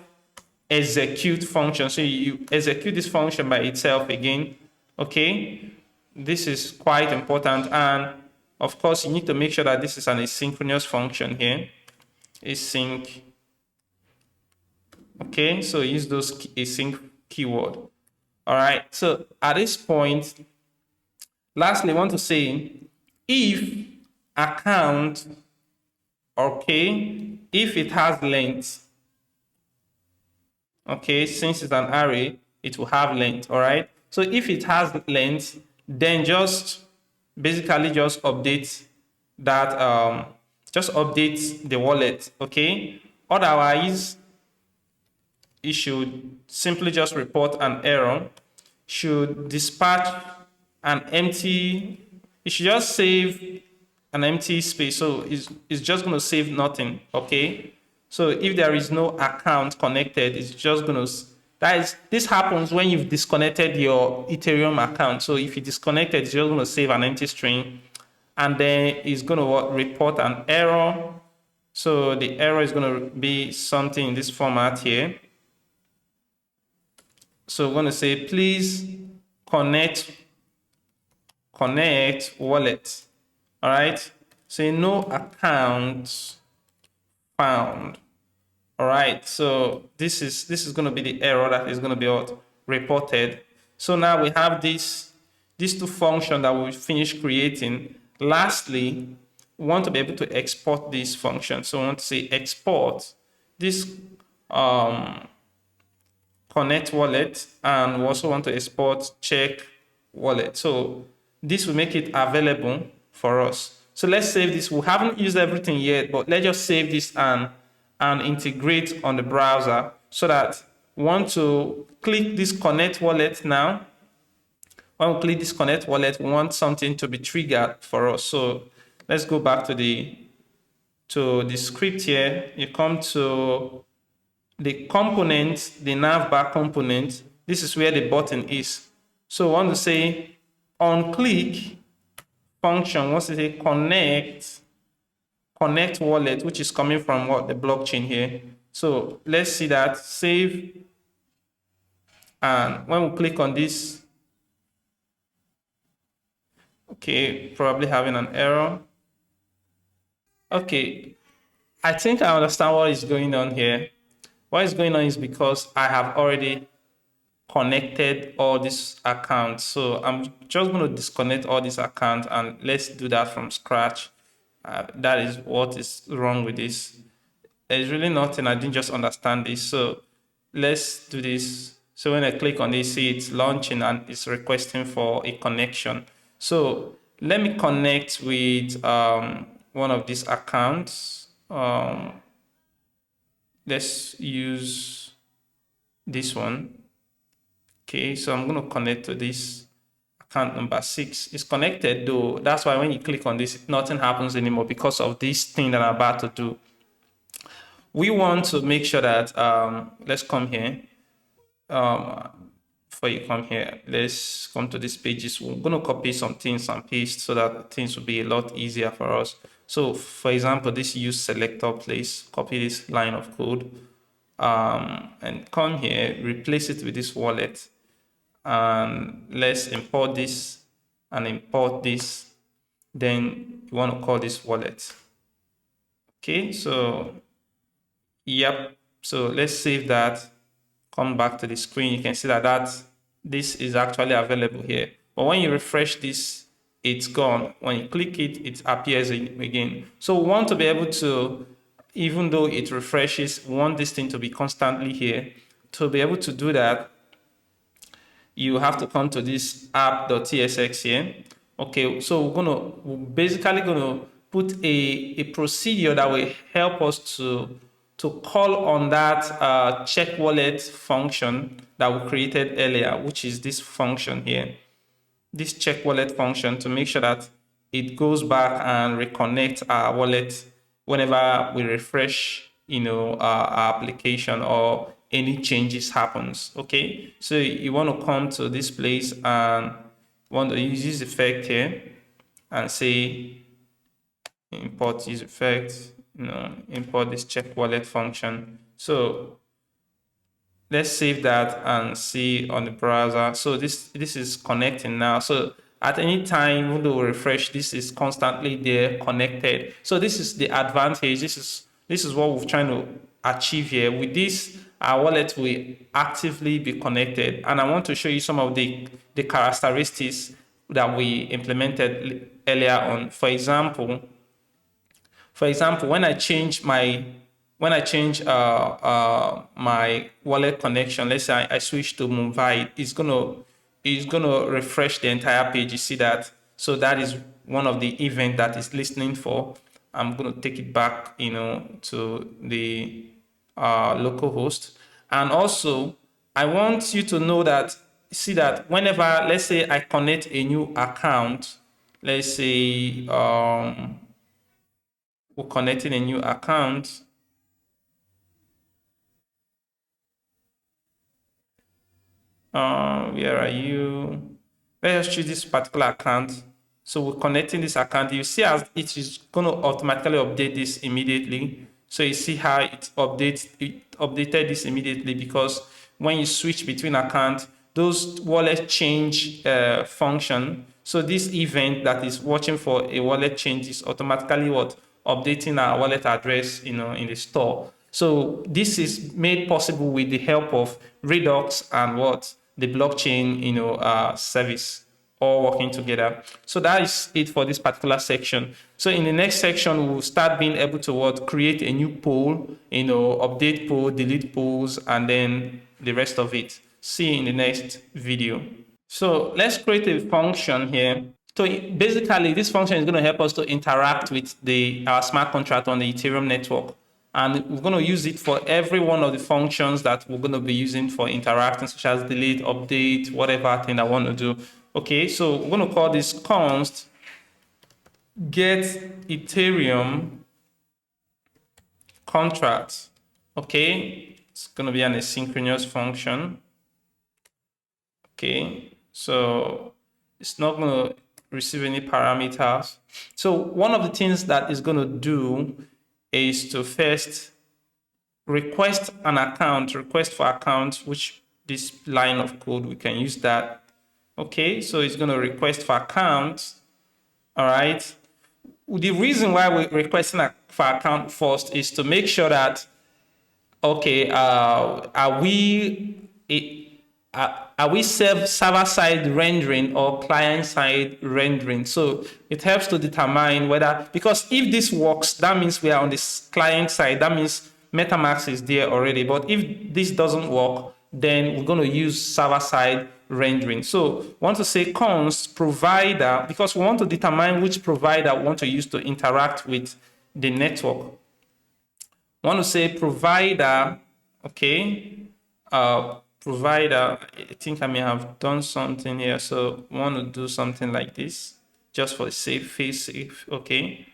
execute function. So you execute this function by itself again. Okay, this is quite important, and of course you need to make sure that this is an asynchronous function here. Async. Okay, so use those async keyword. All right, so at this point, lastly, I want to say if account, okay, if it has length, okay, since it's an array, it will have length. All right, so if it has length, then just basically just update that, just update the wallet. Okay, otherwise it should simply just report an error, should dispatch an empty, it should just save an empty space. So it's just going to save nothing. Okay, so if there is no account connected, it's just going to, this happens when you've disconnected your Ethereum account. So if you disconnected, it's just going to save an empty string, and then it's going to report an error. So the error is going to be something in this format here. So we're going to say, please connect wallet. All right. Say no account found. All right. So this is going to be the error that is going to be reported. So now we have these two functions that we finished creating. Lastly, we want to be able to export this function. So we want to say export this connect wallet, and we also want to export check wallet. So this will make it available for us. So let's save this. We haven't used everything yet, but let's just save this and integrate on the browser, so that we want to click this connect wallet now. When we click this connect wallet, we want something to be triggered for us. So let's go back to the script here. You come to the component, the navbar component. This is where the button is. So I want to say on click function, wants to say connect wallet, which is coming from the blockchain here. So let's see that, save. And when we click on this, okay, probably having an error. Okay, I think I understand what is going on here. What is going on is because I have already connected all these accounts. So I'm just going to disconnect all these accounts, and let's do that from scratch. That is what is wrong with this. There's really nothing. I didn't just understand this. So let's do this. So when I click on this, see it's launching and it's requesting for a connection. So let me connect with one of these accounts. Let's use this one. Okay, so I'm going to connect to this account number 6. It's connected though. That's why when you click on this, nothing happens anymore because of this thing that I'm about to do. We want to make sure that, let's come here. Before you come here, let's come to these pages. We're going to copy some things and paste so that things will be a lot easier for us. So for example, this use selector place, copy this line of code, and come here, replace it with this wallet. And let's import this and import this. Then you want to call this wallet. Okay, so yep. So let's save that. Come back to the screen. You can see that this is actually available here. But when you refresh this, it's gone. When you click it, it appears again. So we want to be able to, even though it refreshes, we want this thing to be constantly here. to be able to do that, you have to come to this app.tsx here. Okay, so we're basically gonna put a procedure that will help us to call on that check wallet function that we created earlier, which is this function here, this check wallet function, to make sure that it goes back and reconnect our wallet whenever we refresh, our application or any changes happens. Okay, so you want to come to this place and want to use this effect here and say import this effect, import this check wallet function. So let's save that and see on the browser. So this is connecting now. So at any time, when we refresh, this is constantly there connected. So this is the advantage. This is what we're trying to achieve here. With this, our wallet will actively be connected. And I want to show you some of the characteristics that we implemented earlier on. For example, when I change my wallet connection, let's say I switch to Mumbai, it's gonna refresh the entire page. You see that? So that is one of the events that is listening for. I'm gonna take it back, to the local host. And also, I want you to know that, see that whenever, let's say I connect a new account, let's say we're connecting a new account. Where are you? Let's choose this particular account. So we're connecting this account. You see as it is going to automatically update this immediately. So you see how it updated this immediately, because when you switch between accounts, those wallet change function. So this event that is watching for a wallet change is automatically updating our wallet address, in the store. So this is made possible with the help of Redux and the blockchain, service, all working together. So that is it for this particular section. So in the next section, we'll start being able to create a new poll, update poll, delete polls, and then the rest of it. See you in the next video. So let's create a function here. So basically, this function is going to help us to interact with our smart contract on the Ethereum network. And we're going to use it for every one of the functions that we're going to be using for interacting, such as delete, update, whatever thing I want to do. Okay, so we're going to call this const get Ethereum contract. Okay, it's going to be an asynchronous function. Okay, so it's not going to receive any parameters. So one of the things that it's going to do is to first request for account, which this line of code, we can use that. Okay, so it's going to request for account. All right. The reason why we're requesting for account first is to make sure that, okay, are we server-side rendering or client-side rendering? So it helps to determine whether, because if this works, that means we are on this client side. That means MetaMask is there already. But if this doesn't work, then we're going to use server-side rendering. So we want to say const provider, because we want to determine which provider we want to use to interact with the network. We want to say provider, okay, provider. I think I may have done something here, so I want to do something like this just for the safe. Okay,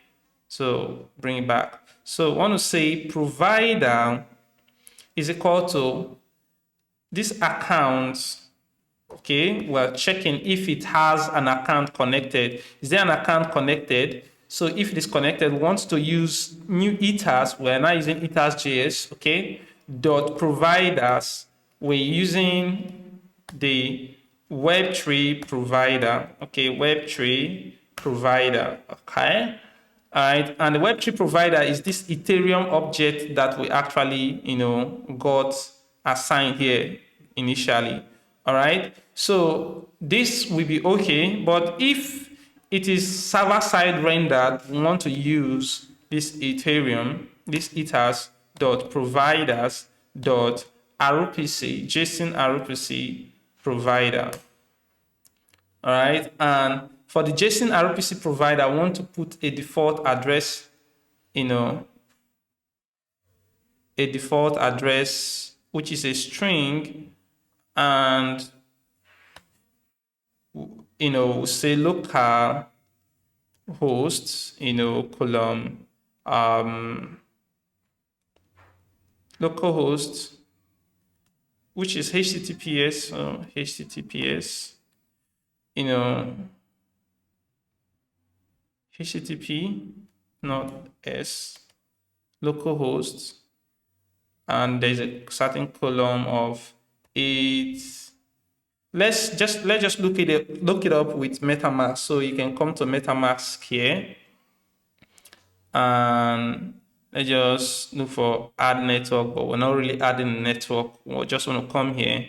so bring it back. So I want to say provider is equal to this account. Okay, we're checking if it has an account connected. Is there an account connected? So if it is connected, we want to use new ethers. We're not using ethers.js. Okay, dot providers. We're using the Web3 provider. Okay, Web3 provider. Okay, all right. And the Web3 provider is this Ethereum object that we actually, got assigned here initially. All right. So this will be okay, but if it is server-side rendered, we want to use this Ethereum, this ethers.providers dot RPC, JSON RPC provider. All right, and for the JSON RPC provider, I want to put a default address, a default address, which is a string, and, say local host, column, localhost, which is HTTPS, HTTPS, HTTP, not S, localhost, and there's a certain column of 8. Let's just look it up with MetaMask. So you can come to MetaMask here, and let's just look for add network, but we're not really adding a network. We just want to come here.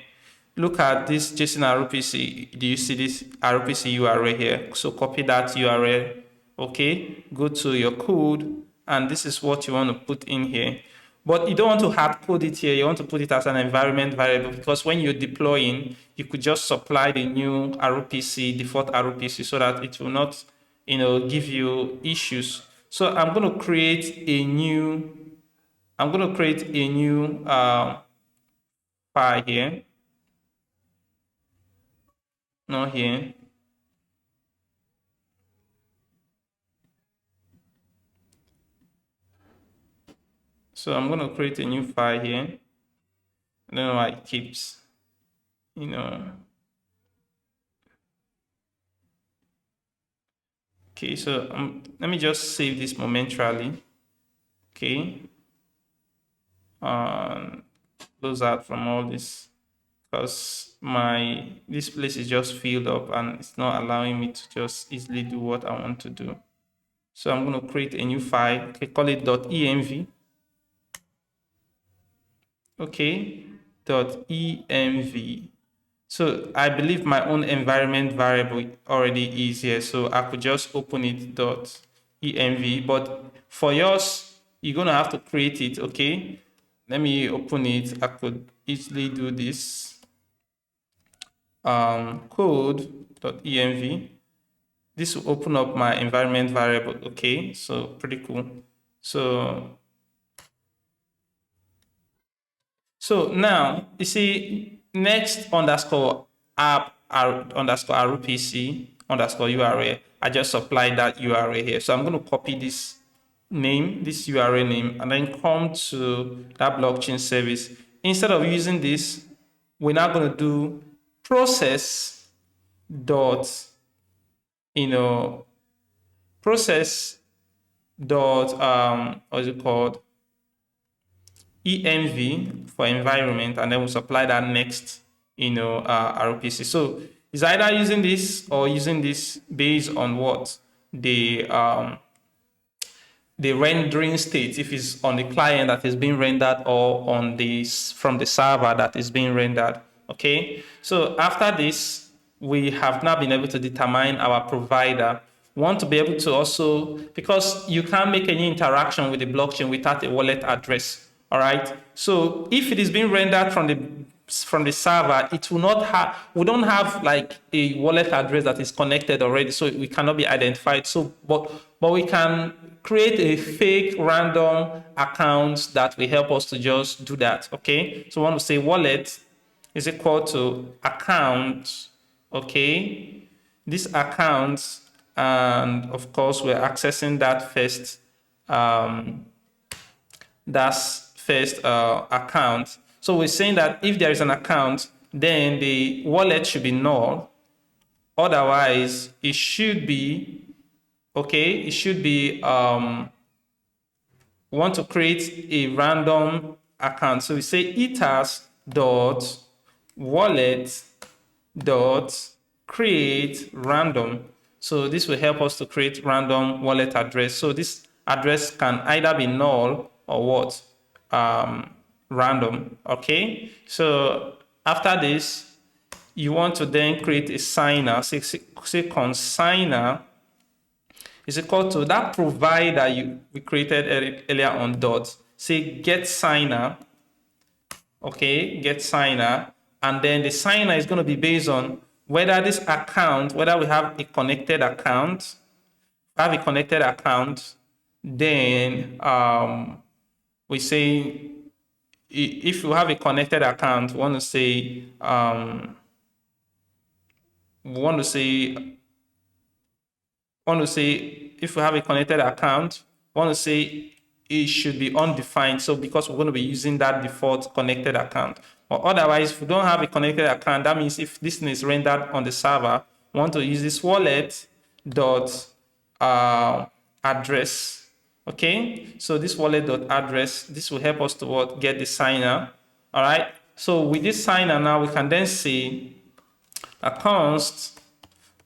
Look at this JSON RPC. Do you see this RPC URL here? So copy that URL. Okay, go to your code, and this is what you want to put in here. But you don't want to hard code it here. You want to put it as an environment variable, because when you're deploying, you could just supply the new RPC, default RPC, so that it will not, give you issues. So I'm going to create a new file here. Not here. So I'm going to create a new file here. I don't know why it keeps, Okay, so let me just save this momentarily. Okay. Close out from all this, because this place is just filled up and it's not allowing me to just easily do what I want to do. So I'm going to create a new file. Okay, call it .env. Okay, .env. So I believe my own environment variable already is here, so I could just open it .env. But for yours, you're gonna have to create it. Okay, let me open it. I could easily do this. Code.env. This will open up my environment variable. Okay, so pretty cool. So now you see next_app_rpc_URL. I just supplied that URL here. So I'm going to copy this URL name, and then come to that blockchain service. Instead of using this, we're now going to do process dot what's it called, env for environment, and then we'll supply that next RPC. So it's either using this or using this based on what the rendering state, if it's on the client that is being rendered or on this from the server that is being rendered. Okay, so after this, we have now been able to determine our provider. We want to be able to also, because you can't make any interaction with the blockchain without a wallet address. All right, so if it is being rendered from the server, it will not have, we don't have like a wallet address that is connected already, so we cannot be identified. So but we can create a fake random account that will help us to just do that. Okay, so we want to say wallet is equal to account. Okay, this account, and of course we're accessing that first account. So we're saying that if there is an account, then the wallet should be null. Otherwise, it should be, okay, it should be, we want to create a random account. So we say ethers dot wallet dot create random. So this will help us to create random wallet address. So this address can either be null or what? Random. Okay, so after this, you want to then create a signer. Say consigner is equal to that provider we created earlier on dot. Say get signer okay, get signer, and then the signer is going to be based on whether this account, whether we have a connected account, then we say if you have a connected account, we want to say if we have a connected account, we want to say it should be undefined. So because we're going to be using that default connected account. But otherwise, if we don't have a connected account, that means if this thing is rendered on the server, we want to use this wallet dot address. Okay, so this wallet dot address, this will help us to what? Get the signer. All right. So with this signer now, we can then say a const,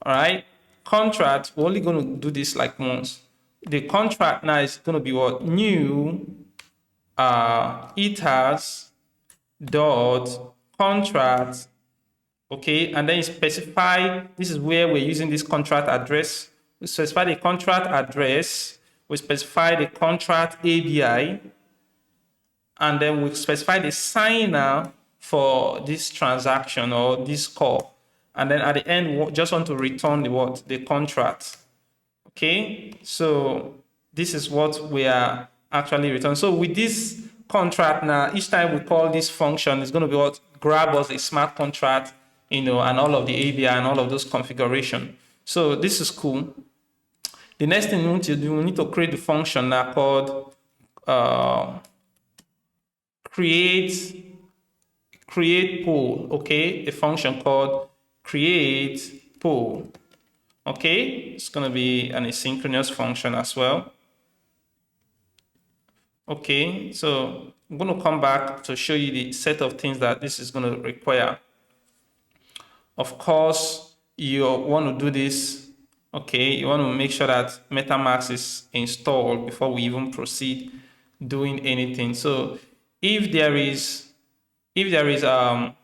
all right, contract. We're only going to do this like once. The contract now is going to be what? New ethers dot contract. Okay, and then you specify, this is where we're using this contract address. We specify the contract address, we specify the contract ABI, and then we specify the signer for this transaction or this call. And then at the end, we just want to return the what? The contract. Okay, so this is what we are actually returning. So with this contract now, each time we call this function, it's going to be what? Grab us a smart contract, and all of the ABI and all of those configuration. So this is cool. The next thing we need to do, we need to create the function now called create pool. Okay, a function called create pool. Okay, it's going to be an asynchronous function as well. Okay, so I'm going to come back to show you the set of things that this is going to require. Of course, you want to do this. Okay, you want to make sure that MetaMask is installed before we even proceed doing anything. So if there is no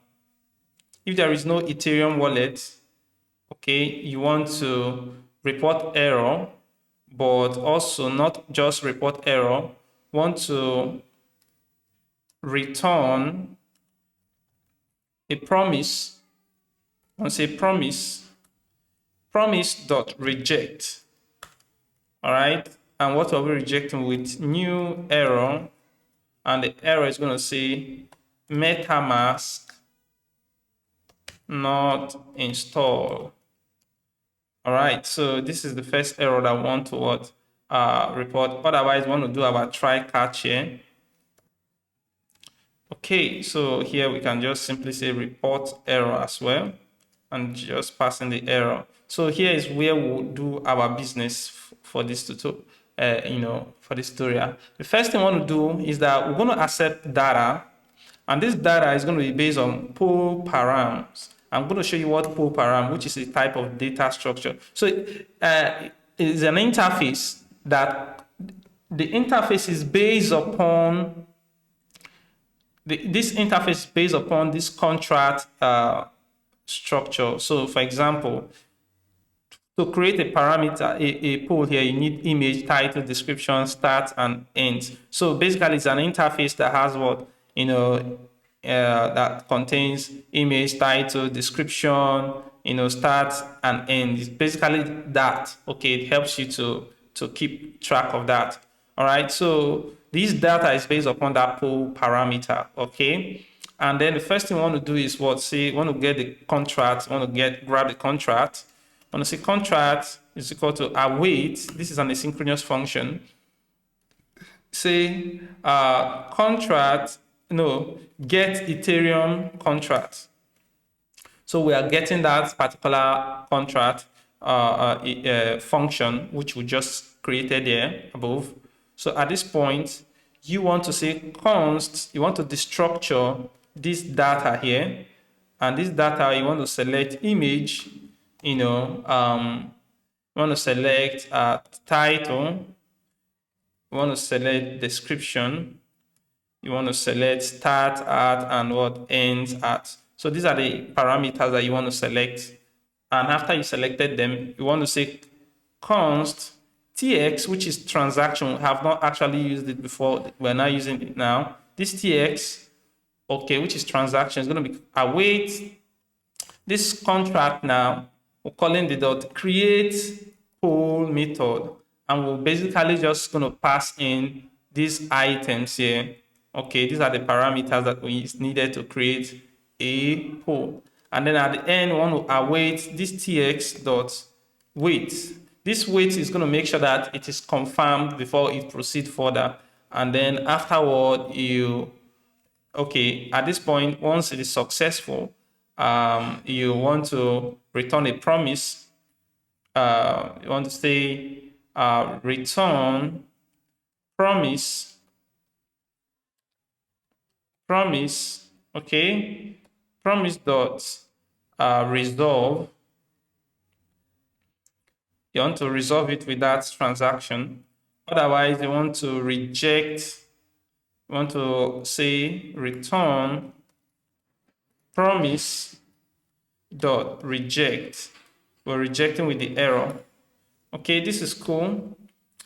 Ethereum wallet, okay, you want to report error, but also not just report error, want to return a promise. I want to say promise dot reject. All right, and what are we rejecting? With new error, and the error is going to say MetaMask not installed. All right, so this is the first error that I want to report. Otherwise, we want to do our try catch here. Okay, so here we can just simply say report error as well, and just passing the error. So here is where we'll do our business for this tutorial. For this tutorial, the first thing I want to do is that we're going to accept data, and this data is going to be based on pool params. I'm going to show you what pool param, which is a type of data structure. So it is an interface that the interface is based upon this contract structure. So for example, to create a parameter, a pool here, you need image, title, description, start, and end. So basically, it's an interface that has what, that contains image, title, description, start and end. It's basically that. Okay, it helps you to keep track of that. All right. So this data is based upon that pool parameter. Okay. And then the first thing we want to do is want to get the contract, grab the contract. I want to say contract is equal to await. This is an asynchronous function. Say contract, get Ethereum contract. So we are getting that particular contract function, which we just created there above. So at this point, you want to say const, you want to destructure this data here. And this data, you want to select image, you want to select title, you want to select description, you want to select start at and what ends at. So these are the parameters that you want to select. And after you selected them, you want to say const tx, which is transaction. We have not actually used it before. We're not using it now. This tx okay, which is transaction, is going to be await this contract now. We're calling the dot create poll method, and we're basically just going to pass in these items here. Okay, these are the parameters that we needed to create a poll. And then at the end, we want to await this tx dot wait. This wait is going to make sure that it is confirmed before it proceeds further. And then afterward, okay, at this point, once it is successful, you want to return a promise. You want to say return promise, okay, promise dot resolve. You want to resolve it with that transaction. Otherwise, you want to reject. You want to say return promise dot reject. We're rejecting with the error. Okay, this is cool.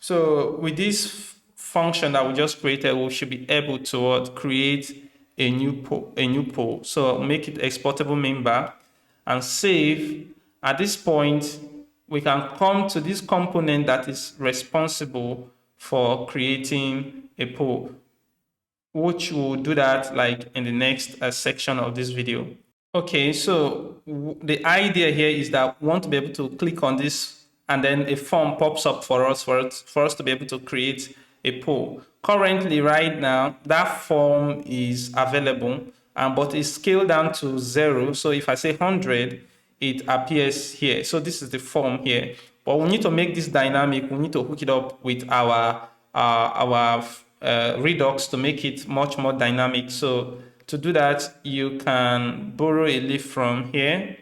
So with this function that we just created, we should be able to create a new poll. So make it exportable member and save. At this point, we can come to this component that is responsible for creating a poll, which will do that like in the next section of this video. Okay, so the idea here is that we want to be able to click on this and then a form pops up for us to be able to create a poll. Currently, right now, that form is available, but it's scaled down to 0. So if I say 100, it appears here. So this is the form here. But we need to make this dynamic. We need to hook it up with our Redux to make it much more dynamic. So to do that, you can borrow a leaf from here.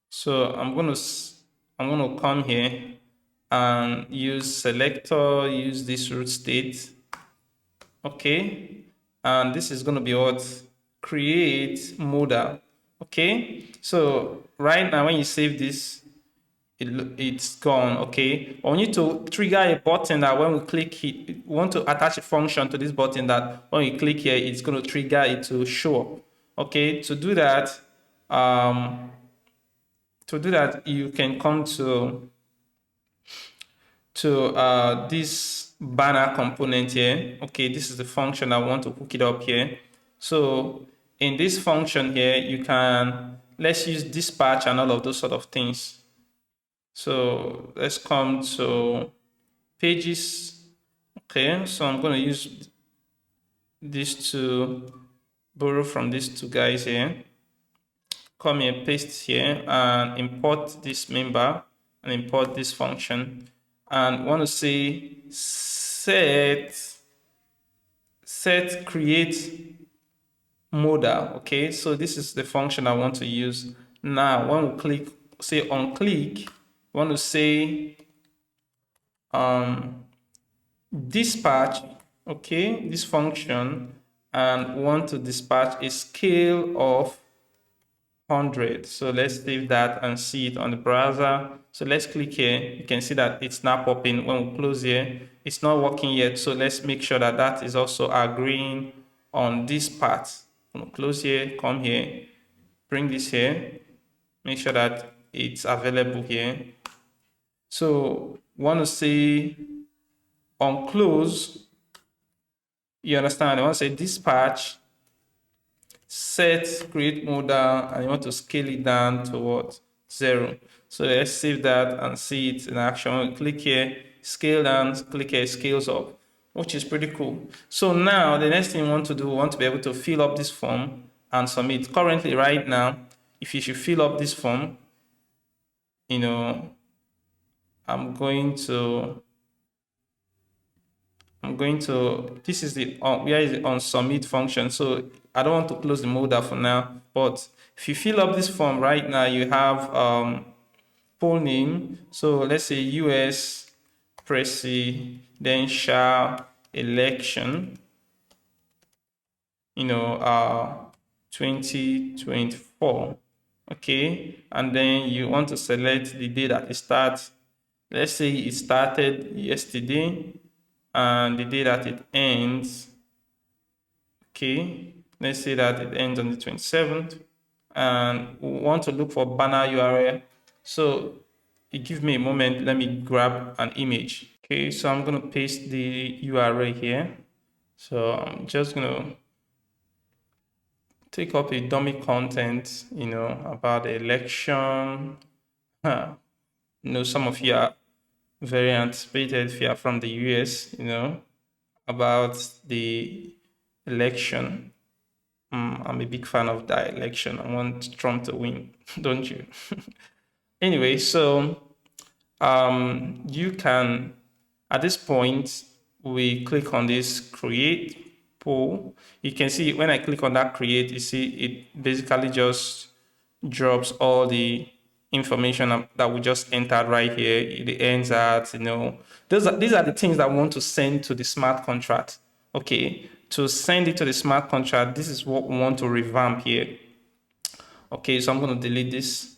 So I'm going to come here and use selector, use this root state. Okay. And this is going to be what? Create modal. Okay. So right now, when you save this, it's gone. Okay. But we need to trigger a button that when we click it, we want to attach a function to this button that when we click here, it's going to trigger it to show up. Okay. To do that, you can come to this banner component here. Okay, this is the function I want to hook it up here. So in this function here, you can, let's use dispatch and all of those sort of things. So let's come to pages. Okay, so I'm going to use this to borrow from these two guys here. Come here, paste here, and import this member and import this function. And want to say set create modal. Okay, so this is the function I want to use. Now, when we click, say on click, we want to say dispatch, okay, this function, and we want to dispatch a scale of 100. So let's save that and see it on the browser. So let's click here. You can see that it's now popping. When we close here, it's not working yet. So let's make sure that that is also agreeing on this part. When we close here, come here, bring this here, make sure that it's available here. So want to say on close, you understand? I want to say dispatch set create modal, and you want to scale it down to what? 0. So let's save that and see it in action. Click here, scale down, click here, scales up, which is pretty cool. So now the next thing we want to do, we want to be able to fill up this form and submit. Currently, right now, if you should fill up this form, I'm going to, this is the, where is the on submit function. So I don't want to close the modal for now, but if you fill up this form right now, you have poll name. So let's say US presidential election, 2024. Okay. And then you want to select the day that it starts. Let's say it started yesterday and the day that it ends Okay, let's say that it ends on the 27th, and we want to look for banner URL. So it gives me a moment. Let me grab an image. Okay, so I'm gonna paste the URL here. So I'm just gonna take up a dummy content, about the election. Some of you are very anticipated if you are from the US, about the election. I'm a big fan of that election. I want Trump to win, don't you? Anyway, so you can, at this point, we click on this create poll. You can see when I click on that create, you see it basically just drops all the information that we just entered right here. The ends at, these are the things that we want to send to the smart contract. Okay, to send it to the smart contract, this is what we want to revamp here. Okay, so I'm going to delete this.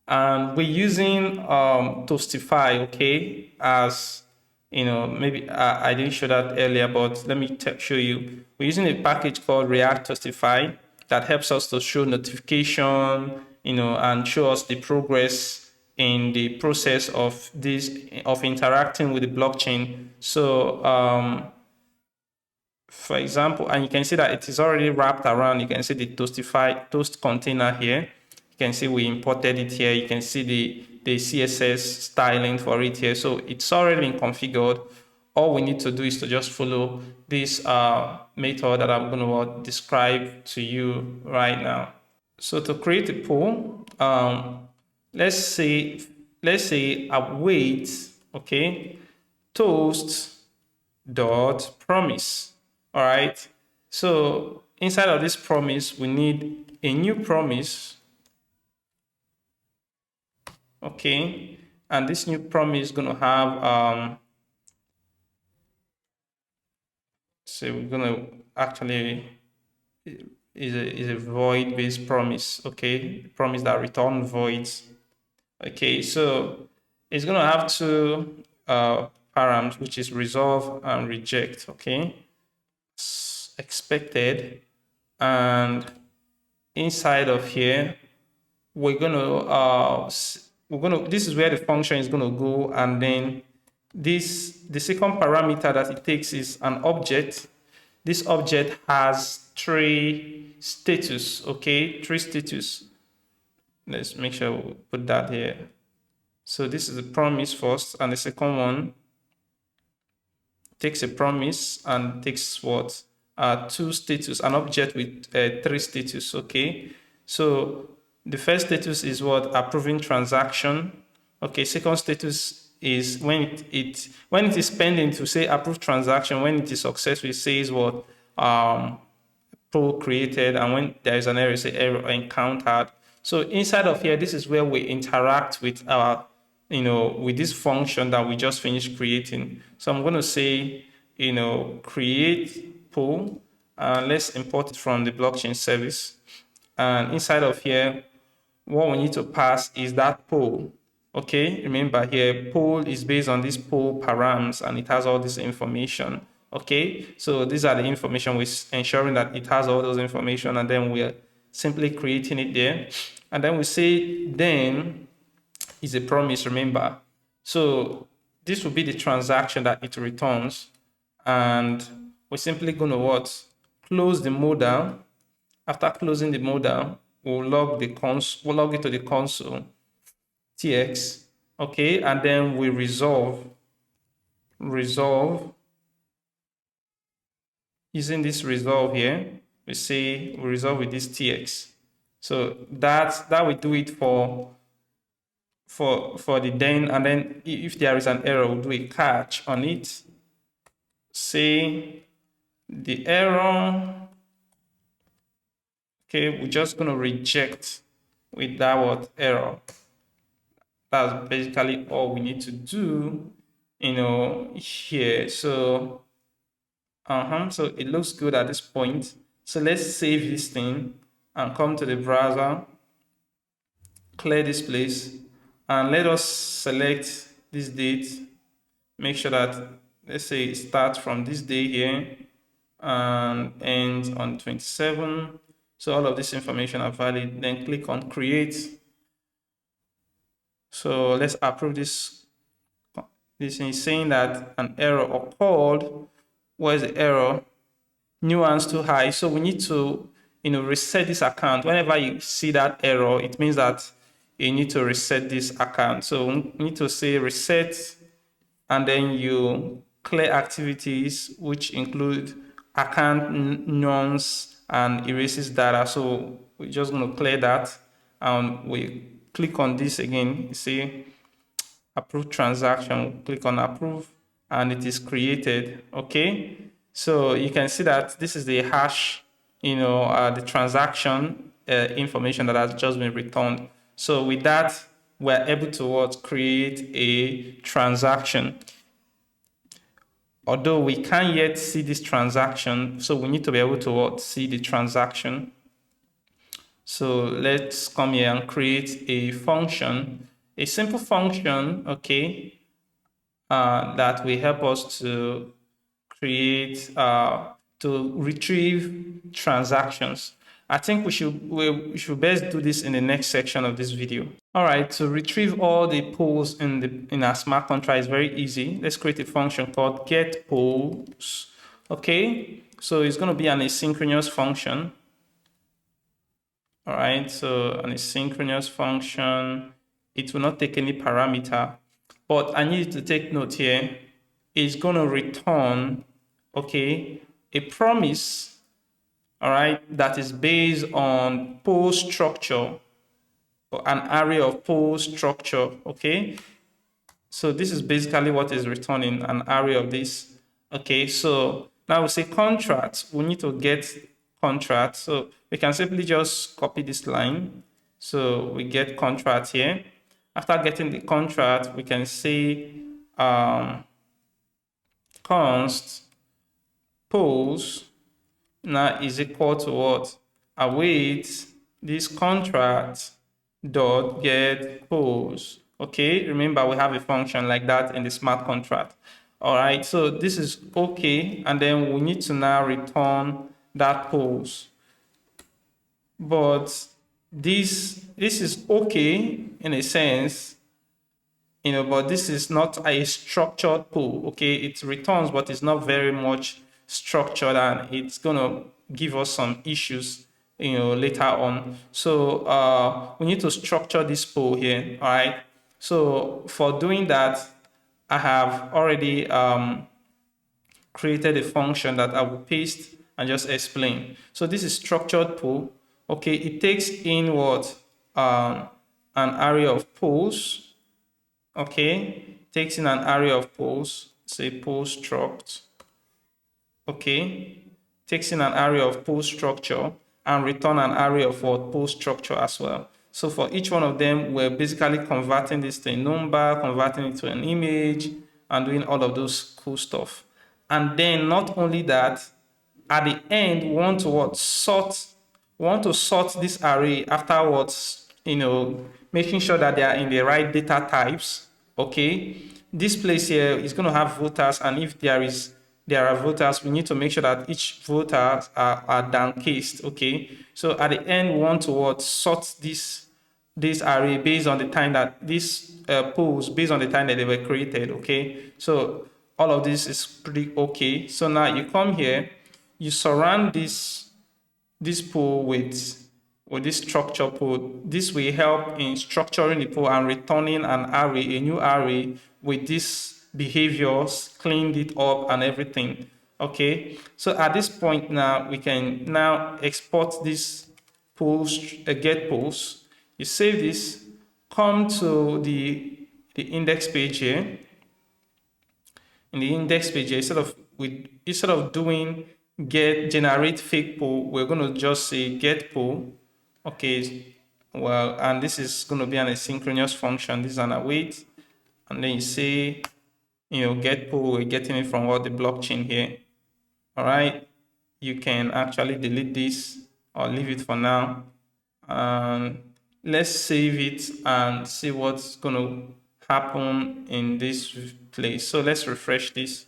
And we're using Toastify, okay, as, maybe I didn't show that earlier, but let me show you. We're using a package called React Toastify that helps us to show notification, and show us the progress in the process of interacting with the blockchain. So, for example, and you can see that it is already wrapped around. You can see the toast container here. You can see we imported it here. You can see the CSS styling for it here. So it's already been configured. All we need to do is to just follow this method that I'm going to describe to you right now. So to create a poll, let's say await, okay, toast dot promise. All right. So inside of this promise, we need a new promise. Okay. And this new promise is going to have, so we're going to actually, is a void based promise. Okay. Promise that return voids. Okay. So it's going to have two params, which is resolve and reject. Okay. Expected, and inside of here we're gonna this is where the function is gonna go, and then the second parameter that it takes is an object. This object has three status. Okay, three status. Let's make sure we put that here. So this is the promise first, and the second one takes a promise and takes what? Two status, an object with three status. Okay, so the first status is what? Approving transaction. Okay, second status is when it is pending to say approve transaction. When it is successful, it says what? Poll created, and when there is an error, say error encountered. So inside of here, this is where we interact with our, with this function that we just finished creating. So I'm going to say, create poll, and let's import it from the blockchain service. And inside of here, what we need to pass is that poll. Okay, remember here, poll is based on this poll params, and it has all this information. Okay, so these are the information. We're ensuring that it has all those information, and then we're simply creating it there. And then we say then is a promise, remember. So this will be the transaction that it returns, and we're simply going to what? Close the modal. After closing the modal, we'll log it to the console tx. Okay, and then we resolve using this resolve here. We say we resolve with this tx. So that we do it for the then, and then if there is an error, we'll do a catch on it. Say the error. Okay, we're just going to reject with that word error. That's basically all we need to do, here. So, so it looks good at this point. So let's save this thing and come to the browser, clear this place, and let us select this date. Make sure that, let's say, it starts from this day here, and ends on 27. So all of this information are valid. Then click on create. So let's approve this. This is saying that an error occurred. Where's the error? Nuance too high. So we need to, reset this account. Whenever you see that error, it means that you need to reset this account. So we need to say reset, and then you clear activities, which include account nuance and erases data. So we're just going to clear that, and we click on this again. You see approve transaction, click on approve, and it is created. Okay, so you can see that this is the hash, the transaction information that has just been returned. So with that, we're able to create a transaction. Although we can't yet see this transaction, so we need to be able to see the transaction. So let's come here and create a function, a simple function, okay, that will help us to create, to retrieve transactions. I think we should best do this in the next section of this video. All right, to retrieve all the polls in our smart contract is very easy. Let's create a function called get polls. Okay, so it's going to be an asynchronous function. All right, so an asynchronous function, it will not take any parameter, but I need to take note here. It's going to return, okay, a promise, all right, that is based on poll structure, or an array of poll structure, okay. So this is basically what is returning, an array of this. Okay, so now we say contract. We need to get contract. So we can simply just copy this line. So we get contract here. After getting the contract, we can say const polls now is equal to what? Await this contract dot get polls. Okay, remember we have a function like that in the smart contract. All right, so this is okay, and then we need to now return that polls. But this is okay in a sense, but this is not a structured poll. Okay, it returns, but it's not very much structured, and it's gonna give us some issues, later on. So we need to structure this poll here. All right. So for doing that, I have already created a function that I will paste and just explain. So this is structured poll. Okay, it takes in what an array of polls. Okay, takes in an array of polls, say poll struct. Okay, takes in an array of poll structure and return an array of what poll structure as well. So for each one of them, we're basically converting this to a number, converting it to an image, and doing all of those cool stuff. And then not only that, at the end, we want to sort this array afterwards, making sure that they are in the right data types. Okay, this place here is going to have voters, and if there are voters, we need to make sure that each voter are downcased. Okay, so at the end, we want to sort this array based on the time that these polls, based on the time that they were created. Okay, so all of this is pretty okay. So now you come here, you surround this pool with this structure pool. This will help in structuring the pool and returning an array, a new array with these behaviors, cleaned it up and everything. Okay, so at this point now, we can now export this pools, get pools. You save this, come to the index page here. In the index page here, instead of doing get generate fake poll, we're going to just say get poll. Okay, well, and this is going to be an asynchronous function. This is an await, and then you say, get poll. We're getting it from the blockchain here. All right, you can actually delete this or leave it for now, and let's save it and see what's going to happen in this place. So let's refresh this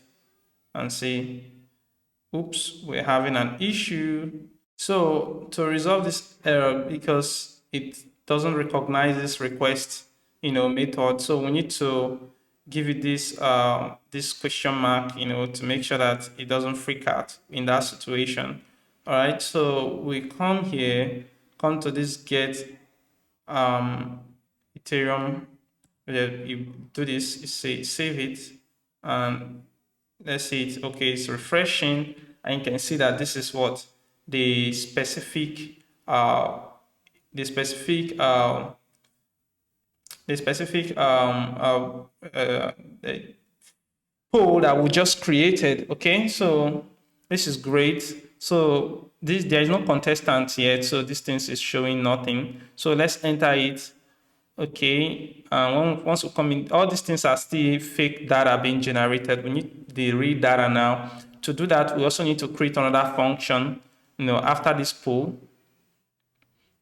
and see. Oops, we're having an issue. So to resolve this error, because it doesn't recognize this request, method, so we need to give it this question mark, to make sure that it doesn't freak out in that situation. All right, so we come here, come to this get Ethereum. You do this, you say save it, and let's see it. Okay, it's refreshing, and you can see that this is what the specific uh the specific the specific the poll that we just created. Okay, so this is great. So there is no contestant yet, so this thing is showing nothing. So let's enter it. Okay, once we come in, all these things are still fake data being generated. We need the real data now. To do that, we also need to create another function, after this pool.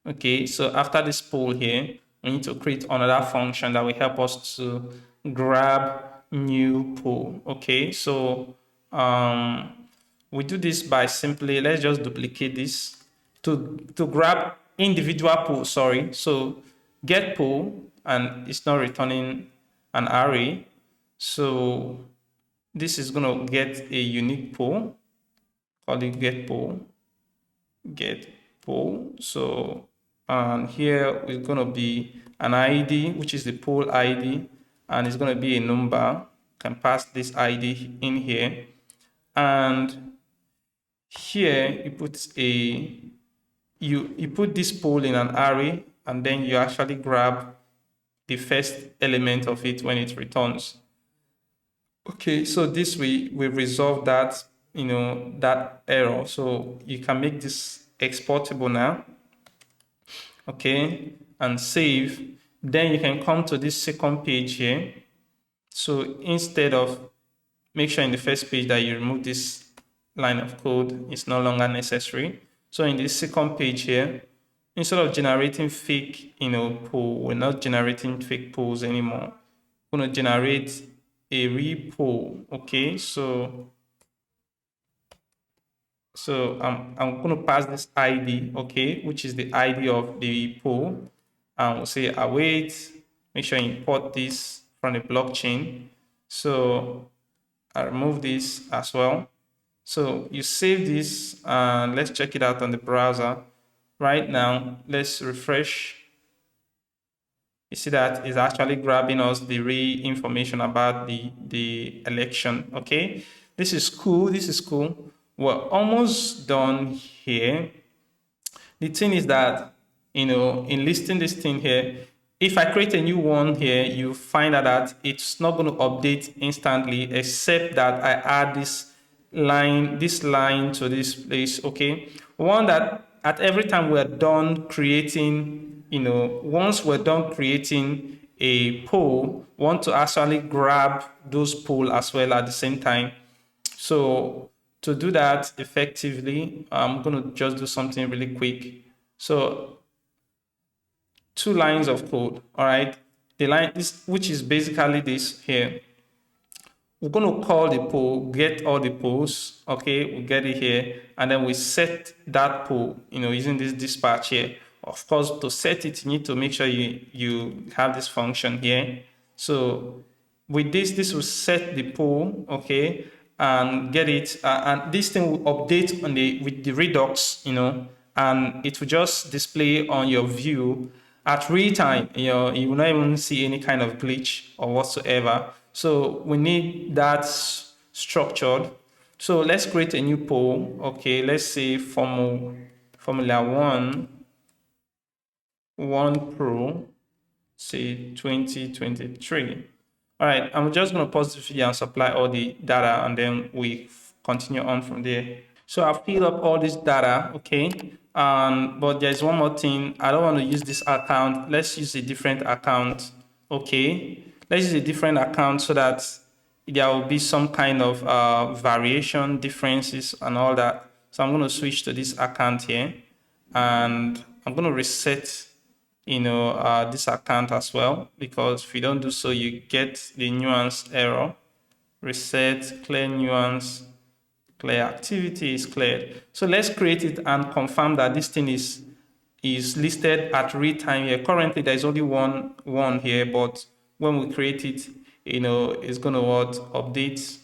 Okay, so after this pool here, we need to create another function that will help us to grab new pool. Okay, so we do this by simply, let's just duplicate this to grab individual pool, sorry. So get pool, and it's not returning an array. So this is going to get a unique pool, call it get pool. So here is going to be an ID, which is the pool ID, and it's going to be a number. Can pass this ID in here, and here you put you put this pool in an array, and then you actually grab the first element of it when it returns. Okay, so this way we resolve that, that error. So you can make this exportable now. Okay, and save. Then you can come to this second page here. So instead of, make sure in the first page that you remove this line of code, it's no longer necessary. So in this second page here, instead of generating fake, pool, we're not generating fake pools anymore. We're going to generate a real pool. Okay, so I'm going to pass this ID, okay, which is the ID of the pool, and we'll say await. Make sure you import this from the blockchain. So I remove this as well. So you save this, and let's check it out on the browser. Right now, let's refresh. You see that it's actually grabbing us the real information about the election. Okay, this is cool. This is cool. We're almost done here. The thing is that, in listing this thing here, if I create a new one here, you find out that it's not going to update instantly, except that I add this line to this place. Okay, one that at every time we're done creating, once we're done creating a poll, want to actually grab those poll as well at the same time. So to do that effectively, I'm going to just do something really quick. So 2 lines of code, all right? The line, which is basically this here. We're going to call the poll, get all the polls, okay? We get it here, and then we set that poll, using this dispatch here. Of course, to set it, you need to make sure you have this function here. So with this will set the poll, okay, and get it, and this thing will update with the Redux, and it will just display on your view at real time. You will not even see any kind of glitch or whatsoever. So we need that structured. So let's create a new poll. Okay, let's say Formula 1 Pro, say 2023. All right, I'm just going to pause the video and supply all the data, and then we continue on from there. So I've filled up all this data, okay? But there's one more thing. I don't want to use this account. Let's use a different account, okay? Let's use a different account so that there will be some kind of variation, differences, and all that. So I'm going to switch to this account here, and I'm going to reset this account as well, because if you don't do so, you get the nuance error. Reset, clear nuance, clear activity is cleared. So let's create it and confirm that this thing is listed at read time here. Currently, there's only one here, but when we create it, it's going to update.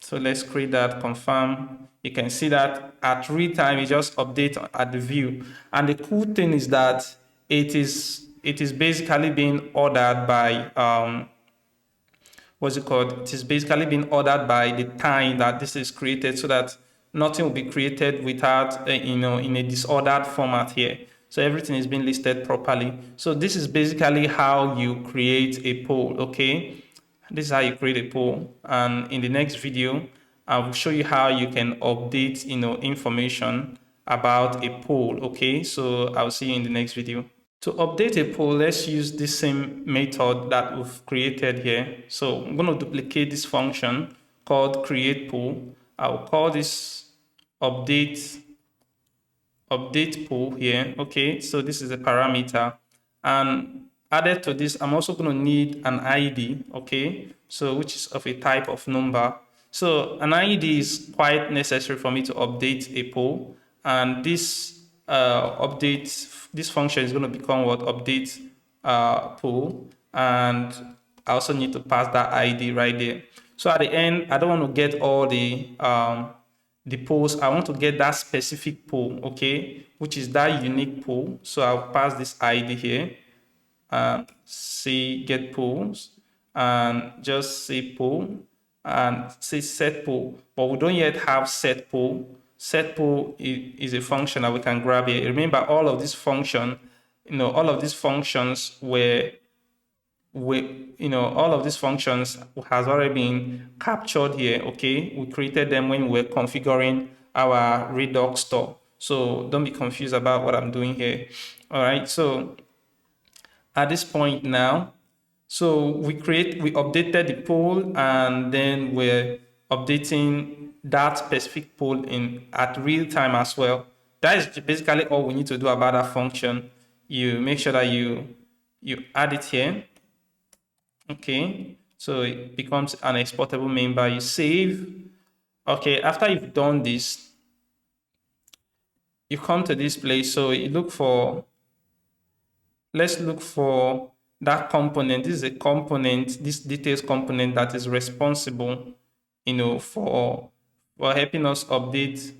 So let's create that, confirm. You can see that at read time, it just update at the view. And the cool thing is that it is basically being ordered by what's it called? It is basically being ordered by the time that this is created, so that nothing will be created without, in a disordered format here. So everything is being listed properly. So this is basically how you create a poll, okay? This is how you create a poll. And in the next video, I will show you how you can update, information about a poll, okay? So I'll see you in the next video. To update a poll, let's use this same method that we've created here. So I'm going to duplicate this function called create poll. I'll call this update poll here. Okay, so this is a parameter. And added to this, I'm also going to need an ID, okay, so which is of a type of number. So an ID is quite necessary for me to update a poll. And this this function is going to become what? Update poll. And I also need to pass that ID right there. So at the end, I don't want to get all the polls. I want to get that specific poll, okay, which is that unique poll. So I'll pass this ID here and say get polls and just say poll and say set poll. But we don't yet have set poll. Set poll is a function that we can grab here. Remember, all of these functions were all of these functions has already been captured here, okay? We created them when we were configuring our Redux store. So don't be confused about what I'm doing here. All right, so at this point now, so we updated the poll, and then we're updating that specific poll at real time as well. That is basically all we need to do about that function. You make sure that you add it here. Okay, so it becomes an exportable member. You save. Okay, after you've done this, you come to this place. So you let's look for that component. This is a component, this details component that is responsible, for helping us update,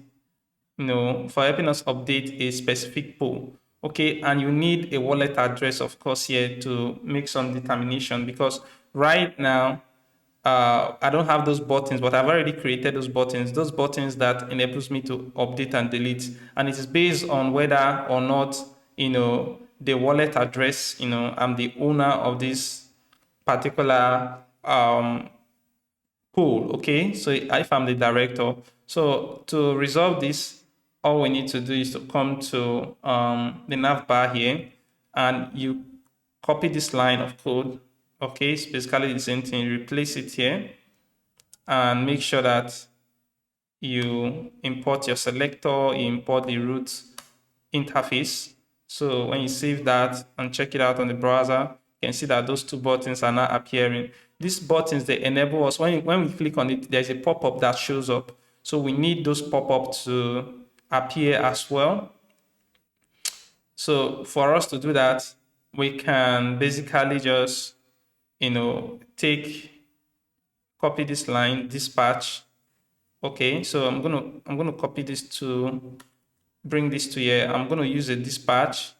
a specific poll. Okay, and you need a wallet address, of course, here to make some determination, because right now I don't have those buttons, but I've already created those buttons that enables me to update and delete, and it is based on whether or not the wallet address, I'm the owner of this particular pool. Okay, so if I'm the director, so to resolve this, all we need to do is to come to the nav bar here, and you copy this line of code. Okay, it's basically the same thing. Replace it here and make sure that you import your selector, you import the root interface. So when you save that and check it out on the browser, you can see that those two buttons are now appearing. These buttons, they enable us, when we click on it, there's a pop-up that shows up. So we need those pop-ups to appear as well. So for us to do that, we can basically just, copy this line, dispatch. Okay, so I'm gonna copy this to bring this to here. I'm gonna use a dispatch.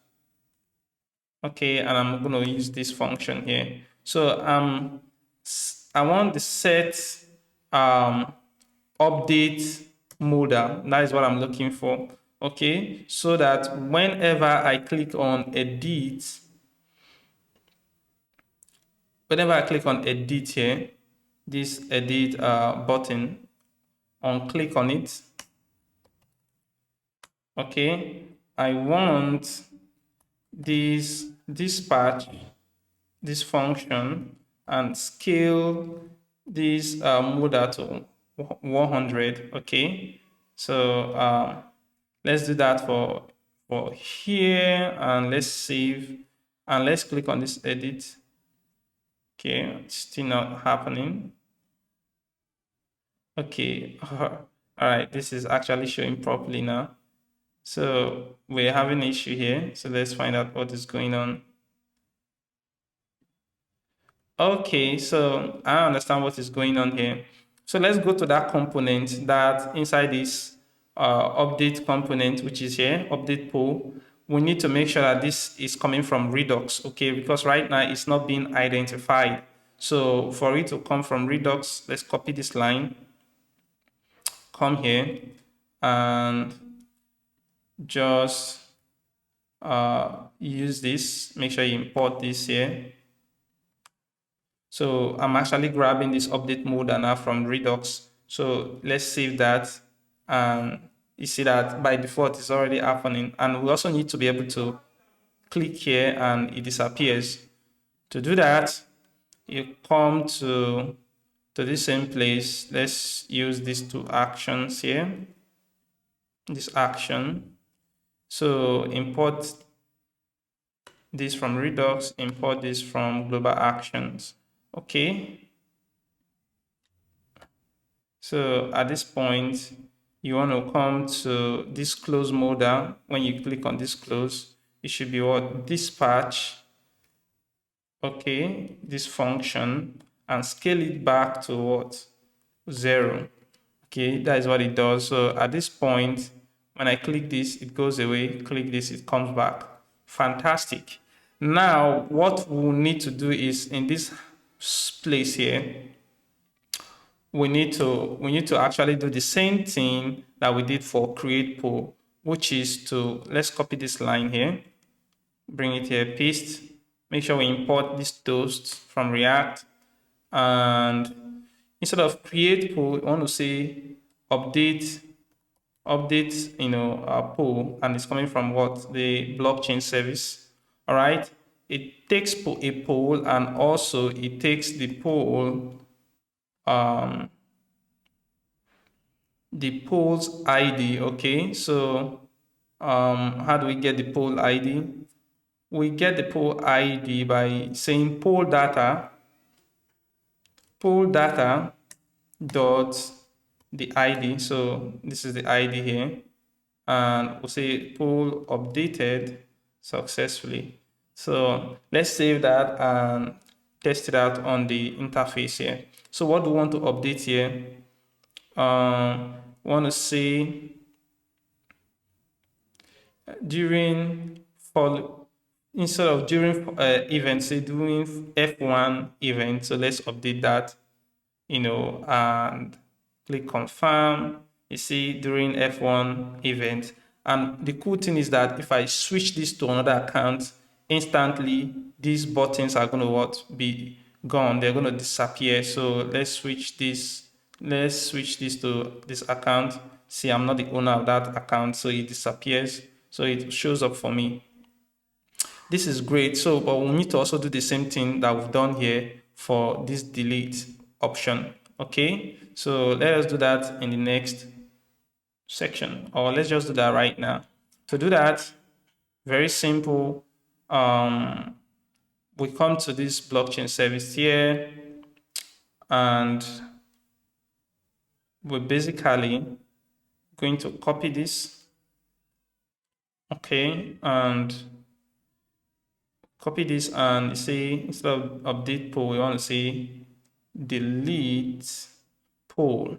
Okay, and I'm gonna use this function here. So I want the set update modal. That is what I'm looking for. Okay, so that whenever I click on edit, here, this edit button, click on it. Okay, I want this dispatch, this function, and scale this modal to 100. Okay, so let's do that for here, and let's save, and let's click on this edit. Okay, it's still not happening. Okay, All right, this is actually showing properly now. So we're having an issue here. So let's find out what is going on. Okay, so I understand what is going on here. So let's go to that component that inside this update component, which is here, update poll. We need to make sure that this is coming from Redux, okay? Because right now it's not being identified. So for it to come from Redux, let's copy this line, come here, and just use this. Make sure you import this here. So I'm actually grabbing this update mode now from Redux. So let's save that. And you see that by default it's already happening. And we also need to be able to click here and it disappears. To do that, you come to the same place. Let's use these two actions here. This action. So import this from Redux, import this from global actions. Okay. So at this point, you want to come to this close modal. When you click on this close, it should be what? Dispatch. Okay, this function, and scale it back to what? 0. Okay, that is what it does. So at this point, when I click this, it goes away. Click this, it comes back. Fantastic. Now, what we'll need to do is in this place here, we need to actually do the same thing that we did for create poll, which is to, let's copy this line here, bring it here, paste, make sure we import this toast from React, and instead of create poll, we want to say update, poll, and it's coming from what? The blockchain service. All right, it takes a poll, and also it takes the poll the poll's ID. Okay, so how do we get the poll ID? We get the poll ID by saying poll data dot the ID. So this is the ID here, and we'll say poll updated successfully. So let's save that and test it out on the interface here. So what do we want to update here? Want to say during fall, instead of during event, say doing F1 event. So let's update that, and click confirm. You see during F1 event. And the cool thing is that if I switch this to another account, instantly these buttons are going to be gone. They're going to disappear. So let's switch this. Let's switch this to this account. See, I'm not the owner of that account, so it disappears. So it shows up for me. This is great. So, but we need to also do the same thing that we've done here for this delete option. Okay, so let us do that in the next section, or let's just do that right now. To do that, very simple. We come to this blockchain service here, and we're basically going to copy this. Okay, and copy this and say, instead of update poll, we want to say delete poll.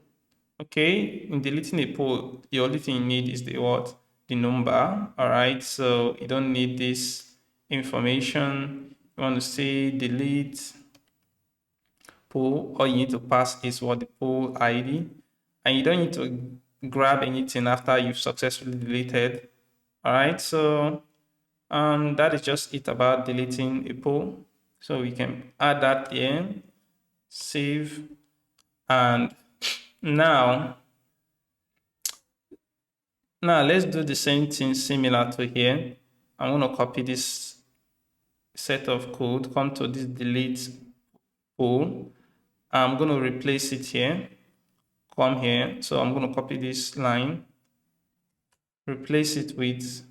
Okay, in deleting a poll, the only thing you need is the what? The number. All right, so you don't need this information. You want to say delete poll. All you need to pass is what? The poll ID, and you don't need to grab anything after you've successfully deleted. All right, so that is just it about deleting a poll. So we can add that here, save, and now let's do the same thing similar to here. I'm going to copy this set of code, come to this delete poll. I'm going to replace it here, come here. So I'm going to copy this line, replace it with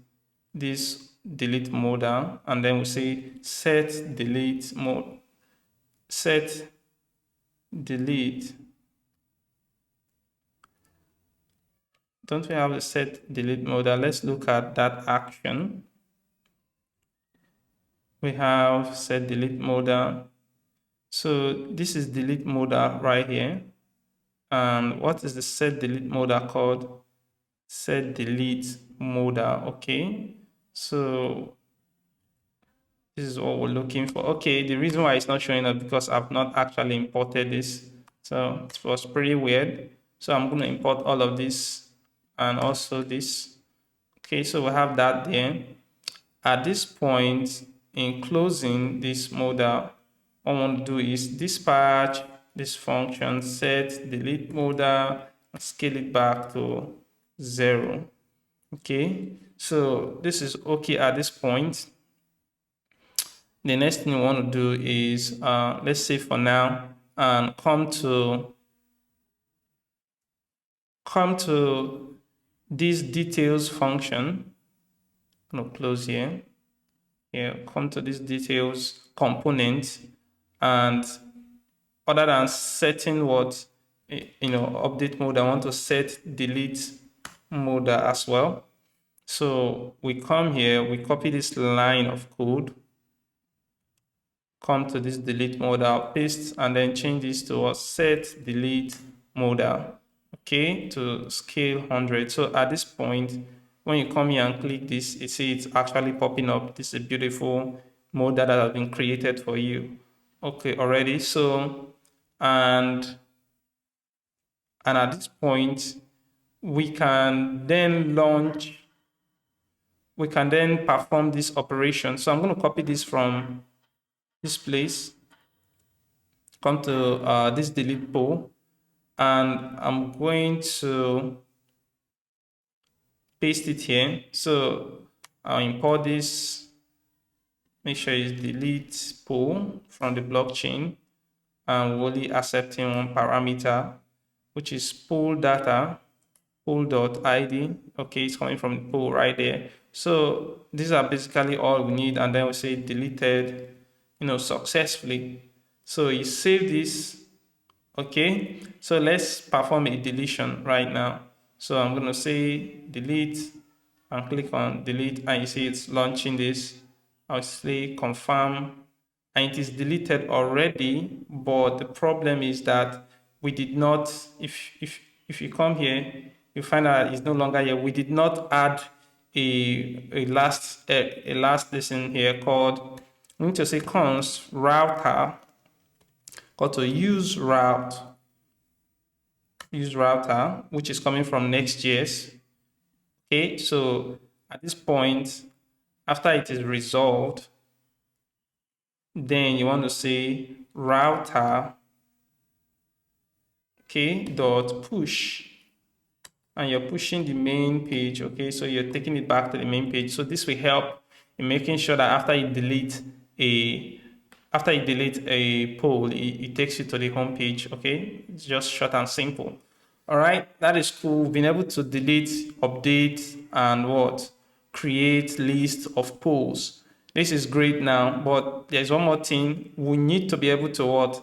this delete modal, and then we say set delete mode, set delete don't we have the set delete modal? Let's look at that action. We have set delete modal. So this is delete modal right here. And what is the set delete modal called? Set delete modal. Okay. So this is what we're looking for. Okay, the reason why it's not showing up because I've not actually imported this. So it was pretty weird. So I'm going to import all of this and also this. Okay, so we have that there. At this point, in closing this modal, what I want to do is dispatch this function set delete modal and scale it back to 0. Okay, so this is okay at this point. The next thing we want to do is, let's say for now, come to this details function. I'm going to close here. Here, come to this details component, and other than setting what, update mode, I want to set delete mode as well. So we come here, we copy this line of code, come to this delete modal, paste, and then change this to a set delete modal, okay, to scale 100. So at this point, when you come here and click this, you see it's actually popping up. This is a beautiful modal that has been created for you, okay, already. So, and at this point, we can then perform this operation. So I'm going to copy this from this place, come to this delete pool, and I'm going to paste it here. So I'll import this, make sure it's delete pool from the blockchain, and we're only accepting one parameter, which is pool data, pool.id. Okay, it's coming from the pool right there. So these are basically all we need, and then we say deleted, successfully. So you save this. Okay, so let's perform a deletion right now. So I'm going to say delete and click on delete, and you see it's launching this. I'll say confirm, and it is deleted already, but the problem is that we did not, if you come here, you find out it's no longer here. We did not add a last lesson here called, we need to say const router, called to use router, which is coming from Next.js. Okay, so at this point, after it is resolved, then you want to say router, okay, dot push, and you're pushing the main page. Okay, so you're taking it back to the main page. So this will help in making sure that after you delete a poll, it takes you to the home page. Okay, it's just short and simple. All right, that is cool. We've been able to delete, update, and create list of polls. This is great now, but there's one more thing. We need to be able to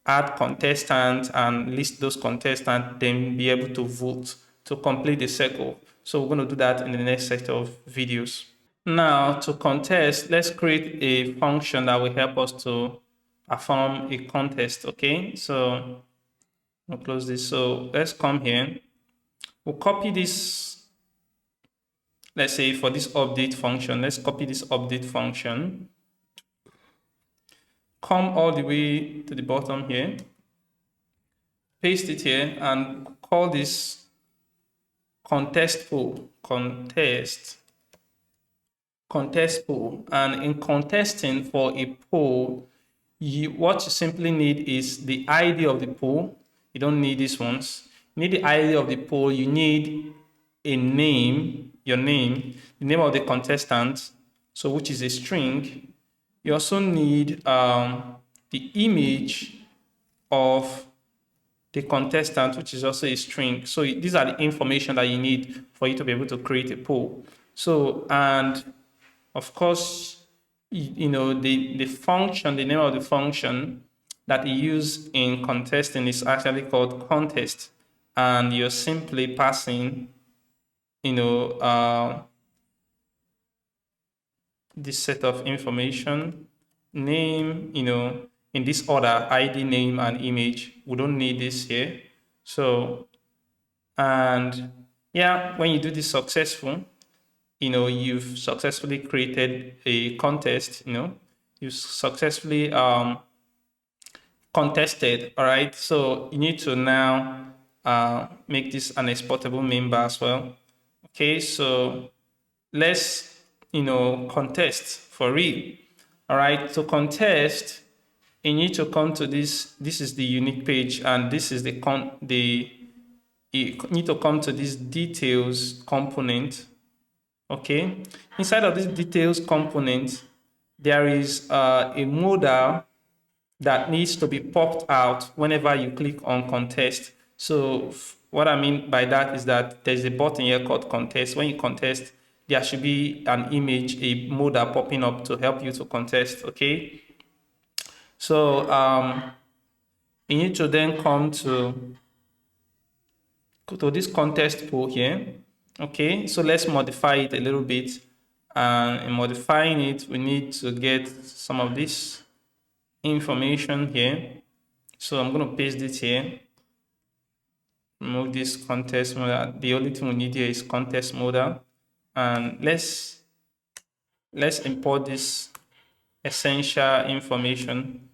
add contestants and list those contestants, then be able to vote to complete the circle. So we're going to do that in the next set of videos. Now, to contest, let's create a function that will help us to perform a contest. Okay, so we'll close this. So let's come here. We'll copy this. Let's say for this update function, let's copy this update function. Come all the way to the bottom here. Paste it here and call this contest pool. Contest pool. And in contesting for a poll, what you simply need is the ID of the poll. You don't need these ones. You need the ID of the poll. You need a name, your name, the name of the contestant, so which is a string. You also need the image of the contestant, which is also a string. So these are the information that you need for you to be able to create a poll. So, and of course, the function, the name of the function that you use in contesting is actually called contest. And you're simply passing this set of information, name, in this order, ID, name, and image. We don't need this here. So, and yeah, when you do this successful, you've successfully created a contest, you've successfully contested, all right? So you need to now make this an exportable member as well. Okay, so let's, contest for real. All right, to contest, you need to come to this. This is the unique page, and this is you need to come to this details component. Okay, inside of this details component, there is a modal that needs to be popped out whenever you click on contest. So what I mean by that is that there's a button here called contest. When you contest, there should be an image, a modal popping up to help you to contest. Okay, so you need to then come to this contest pool here. Okay, so let's modify it a little bit. And in modifying it, we need to get some of this information here. So I'm going to paste it here. Remove this contest modal. The only thing we need here is contest modal. And let's import this essential information.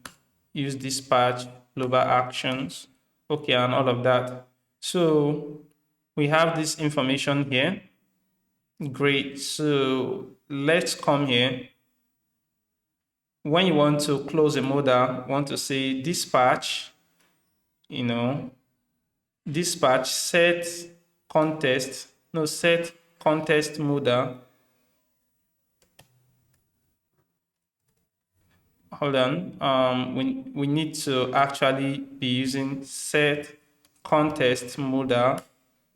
Use dispatch, global actions, okay, and all of that. So we have this information here. Great. So let's come here. When you want to close a modal, want to say dispatch, dispatch set contest modal. Hold on. We need to actually be using set contest modal.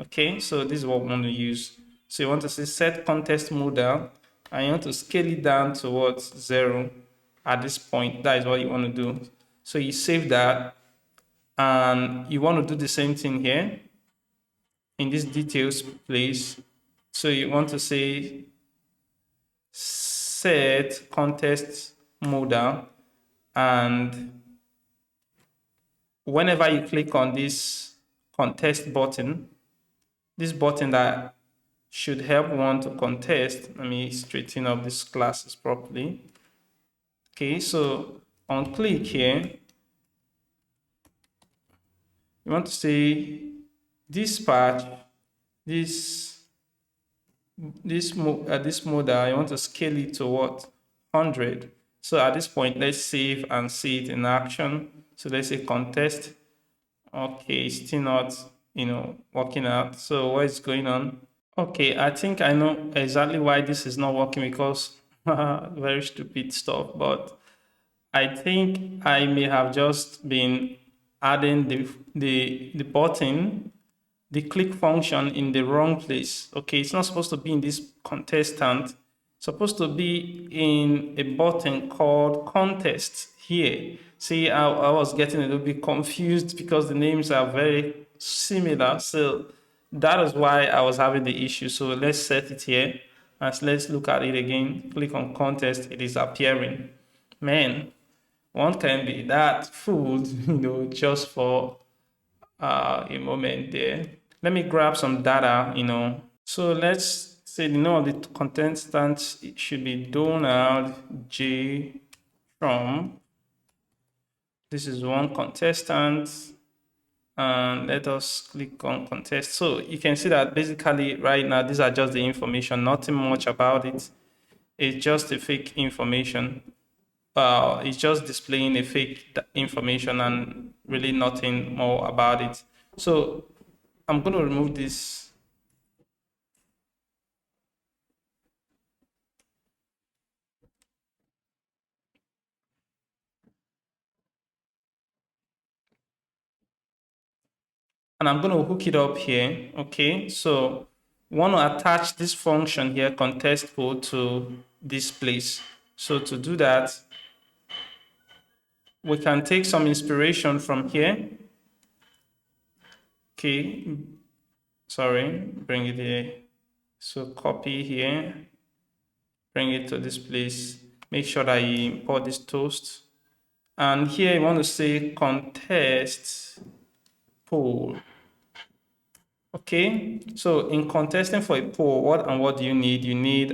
Okay, so this is what we want to use. So you want to say set contest modal, and you want to scale it down towards 0 at this point. That is what you want to do. So you save that, and you want to do the same thing here in this details place. So you want to say set contest modal, and whenever you click on this contest button, this button that should help one to contest, let me straighten up these classes properly. Okay, so on click here, you want to say dispatch this modal. You want to scale it to what? 100. So at this point, let's save and see it in action. So let's say contest. Okay, it's still not, working out. So what is going on? Okay, I think I know exactly why this is not working, because very stupid stuff, but I think I may have just been adding the button, the click function, in the wrong place. Okay, it's not supposed to be in this contestant. It's supposed to be in a button called contest here. See, I was getting a little bit confused because the names are very similar. So that is why I was having the issue. So let's set it here. And let's look at it again. Click on contest. It is appearing. Man, one can be that fooled, just for a moment there. Let me grab some data. So let's say the name of the contestant, it should be Donald J. Trump. This is one contestant. And let us click on contest. So you can see that basically right now, these are just the information, nothing much about it. It's just a fake information. It's just displaying a fake information and really nothing more about it. So I'm going to remove this. And I'm going to hook it up here. Okay, so want to attach this function here, contest code, to this place. So to do that, we can take some inspiration from here. Okay, sorry, bring it here. So copy here, bring it to this place. Make sure that you import this toast. And here you want to say contest poll. Okay, so in contesting for a poll, what do you need? You need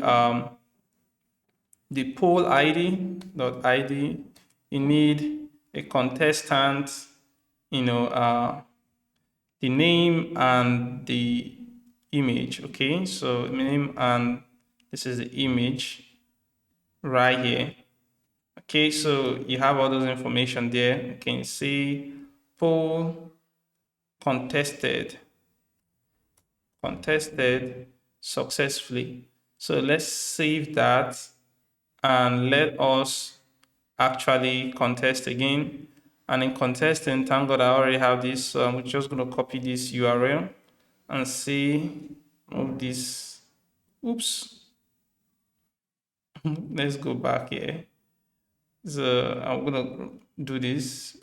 the poll ID. You need a contestant, the name and the image. Okay, so name and this is the image right here. Okay, so you have all those information there. You can see poll contested successfully. So let's save that and let us actually contest again. And in contesting, thank God I already have this. So I'm just going to copy this URL and see, move this. Oops. Let's go back here. So I'm going to do this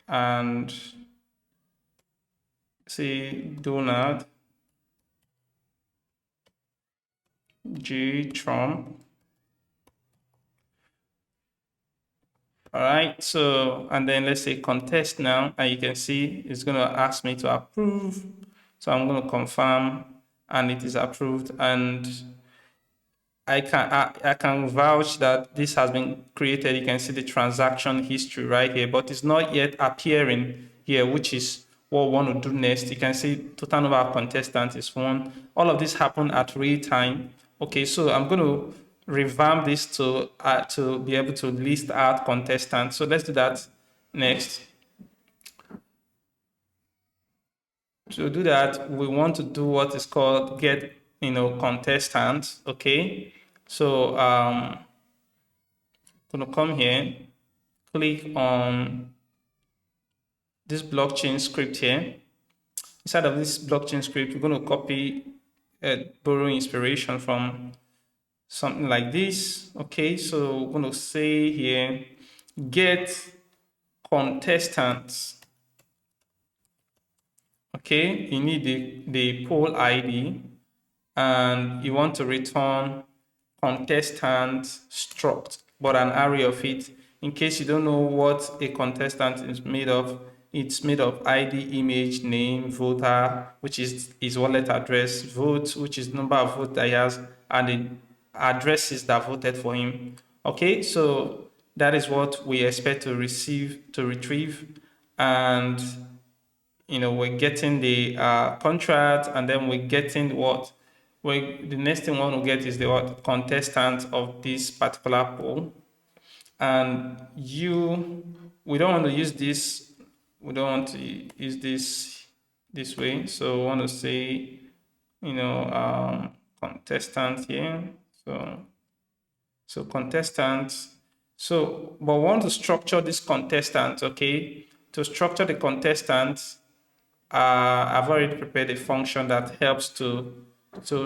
and say Donald J. Trump. All right, so, and then let's say contest now, and you can see it's going to ask me to approve. So I'm going to confirm, and it is approved. And I can vouch that this has been created. You can see the transaction history right here, but it's not yet appearing here, which is what we want to do next. You can see total number of contestants is 1. All of this happened at real time. Okay, so I'm going to revamp this to be able to list out contestants. So let's do that next. To do that, we want to do what is called get contestants. Okay, so gonna come here, click on this blockchain script here. Inside of this blockchain script, we're going to copy, borrow inspiration from something like this. Okay, so we're going to say here, get contestants. Okay, you need the poll ID and you want to return contestant struct, but an array of it. In case you don't know what a contestant is made of, it's made of ID, image, name, voter, which is his wallet address, vote, which is number of votes that he has, and the addresses that voted for him. Okay, so that is what we expect to retrieve, and we're getting the contract, and then we're getting what the next thing we want to get is the what contestant of this particular poll. And we don't want to use this, we don't want to use this way, so we want to say contestant here. So contestant. So but we want to structure this contestant. Okay, to structure the contestant, I've already prepared a function that helps to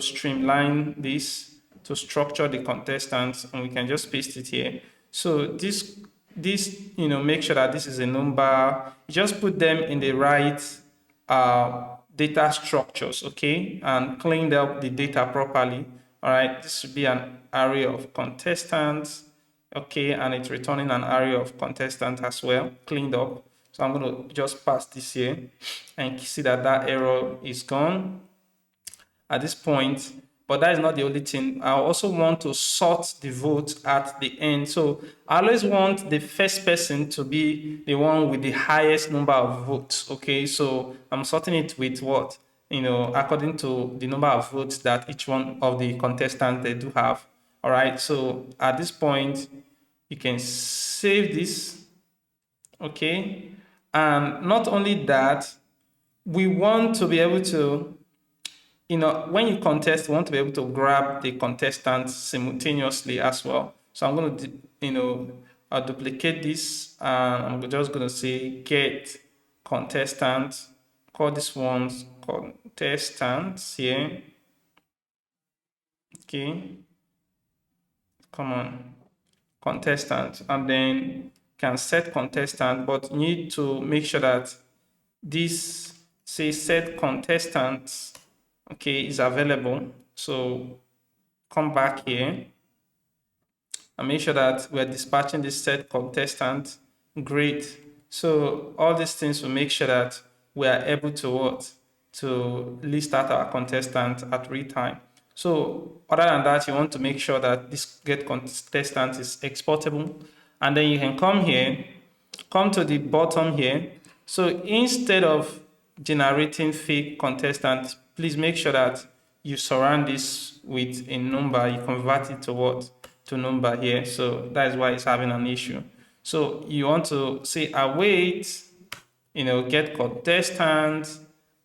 streamline this, to structure the contestants, and we can just paste it here. So this make sure that this is a number. You just put them in the right data structures, okay, and cleaned up the data properly. All right, this should be an array of contestants, okay, and it's returning an array of contestants as well, cleaned up. So I'm going to just pass this here and see that error is gone at this point. But that is not the only thing. I also want to sort the votes at the end. So I always want the first person to be the one with the highest number of votes. Okay, so I'm sorting it with what? According to the number of votes that each one of the contestants they do have. All right, so at this point, you can save this. Okay, and not only that, we want to be able to, when you contest, we want to be able to grab the contestants simultaneously as well. So I'm going to, I'll duplicate this, and I'm just going to say get contestant, call this ones contestants here. Okay, come on, contestant, and then can set contestant, but you need to make sure that this say set contestants okay, is available. So come back here and make sure that we're dispatching this set contestant. Great. So all these things will make sure that we are able to what? To list out our contestant at real time. So other than that, you want to make sure that this get contestant is exportable. And then you can come here, come to the bottom here. So instead of generating fake contestant, please make sure that you surround this with a number. You convert it to what? To number here. So that is why it's having an issue. So you want to say await, get contestant,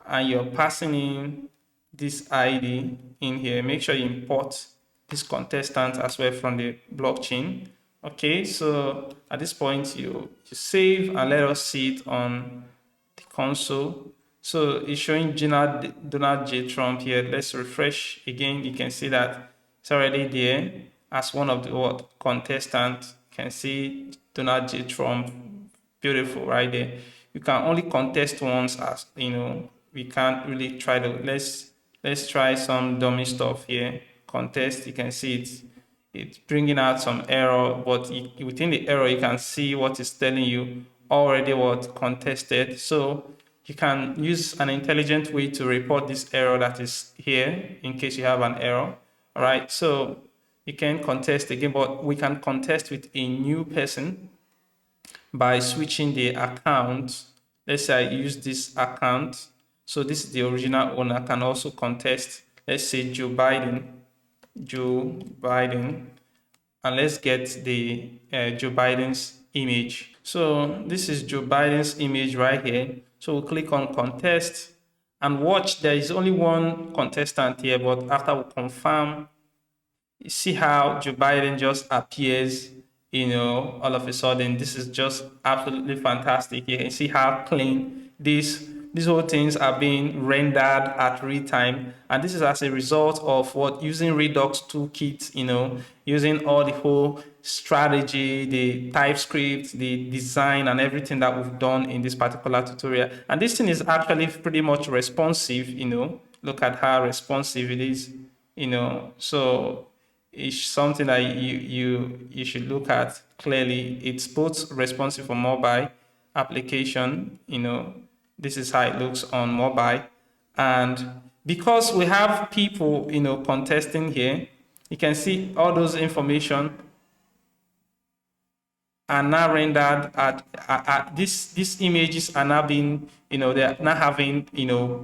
and you're passing in this ID in here. Make sure you import this contestant as well from the blockchain. Okay, so at this point you save and let us see it on the console. So it's showing Donald J. Trump here. Let's refresh again. You can see that it's already there as one of the contestants. You can see Donald J. Trump. Beautiful right there. You can only contest once, as we can't really try to let's try some dummy stuff here. Contest, you can see it's bringing out some error, but within the error you can see what it's telling you already what contested. So you can use an intelligent way to report this error that is here in case you have an error. All right, so you can contest again, but we can contest with a new person by switching the account. Let's say I use this account. So this is the original owner. I can also contest, let's say Joe Biden, and let's get the Joe Biden's image. So this is Joe Biden's image right here. So we'll click on contest and watch. There is only one contestant here, but after we confirm, you see how Joe Biden just appears, all of a sudden. This is just absolutely fantastic. You can see how clean these whole things are being rendered at real time. And this is as a result of using Redux toolkit, using all the whole strategy, the TypeScript, the design, and everything that we've done in this particular tutorial. And this thing is actually pretty much responsive, look at how responsive it is, so it's something that you should look at clearly. It's both responsive for mobile application. This is how it looks on mobile, and because we have people contesting here, you can see all those information are now rendered at these images are now being they're now having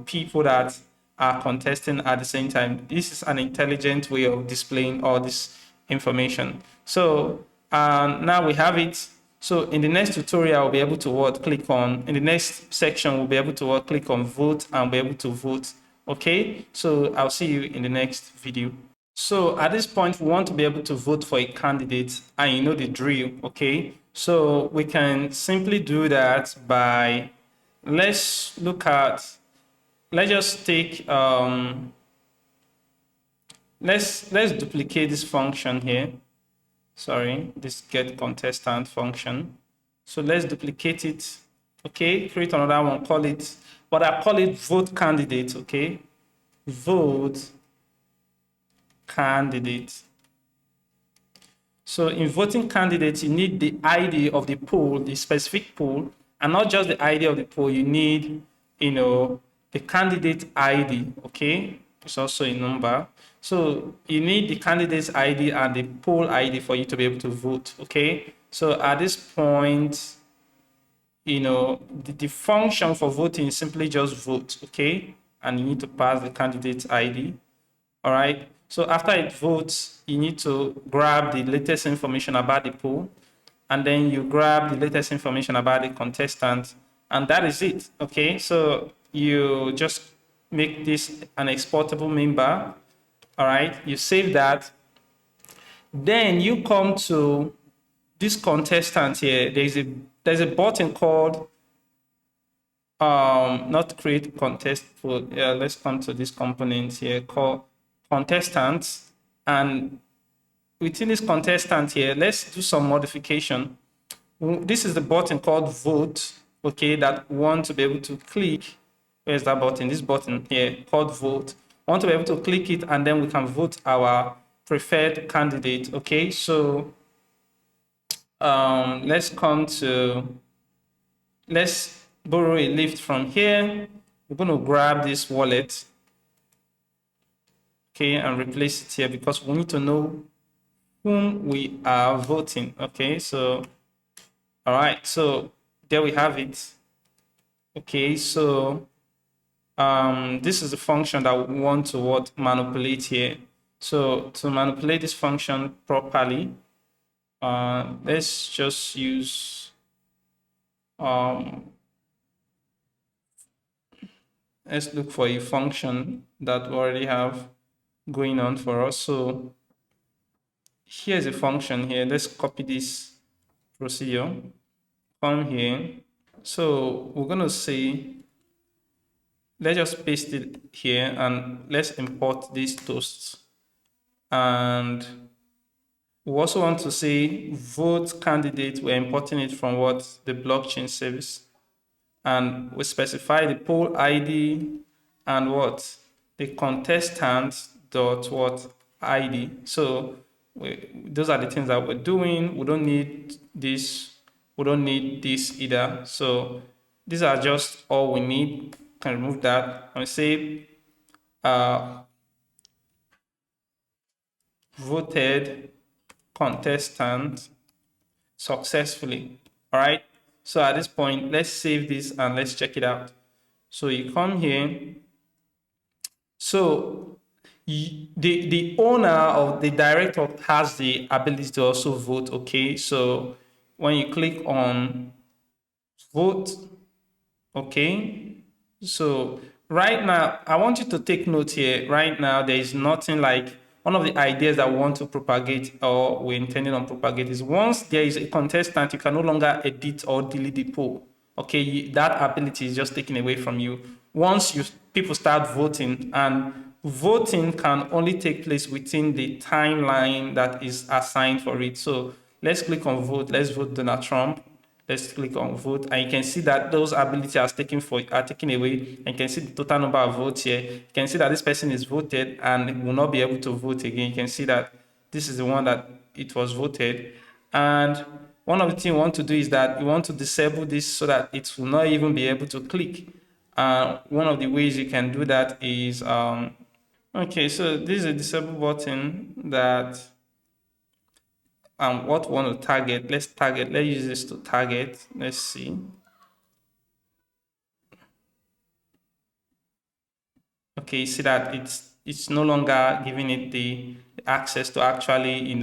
people that are contesting at the same time. This is an intelligent way of displaying all this information. So now we have it. So in the next tutorial, we'll be able to click on, in the next section, we'll be able to click on vote and be able to vote. Okay, so I'll see you in the next video. So at this point, we want to be able to vote for a candidate, and you know the drill, okay? So we can simply do that by, let's just take, let's duplicate this function here. Sorry, this get contestant function. So let's duplicate it. Okay, create another one, call it, but I call it vote candidate, okay? Vote candidate. So in voting candidates, you need the ID of the pool, the specific pool, and not just the ID of the pool. You need, the candidate ID, okay? It's also a number. So you need the candidate's ID and the pool ID for you to be able to vote, okay? So at this point, the function for voting is simply just vote, okay? And you need to pass the candidate's ID, all right? So after it votes, you need to grab the latest information about the pool, and then you grab the latest information about the contestant, and that is it, okay? So you just make this an exportable member, all right? You save that. Then you come to this contestant here. There's a button called not create contest pool. Yeah, let's come to this component here called contestants, and within this contestant here, let's do some modification. This is the button called vote, okay, that we want to be able to click. Where's that button? This button here called vote. want to be able to click it, and then we can vote our preferred candidate. Okay, so let's borrow a lift from here. We're going to grab this wallet, okay, and replace it here because we need to know whom we are voting. Okay, so all right, so there we have it. Okay, so this is the function that we want to manipulate here. So to manipulate this function properly, let's just use let's look for a function that we already have going on for us. So here's a function here. Let's copy this procedure, come here. So we're going to say, let's just paste it here and let's import these toasts. And we also want to say vote candidate. We're importing it from the blockchain service. And we specify the poll ID and the contestant dot ID. So those are the things that we're doing. We don't need this. We don't need this either. So these are just all we need. Can remove that and say voted contestant successfully. All right. So at this point, let's save this and let's check it out. So you come here. So the owner of the director has the ability to also vote. Okay. So when you click on vote, okay. So right now, I want you to take note here. Right now, there is nothing like one of the ideas that we want to propagate or we're intending on propagate is once there is a contestant, you can no longer edit or delete the poll. Okay, that ability is just taken away from you. Once people start voting, and voting can only take place within the timeline that is assigned for it. So let's click on vote. Let's vote Donald Trump. Let's click on vote, and you can see that those abilities are taken away. And you can see the total number of votes here. You can see that this person is voted and will not be able to vote again. You can see that this is the one that it was voted. And one of the things you want to do is that you want to disable this so that it will not even be able to click. One of the ways you can do that is okay. So this is a disable button that. What we want to target, let's use this to target. Let's see. Okay, see that it's no longer giving it the access to actually,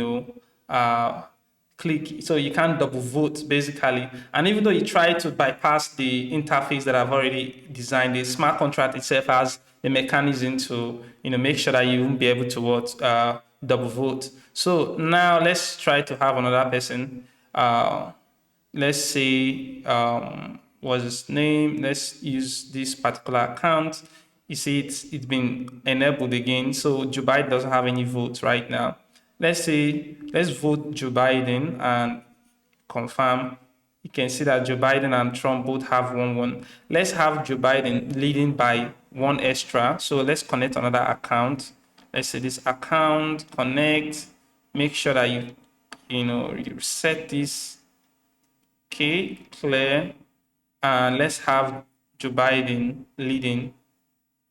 click. So you can't double vote basically. And even though you try to bypass the interface that I've already designed, the smart contract itself has the mechanism to, make sure that you won't be able to double vote. So now let's try to have another person. Let's say, what's his name? Let's use this particular account. You see, it's been enabled again. So Joe Biden doesn't have any votes right now. Let's vote Joe Biden and confirm. You can see that Joe Biden and Trump both have 1-1. Let's have Joe Biden leading by 1 extra. So let's connect another account. Let's say this account, connect, make sure that you set this. Okay, clear. And let's have Joe Biden leading. You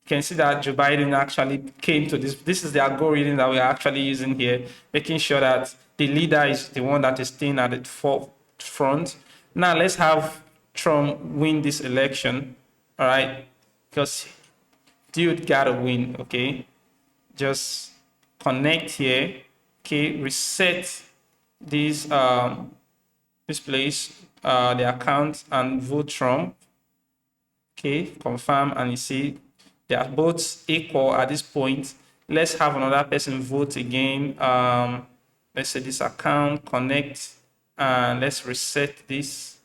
can see that Joe Biden actually came to this. This is the algorithm that we're actually using here, making sure that the leader is the one that is staying at the forefront. Now let's have Trump win this election, all right? Because dude gotta win, okay? Just connect here, okay? Reset this place, the account, and vote Trump. Okay, confirm, and you see they are both equal at this point. Let's have another person vote again. Let's say this account, connect, and let's reset this.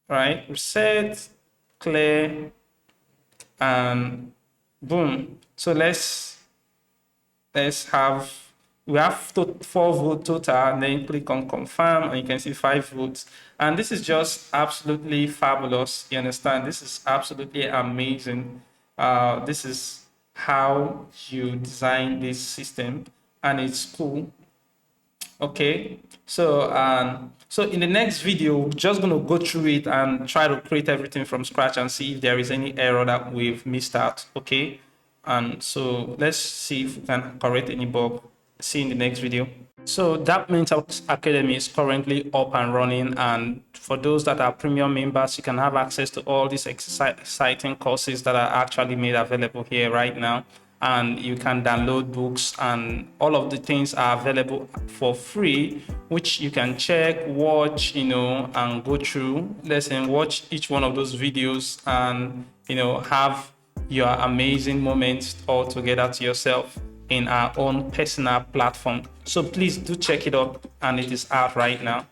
Right, reset, clear, and boom. So let's have, we have 4 votes total, and then click on confirm, and you can see 5 votes. And this is just absolutely fabulous. You understand? This is absolutely amazing. This is how you design this system, and it's cool. Okay, so in the next video, we're just going to go through it and try to create everything from scratch and see if there is any error that we've missed out. Okay, and so let's see if we can correct any bug. See you in the next video. So that means our Academy is currently up and running, and for those that are premium members, you can have access to all these exciting courses that are actually made available here right now, and you can download books, and all of the things are available for free, which you can check, watch, and go through. Listen, watch each one of those videos and have your amazing moments all together to yourself in our own personal platform. So please do check it out, and it is out right now.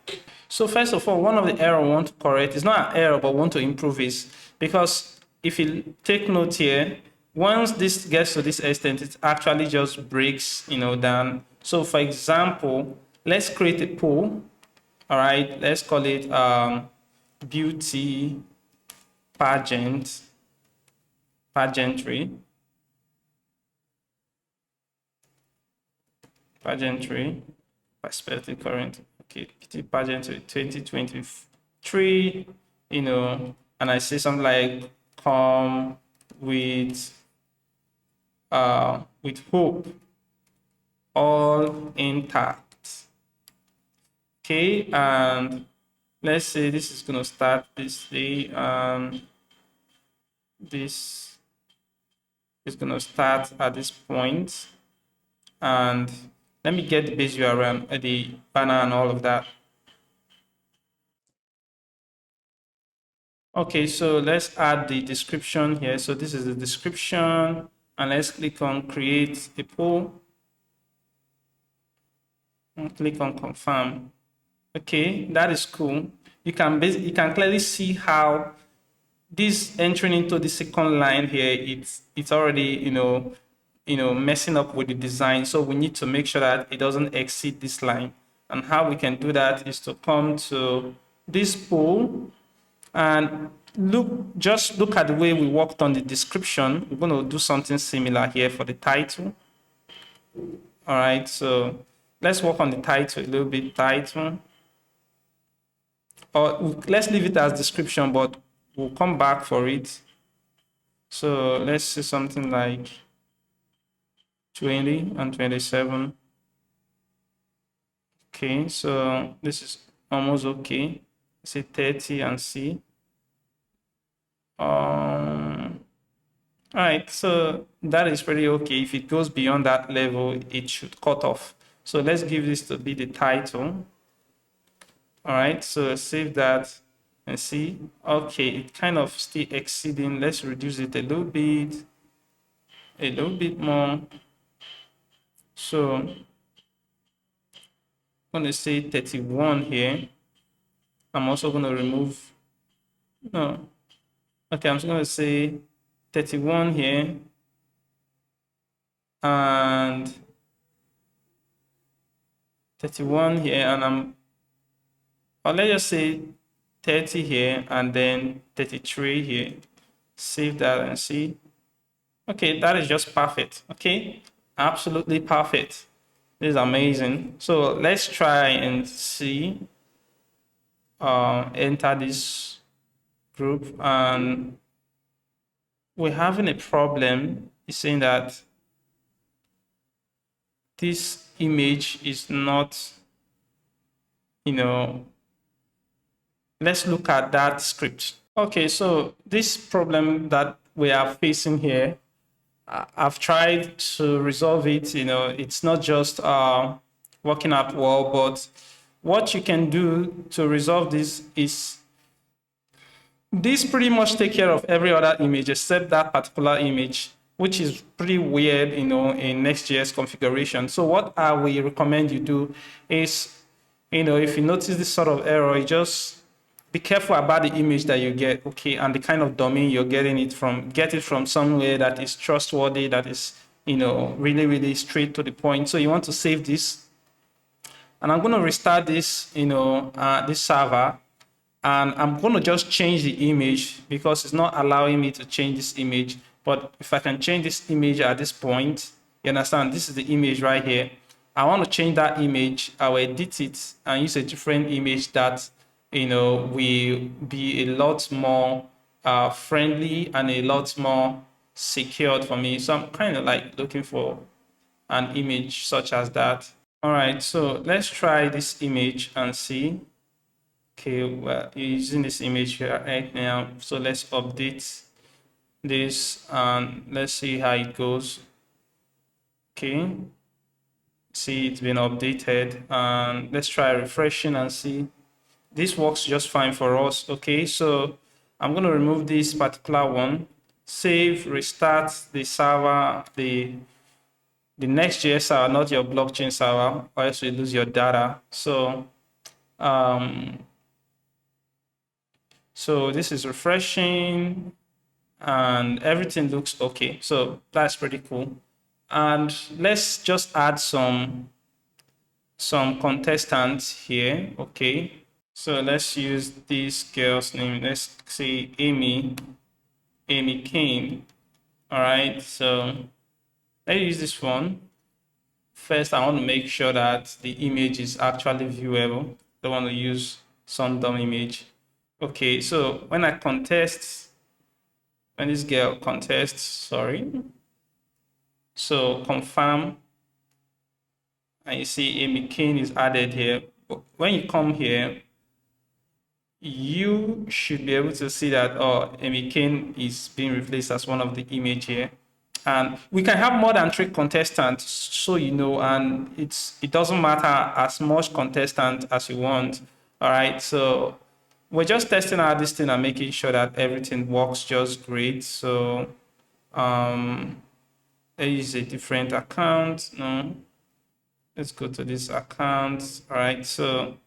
So first of all, one of the errors I want to correct, is not an error, but want to improve, is because if you take note here, once this gets to this extent, it actually just breaks, down. So for example, let's create a pool. All right, let's call it beauty pageantry. Perspective current. Okay, beauty pageantry 2023, and I say something like come with hope, all intact. Okay, and let's say this is going to start this day, and this is going to start at this point, and let me get the base URL, the banner and all of that. Okay, so let's add the description here. So this is the description, and let's click on create a poll and click on confirm. Okay, that is cool. You can clearly see how this entering into the second line here, it's already messing up with the design. So we need to make sure that it doesn't exceed this line. And how we can do that is to come to this pool and just look at the way we worked on the description. We're going to do something similar here for the title. All right, so let's work on the title a little bit. Title, or let's leave it as description, but we'll come back for it. So let's see something like 20 and 27. Okay, so this is almost okay. Say 30 and see. All right, so that is pretty okay. If it goes beyond that level, it should cut off. So let's give this to be the title. All right, so save that and see. Okay, it kind of still exceeding. Let's reduce it a little bit more. So I'm going to say 31 here. I'm also going to remove, no. Okay, I'm just going to say 31 here. And 31 here, and let's just say 30 here, and then 33 here. Save that and see. Okay, that is just perfect. Okay, absolutely perfect. This is amazing. So let's try and see. Enter this group, and we're having a problem. It's saying that this image is not, let's look at that script. Okay, so this problem that we are facing here, I've tried to resolve it. It's not just working out well, but what you can do to resolve this is this pretty much take care of every other image except that particular image, which is pretty weird, in Next.js configuration. So what I will recommend you do is, if you notice this sort of error, you just be careful about the image that you get, okay, and the kind of domain you're getting it from. Get it from somewhere that is trustworthy, that is, really, really straight to the point. So you want to save this, and I'm going to restart this, this server, and I'm going to just change the image because it's not allowing me to change this image. But if I can change this image at this point, you understand, this is the image right here. I want to change that image, I will edit it and use a different image that, will be a lot more friendly and a lot more secured for me. So I'm kind of like looking for an image such as that. All right, so let's try this image and see. Okay, well, using this image here right now. So let's update this and let's see how it goes. Okay, see it's been updated, and let's try refreshing and see. This works just fine for us. Okay, so I'm going to remove this particular one, save, restart the server, the Next.js server, not your blockchain server, or else you lose your data. So this is refreshing and everything looks okay. So that's pretty cool. And let's just add some contestants here. Okay, so let's use this girl's name. Let's say Amy Kane. All right, so let's use this one. First, I want to make sure that the image is actually viewable. Don't want to use some dumb image. Okay, so when this girl contests, sorry. So confirm, and you see Amy Kane is added here. When you come here, you should be able to see that, Amy Kane is being replaced as one of the image here. And we can have more than 3 contestants, so and it doesn't matter as much contestant as you want. All right, so we're just testing out this thing and making sure that everything works just great. So let's use a different account. No, let's go to this account. All right, so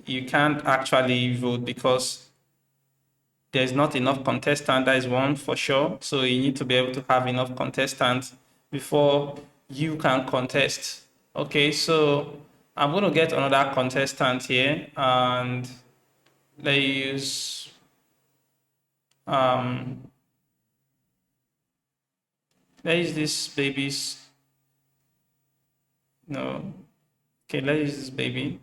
you can't actually vote because there's not enough contestant. That is one for sure. So you need to be able to have enough contestants before you can contest. Okay, so I'm going to get another contestant here, and let's use this baby's. No, okay, let's use this baby.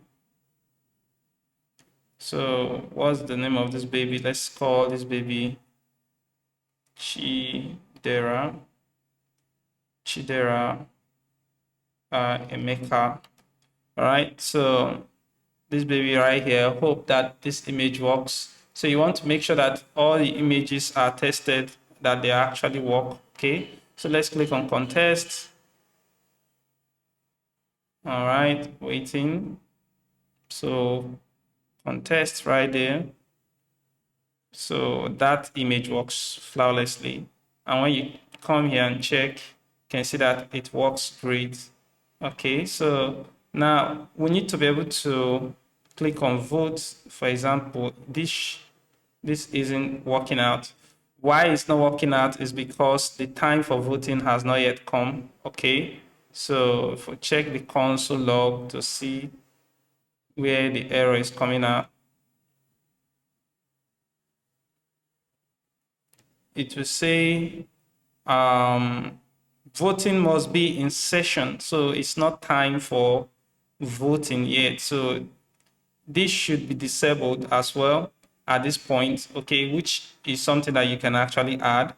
So what's the name of this baby? Let's call this baby Chidera Emeka. All right, so this baby right here, hope that this image works. So you want to make sure that all the images are tested, that they actually work. Okay, so let's click on contest. All right, waiting. So contest right there. So that image works flawlessly. And when you come here and check, you can see that it works great. Okay, so now we need to be able to click on vote. For example, this isn't working out. Why it's not working out is because the time for voting has not yet come. Okay, so if we check the console log to see where the error is coming out, it will say voting must be in session. So it's not time for voting yet. So this should be disabled as well at this point, okay, which is something that you can actually add.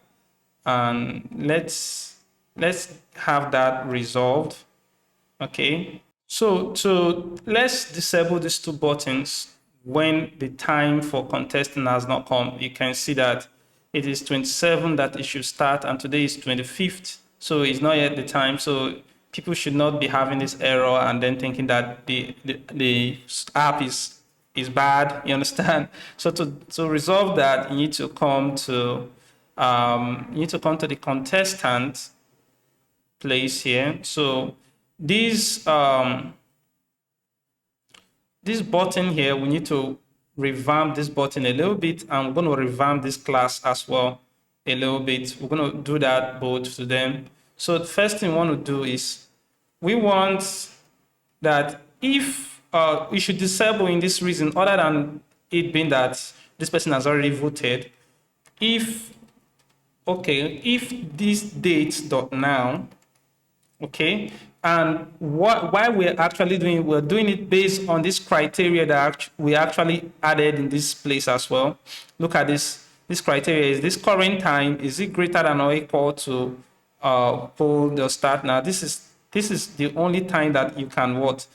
And let's have that resolved. Okay, so let's disable these 2 buttons when the time for contesting has not come. You can see that it is 27 that it should start, and today is 25th, so it's not yet the time. So people should not be having this error and then thinking that the app is bad. You understand? So to resolve that, you need to come to the contestant place here. So this button here, we need to revamp this button a little bit, and we're going to revamp this class as well a little bit. We're going to do that both to them. So the first thing we want to do is we want that if we should disable in this reason, other than it being that this person has already voted, if this date dot now, okay, and why we're actually we're doing it based on this criteria that we actually added in this place as well. Look at this criteria. Is this current time, is it greater than or equal to poll the start? Now this is the only time that you can vote.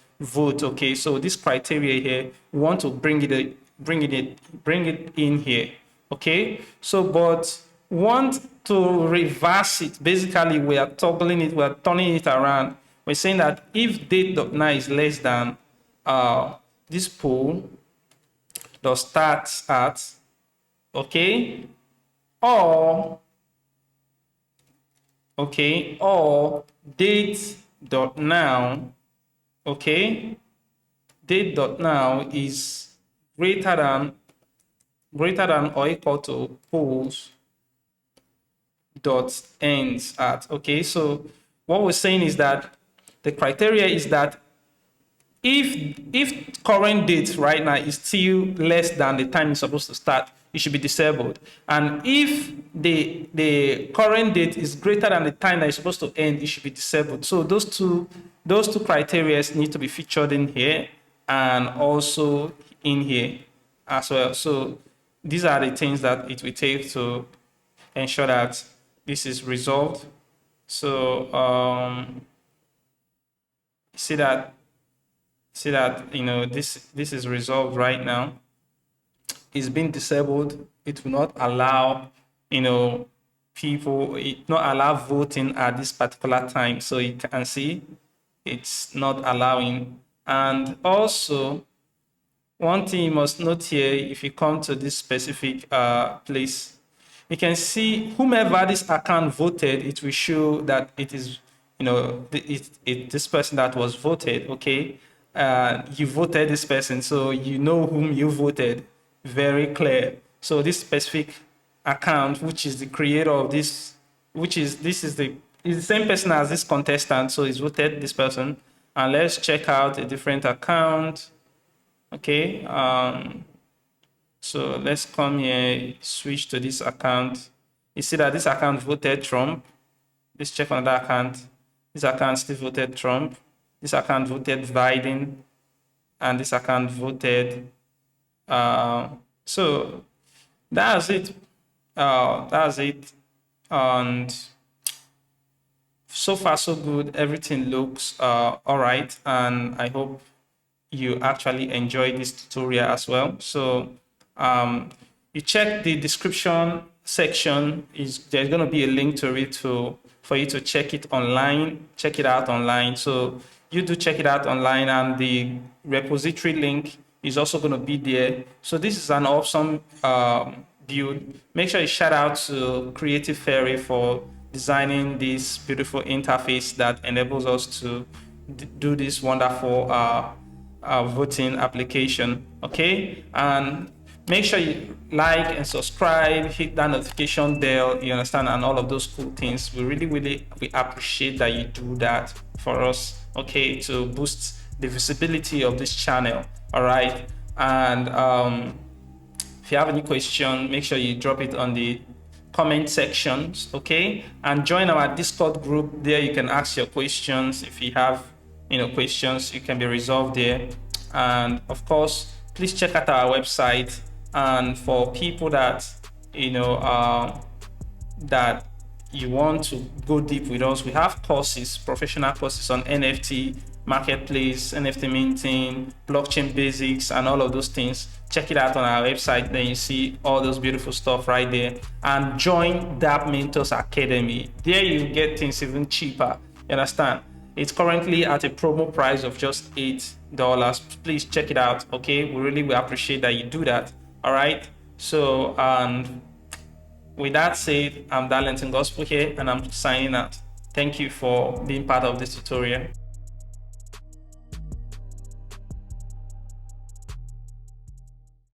Okay, so this criteria here, we want to bring it in here. Okay, so but want to reverse it. Basically, we are toggling it, we are turning it around. We're saying that if date.now is less than this poll dot start at, okay, or date.now, okay, date.now is greater than or equal to polls dot ends at. Okay, so what we're saying is that the criteria is that if current date right now is still less than the time it's supposed to start, it should be disabled. And if the current date is greater than the time that it's supposed to end, it should be disabled. So those two criteria need to be featured in here and also in here as well. So these are the things that it will take to ensure that this is resolved. So see that this is resolved right now. It's been disabled. It will not allow not allow voting at this particular time. So you can see it's not allowing. And also one thing you must note here, if you come to this specific place, you can see whomever this account voted, it will show that it is, this person that was voted, okay? You voted this person, so you know whom you voted, very clear. So this specific account, which is the creator of this, is the same person as this contestant, so he's voted this person. And let's check out a different account, okay? So let's come here, switch to this account. You see that this account voted Trump. Let's check on that account. This account still voted Trump. This account voted Biden. And this account voted. So that's it. And so far, so good. Everything looks all right. And I hope you actually enjoyed this tutorial as well. So you check the description section. There's going to be a link to it for you to check it out online. So you do check it out online, and the repository link is also going to be there. So this is an awesome build. Make sure you shout out to Creative Ferry for designing this beautiful interface that enables us to do this wonderful voting application. Okay, and make sure you like and subscribe, hit that notification bell, you understand, and all of those cool things. We really appreciate that you do that for us, okay, to boost the visibility of this channel. All right, and if you have any question, make sure you drop it on the comment sections, okay, and join our Discord group. There you can ask your questions. If you have questions, it can be resolved there. And of course, please check out our website. And for people that that you want to go deep with us, we have courses, professional courses on NFT marketplace, NFT minting, blockchain basics, and all of those things. Check it out on our website. Then you see all those beautiful stuff right there. And join DApp Mentors Academy. There you get things even cheaper. You understand? It's currently at a promo price of just $8. Please check it out. Okay, we really appreciate that you do that. All right. So, and with that said, I'm Darlington Gospel here, and I'm signing out. Thank you for being part of this tutorial.